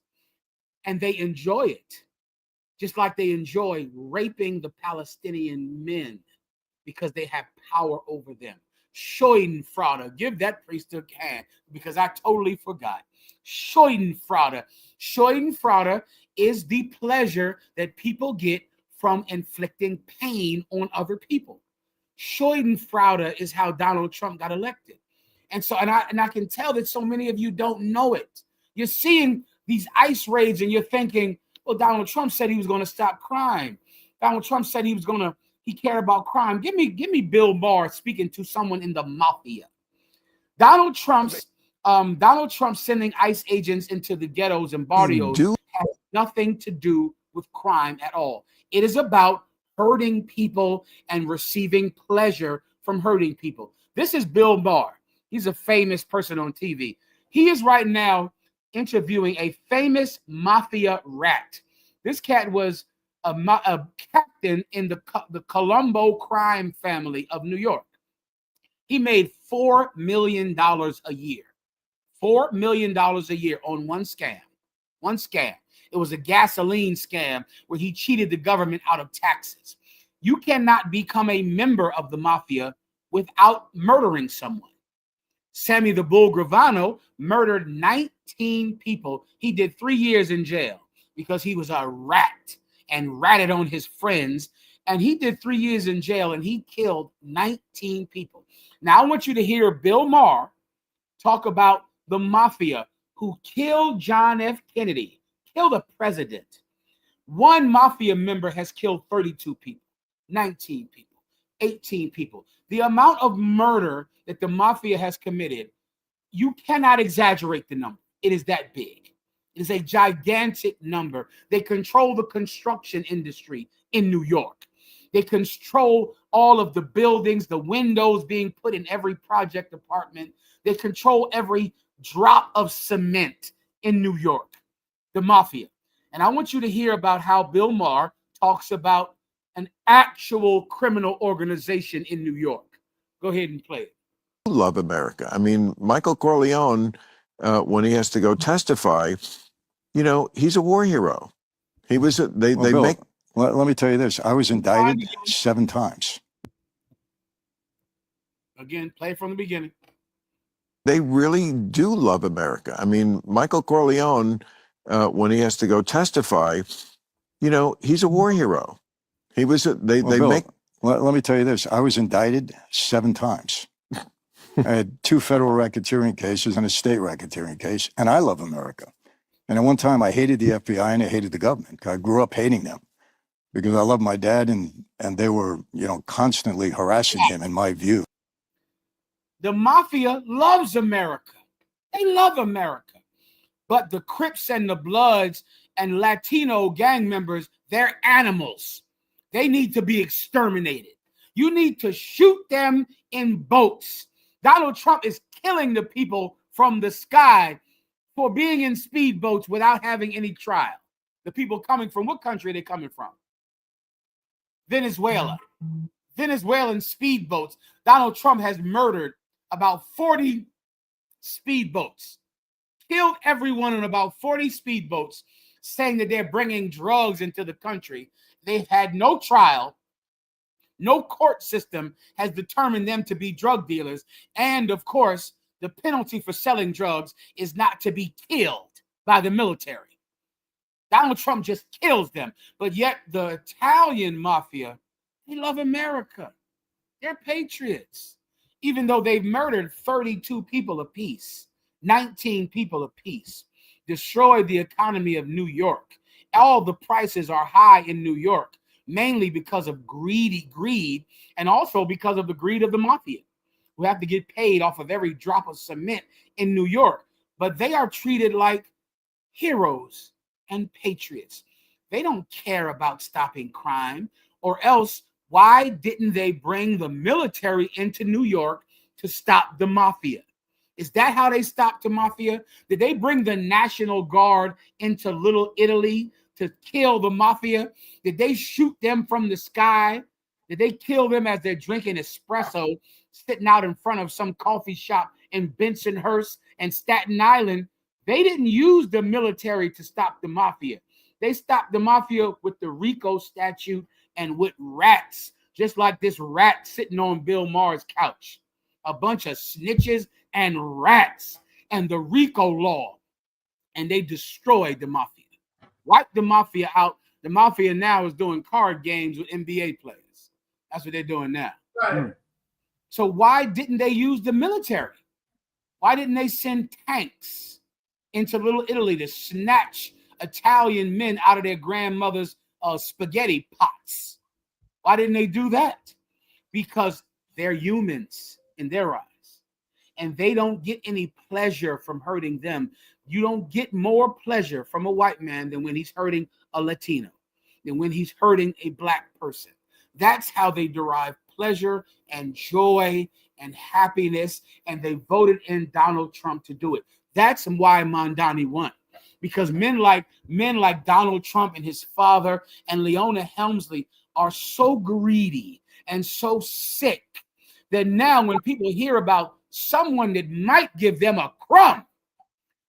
And they enjoy it, just like they enjoy raping the Palestinian men because they have power over them. Schadenfreude. Give that priest a hand because I totally forgot. Schadenfreude. Schadenfreude is the pleasure that people get from inflicting pain on other people. Schadenfreude is how Donald Trump got elected. And I can tell that so many of you don't know it. You're seeing these ICE raids and you're thinking, well, Donald Trump said he was going to stop crime. Donald Trump said he cared about crime. Give me Bill Barr speaking to someone in the mafia. Donald Trump sending ICE agents into the ghettos and barrios has nothing to do with crime at all. It is about hurting people and receiving pleasure from hurting people. This is Bill Barr. He's a famous person on TV. He is right now interviewing a famous mafia rat. This cat was a captain in the Colombo crime family of New York. He made $4 million a year. $4 million a year on one scam. One scam. It was a gasoline scam where he cheated the government out of taxes. You cannot become a member of the mafia without murdering someone. Sammy the Bull Gravano murdered 19 people. He did 3 years in jail because he was a rat and ratted on his friends. And he did 3 years in jail and he killed 19 people. Now I want you to hear Bill Maher talk about the mafia who killed John F. Kennedy, killed a president. One mafia member has killed 32 people, 19 people, 18 people. The amount of murder that the mafia has committed, you cannot exaggerate the number. It is that big. It is a gigantic number. They control the construction industry in New York. They control all of the buildings, the windows being put in every project apartment. They control every drop of cement in New York, the mafia. And I want you to hear about how Bill Maher talks about an actual criminal organization in New York. Go ahead and play it. Love America. I mean, Michael Corleone, when he has to go testify, you know, he's a war hero. He was, Bill, let me tell you this. I was indicted 7 times. Again, play from the beginning. They really do love America. I mean, Michael Corleone, when he has to go testify, you know, he's a war hero. He was, Bill, let me tell you this. I was indicted 7 times. I had 2 federal racketeering cases and a state racketeering case, and I love America. And at one time, I hated the FBI and I hated the government. I grew up hating them because I love my dad, and they were, you know, constantly harassing him, in my view. The mafia loves America. They love America. But the Crips and the Bloods and Latino gang members, they're animals. They need to be exterminated. You need to shoot them in boats. Donald Trump is killing the people from the sky for being in speedboats without having any trial. The people coming from what country are they coming from? Venezuela. Venezuelan speedboats. Donald Trump has murdered about 40 speedboats, killed everyone on about 40 speedboats, saying that they're bringing drugs into the country. They've had no trial. No court system has determined them to be drug dealers. And of course, the penalty for selling drugs is not to be killed by the military. Donald Trump just kills them. But yet the Italian mafia, they love America. They're patriots. Even though they've murdered 32 people apiece, 19 people apiece, destroyed the economy of New York. All the prices are high in New York, mainly because of greed, and also because of the greed of the mafia, who have to get paid off of every drop of cement in New York. But they are treated like heroes and patriots. They don't care about stopping crime, or else why didn't they bring the military into New York to stop the mafia? Is that how they stopped the mafia? Did they bring the National Guard into Little Italy to kill the mafia? Did they shoot them from the sky? Did they kill them as they're drinking espresso, sitting out in front of some coffee shop in Bensonhurst and Staten Island? They didn't use the military to stop the mafia. They stopped the mafia with the RICO statute and with rats, just like this rat sitting on Bill Maher's couch. A bunch of snitches and rats, and the RICO law. And they destroyed the mafia. Wiped the mafia out. The mafia now is doing card games with NBA players. That's what they're doing now. Right. So why didn't they use the military? Why didn't they send tanks into Little Italy to snatch Italian men out of their grandmother's spaghetti pots? Why didn't they do that? Because they're humans in their eyes, and they don't get any pleasure from hurting them. You don't get more pleasure from a white man than when he's hurting a Latino, than when he's hurting a black person. That's how they derive pleasure and joy and happiness, and they voted in Donald Trump to do it. That's why Mamdani won, because men like Donald Trump and his father and Leona Helmsley are so greedy and so sick that now when people hear about someone that might give them a crumb,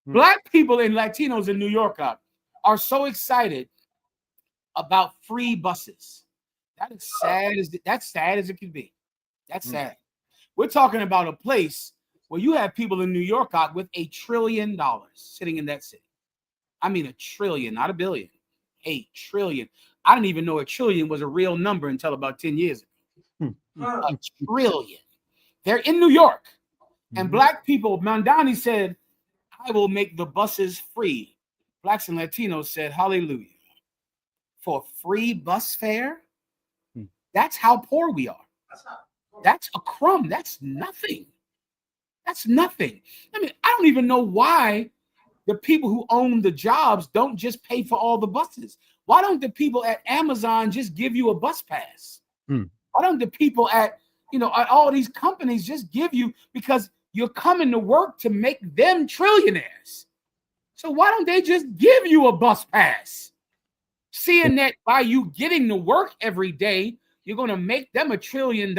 black people and Latinos in New York are so excited about free buses. That is sad. That's sad as it can be. That's sad. We're talking about a place where you have people in New York with $1 trillion sitting in that city. I mean, $1 trillion, not $1 billion. $1 trillion. I didn't even know $1 trillion was a real number until about 10 years ago. $1 trillion. They're in New York. And black people, Mamdani said, I will make the buses free. Blacks and Latinos said, hallelujah. For free bus fare? That's how poor we are. That's a crumb. That's nothing. That's nothing. I mean, I don't even know why the people who own the jobs don't just pay for all the buses. Why don't the people at Amazon just give you a bus pass? Why don't the people at all these companies just give you, because you're coming to work to make them trillionaires. So why don't they just give you a bus pass? Seeing that by you getting to work every day, you're going to make them $1 trillion,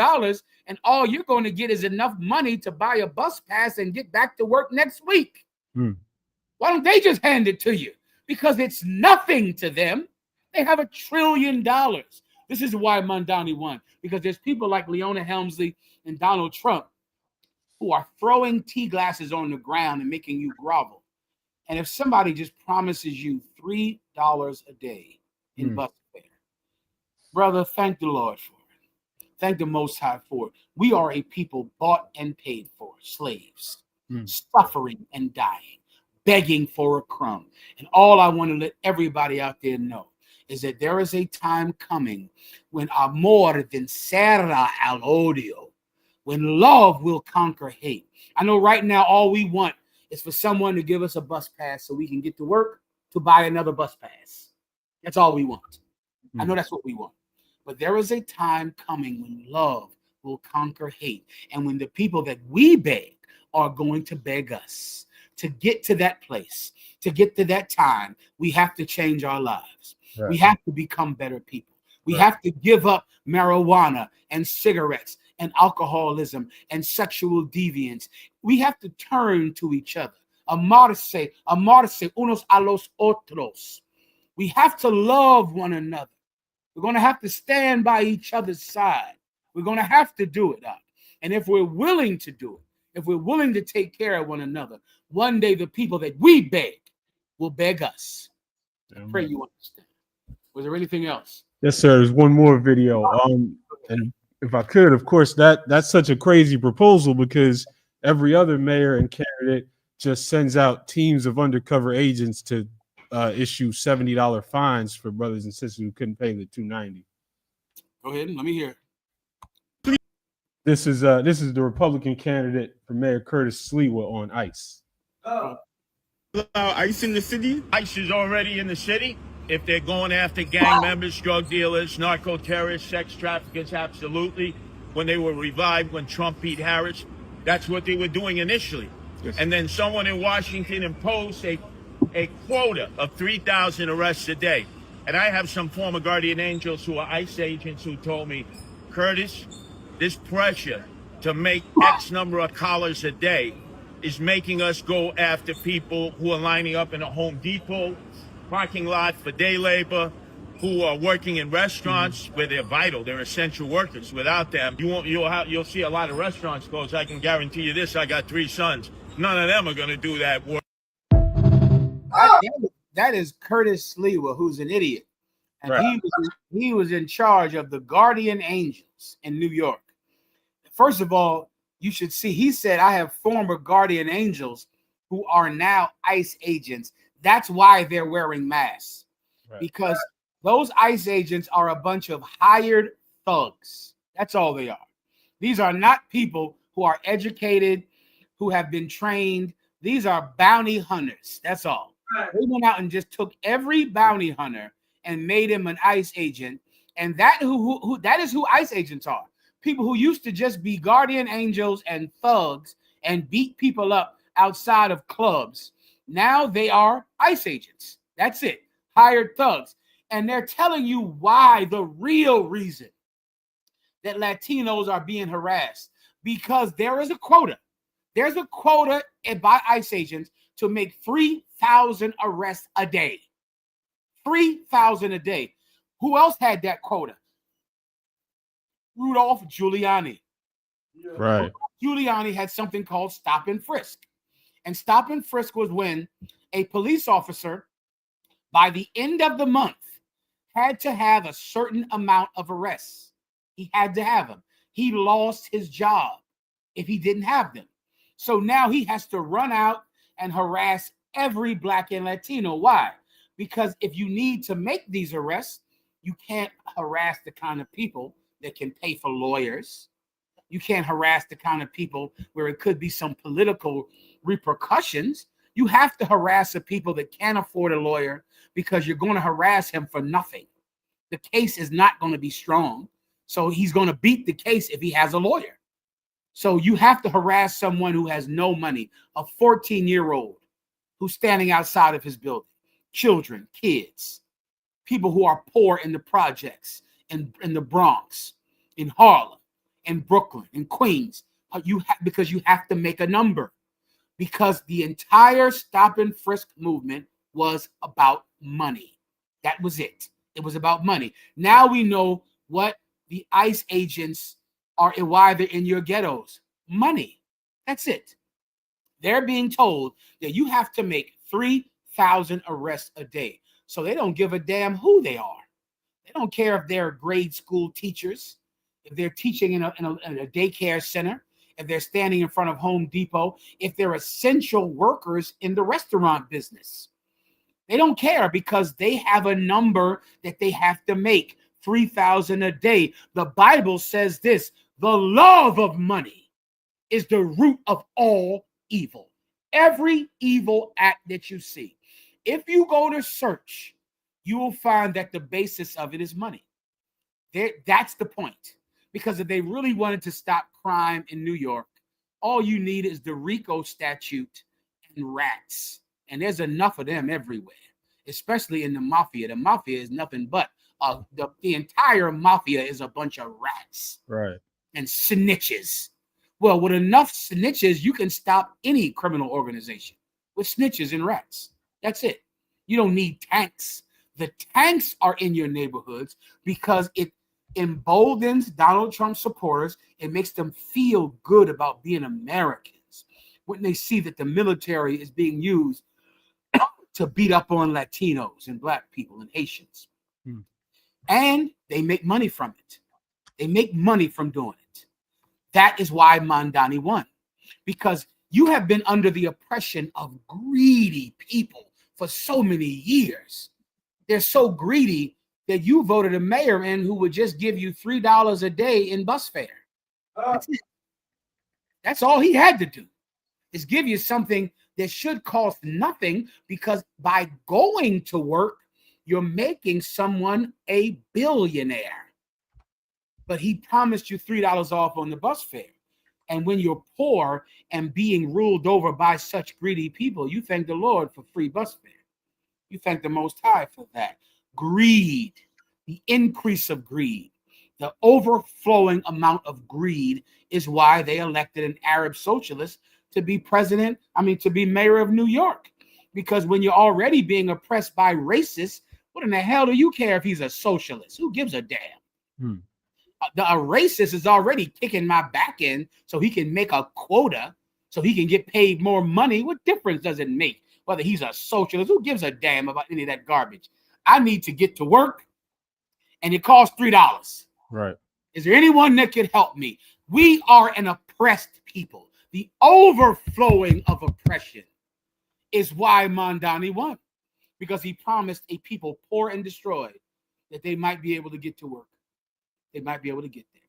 and all you're going to get is enough money to buy a bus pass and get back to work next week. Why don't they just hand it to you? Because it's nothing to them. They have $1 trillion. This is why Mamdani won, because there's people like Leona Helmsley and Donald Trump who are throwing tea glasses on the ground and making you grovel. And if somebody just promises you $3 a day in bus fare, brother, thank the Lord for it. Thank the Most High for it. We are a people bought and paid for, slaves, suffering and dying, begging for a crumb. And all I want to let everybody out there know is that there is a time coming when amor vencerá al odio, when love will conquer hate. I know right now all we want is for someone to give us a bus pass so we can get to work to buy another bus pass. That's all we want. I know that's what we want. But there is a time coming when love will conquer hate, and when the people that we beg are going to beg us. To get to that place, to get to that time, we have to change our lives. We have to become better people. We have to give up marijuana and cigarettes and alcoholism and sexual deviance. We have to turn to each other. Amarse unos a los otros. We have to love one another. We're going to have to stand by each other's side. We're going to have to do it. And if we're willing to do it, if we're willing to take care of one another, one day the people that we beg will beg us. I pray you understand. Was there anything else? Yes, sir. There's one more video. And if I could, of course, that's such a crazy proposal, because every other mayor and candidate just sends out teams of undercover agents to issue $70 fines for brothers and sisters who couldn't pay the $290. Go ahead and let me hear. This is the Republican candidate for Mayor Curtis Sliwa on ICE. ICE in the city? ICE is already in the city. If they're going after gang members, drug dealers, narco terrorists, sex traffickers, absolutely. When they were revived, when Trump beat Harris, that's what they were doing initially. Yes. And then someone in Washington imposed a quota of 3,000 arrests a day. And I have some former guardian angels who are ICE agents who told me, Curtis, this pressure to make X number of collars a day is making us go after people who are lining up in a Home Depot parking lot for day labor, who are working in restaurants where they're vital, they're essential workers. Without them, you'll see a lot of restaurants close. I can guarantee you this, I got 3 sons. None of them are going to do that work. That is Curtis Sliwa, who's an idiot. And he was in charge of the Guardian Angels in New York. First of all, you should see, he said, I have former Guardian Angels who are now ICE agents. That's why they're wearing masks, because those ICE agents are a bunch of hired thugs. That's all they are. These are not people who are educated, who have been trained. These are bounty hunters. That's all. They went out and just took every bounty hunter and made him an ICE agent. And that is who ICE agents are. People who used to just be guardian angels and thugs and beat people up outside of clubs. Now they are ICE agents. That's it. Hired thugs. And they're telling you why, the real reason that Latinos are being harassed. Because there is a quota. There's a quota by ICE agents to make 3,000 arrests a day. 3,000 a day. Who else had that quota? Rudolph Giuliani. Right. Giuliani had something called stop and frisk. And stop and frisk was when a police officer, by the end of the month, had to have a certain amount of arrests. He had to have them. He lost his job if he didn't have them. So now he has to run out and harass every Black and Latino. Why? Because if you need to make these arrests, you can't harass the kind of people that can pay for lawyers. You can't harass the kind of people where it could be some political repercussions. You have to harass the people that can't afford a lawyer, because you're going to harass him for nothing. The case is not going to be strong. So he's going to beat the case if he has a lawyer. So you have to harass someone who has no money, a 14-year-old who's standing outside of his building, children, kids, people who are poor in the projects, in the Bronx, in Harlem, in Brooklyn, in Queens. Because you have to make a number. Because the entire stop and frisk movement was about money. That was it. It was about money. Now we know what the ICE agents are and why they're in your ghettos. Money. That's it. They're being told that you have to make 3,000 arrests a day. So they don't give a damn who they are. They don't care if they're grade school teachers, if they're teaching in a daycare center, if they're standing in front of Home Depot, if they're essential workers in the restaurant business. They don't care because they have a number that they have to make, 3,000 a day. The Bible says this: the love of money is the root of all evil. Every evil act that you see. If you go to search, you will find that the basis of it is money. That's the point. Because if they really wanted to stop crime in New York, all you need is the RICO statute and rats. And there's enough of them everywhere, especially in the mafia. The mafia is nothing but the entire mafia is a bunch of rats, right, and snitches. Well, with enough snitches, you can stop any criminal organization with snitches and rats. That's it. You don't need tanks. The tanks are in your neighborhoods because it emboldens Donald Trump supporters. It makes them feel good about being Americans when they see that the military is being used to beat up on Latinos and Black people and Haitians. And they make money from it. They make money from doing it. That is why Mamdani won. Because you have been under the oppression of greedy people for so many years. They're so greedy that you voted a mayor in who would just give you $3 a day in bus fare. That's it. That's all he had to do, is give you something that should cost nothing, because by going to work, you're making someone a billionaire. But he promised you $3 off on the bus fare. And when you're poor and being ruled over by such greedy people, you thank the Lord for free bus fare. You thank the Most High for that. Greed, the increase of greed, the overflowing amount of greed is why they elected an Arab socialist to be to be mayor of New York. Because when you're already being oppressed by racists, what in the hell do you care if he's a socialist? Who gives a damn? A racist is already kicking my back in so he can make a quota, so he can get paid more money. What difference does it make whether he's a socialist? Who gives a damn about any of that garbage? I need to get to work, and it costs $3. right. Is there anyone that could help me? We are an oppressed people. The overflowing of oppression is why Mamdani won, because he promised a people poor and destroyed that they might be able to get to work. They might be able to get there.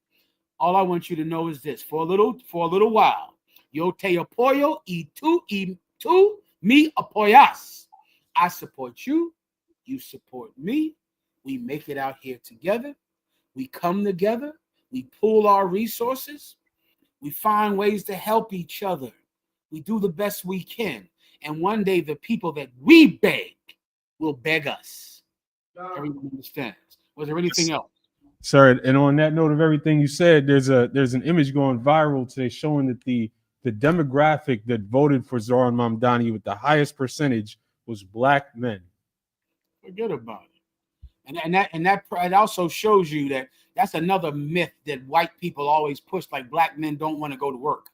All I want you to know is this: for a little while, yo te apoyo y tú me apoyas. I support you. You support me. We make it out here together. We come together. We pool our resources. We find ways to help each other. We do the best we can. And one day, the people that we beg will beg us. Everyone understands. Was there anything else? Sir, and on that note of everything you said, there's an image going viral today showing that the demographic that voted for Zoran Mamdani with the highest percentage was Black men. Forget about it. And that it also shows you that that's another myth that white people always push, like Black men don't want to go to work.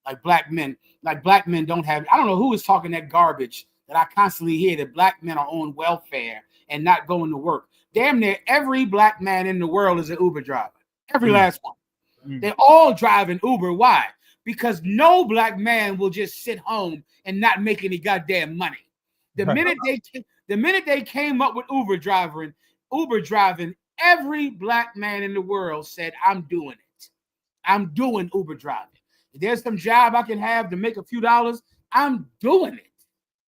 Like Black men don't have. I don't know who is talking that garbage that I constantly hear, that Black men are on welfare and not going to work. Damn near every Black man in the world is an Uber driver. Every last one. They're all driving Uber. Why? Because no Black man will just sit home and not make any goddamn money. The minute they came up with Uber driving, every Black man in the world said, I'm doing it. I'm doing Uber driving. If there's some job I can have to make a few dollars, I'm doing it.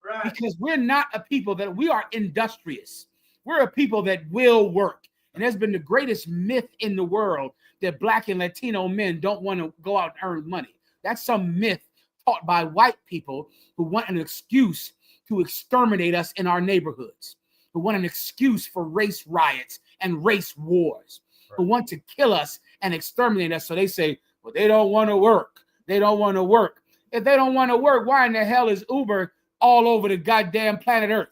Right. Because we're not a people we are industrious. We're a people that will work. And there's been the greatest myth in the world that Black and Latino men don't want to go out and earn money. That's some myth taught by white people who want an excuse to exterminate us in our neighborhoods, who want an excuse for race riots and race wars, who want to kill us and exterminate us. So they say, well, they don't want to work. They don't want to work. If they don't want to work, why in the hell is Uber all over the goddamn planet Earth?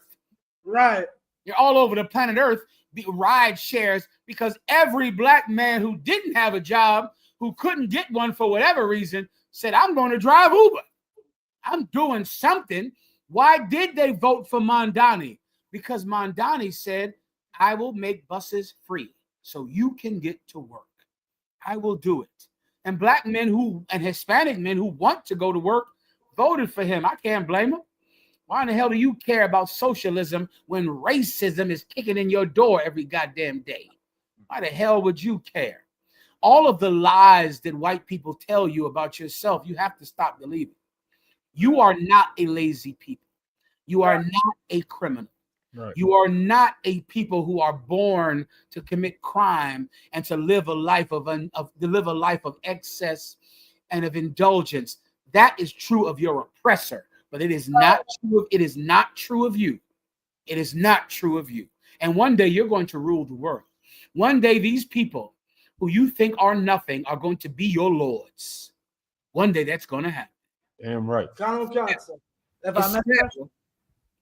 Right. You're all over the planet Earth, the ride shares, because every Black man who didn't have a job, who couldn't get one for whatever reason, said, I'm going to drive Uber. I'm doing something. Why did they vote for Mamdani? Because Mamdani said, I will make buses free so you can get to work. I will do it. And Black men and Hispanic men who want to go to work voted for him. I can't blame them. Why in the hell do you care about socialism when racism is kicking in your door every goddamn day? Why the hell would you care? All of the lies that white people tell you about yourself, you have to stop believing. You are not a lazy people. You are not a criminal. Right. You are not a people who are born to commit crime and to live a life of excess and of indulgence. That is true of your oppressor, but it is not true. It is not true of you. It is not true of you. And one day you're going to rule the world. One day these people who you think are nothing are going to be your lords. One day that's going to happen. Damn right. Donald Johnson. If I may,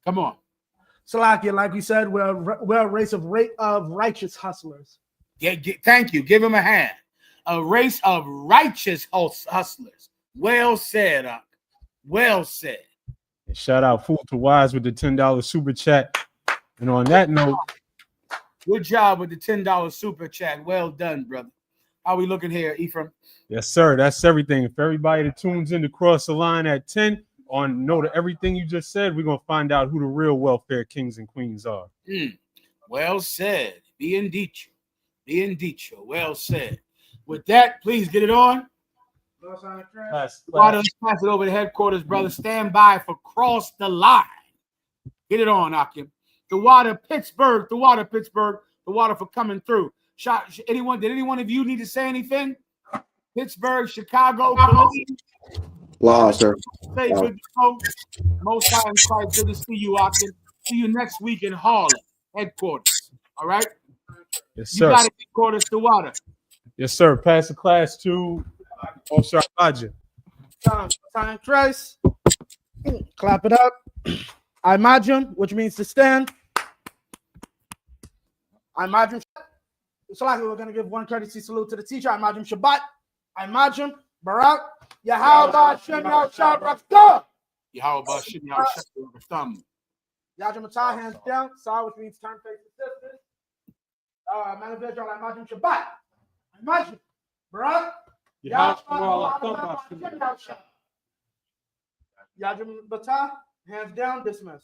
come on. Salakia, like we said, we're a race of righteous hustlers. Thank you. Give him a hand. A race of righteous hustlers. Well said, Unc. Well said. And shout out Fool to Wise with the $10 super chat. And on that note, good job with the $10 super chat. Well done, brother. How we looking here, Ephraim? yes, sir. That's everything. If everybody that tunes in to Cross the Line at 10 on note of everything you just said, we're going to find out who the real welfare kings and queens are. Well said. Bien dicho. Bien dicho. Well said. With that, please get it on. Let's pass it over to headquarters, brother. Stand by for Cross the Line. Get it on, Akim. The water, Pittsburgh. The water, Pittsburgh. The water for coming through. Did any one of you need to say anything? Pittsburgh, Chicago, Wow, sir. Say good to go. Most High in Christ, good to see you, Akim. See you next week in Harlem, headquarters. All right? Yes, sir. You got it, headquarters, the water. Yes, sir. Pass the class to Officer Elijah. Time Christ. Clap it up. I imagine, which means to stand. I imagine. So like we're going to give one courtesy salute to the teacher. I imagine Shabbat. I imagine Barak. Yahweh Shem Yahshua Rakhtah. Yahweh Shem Yahshua Rakhtah. Yajim Atah, hands down. Saw, which means turn face to sisters. Manifest, I imagine Shabbat. I imagine Barak. Yajim Batah, hands down, dismiss.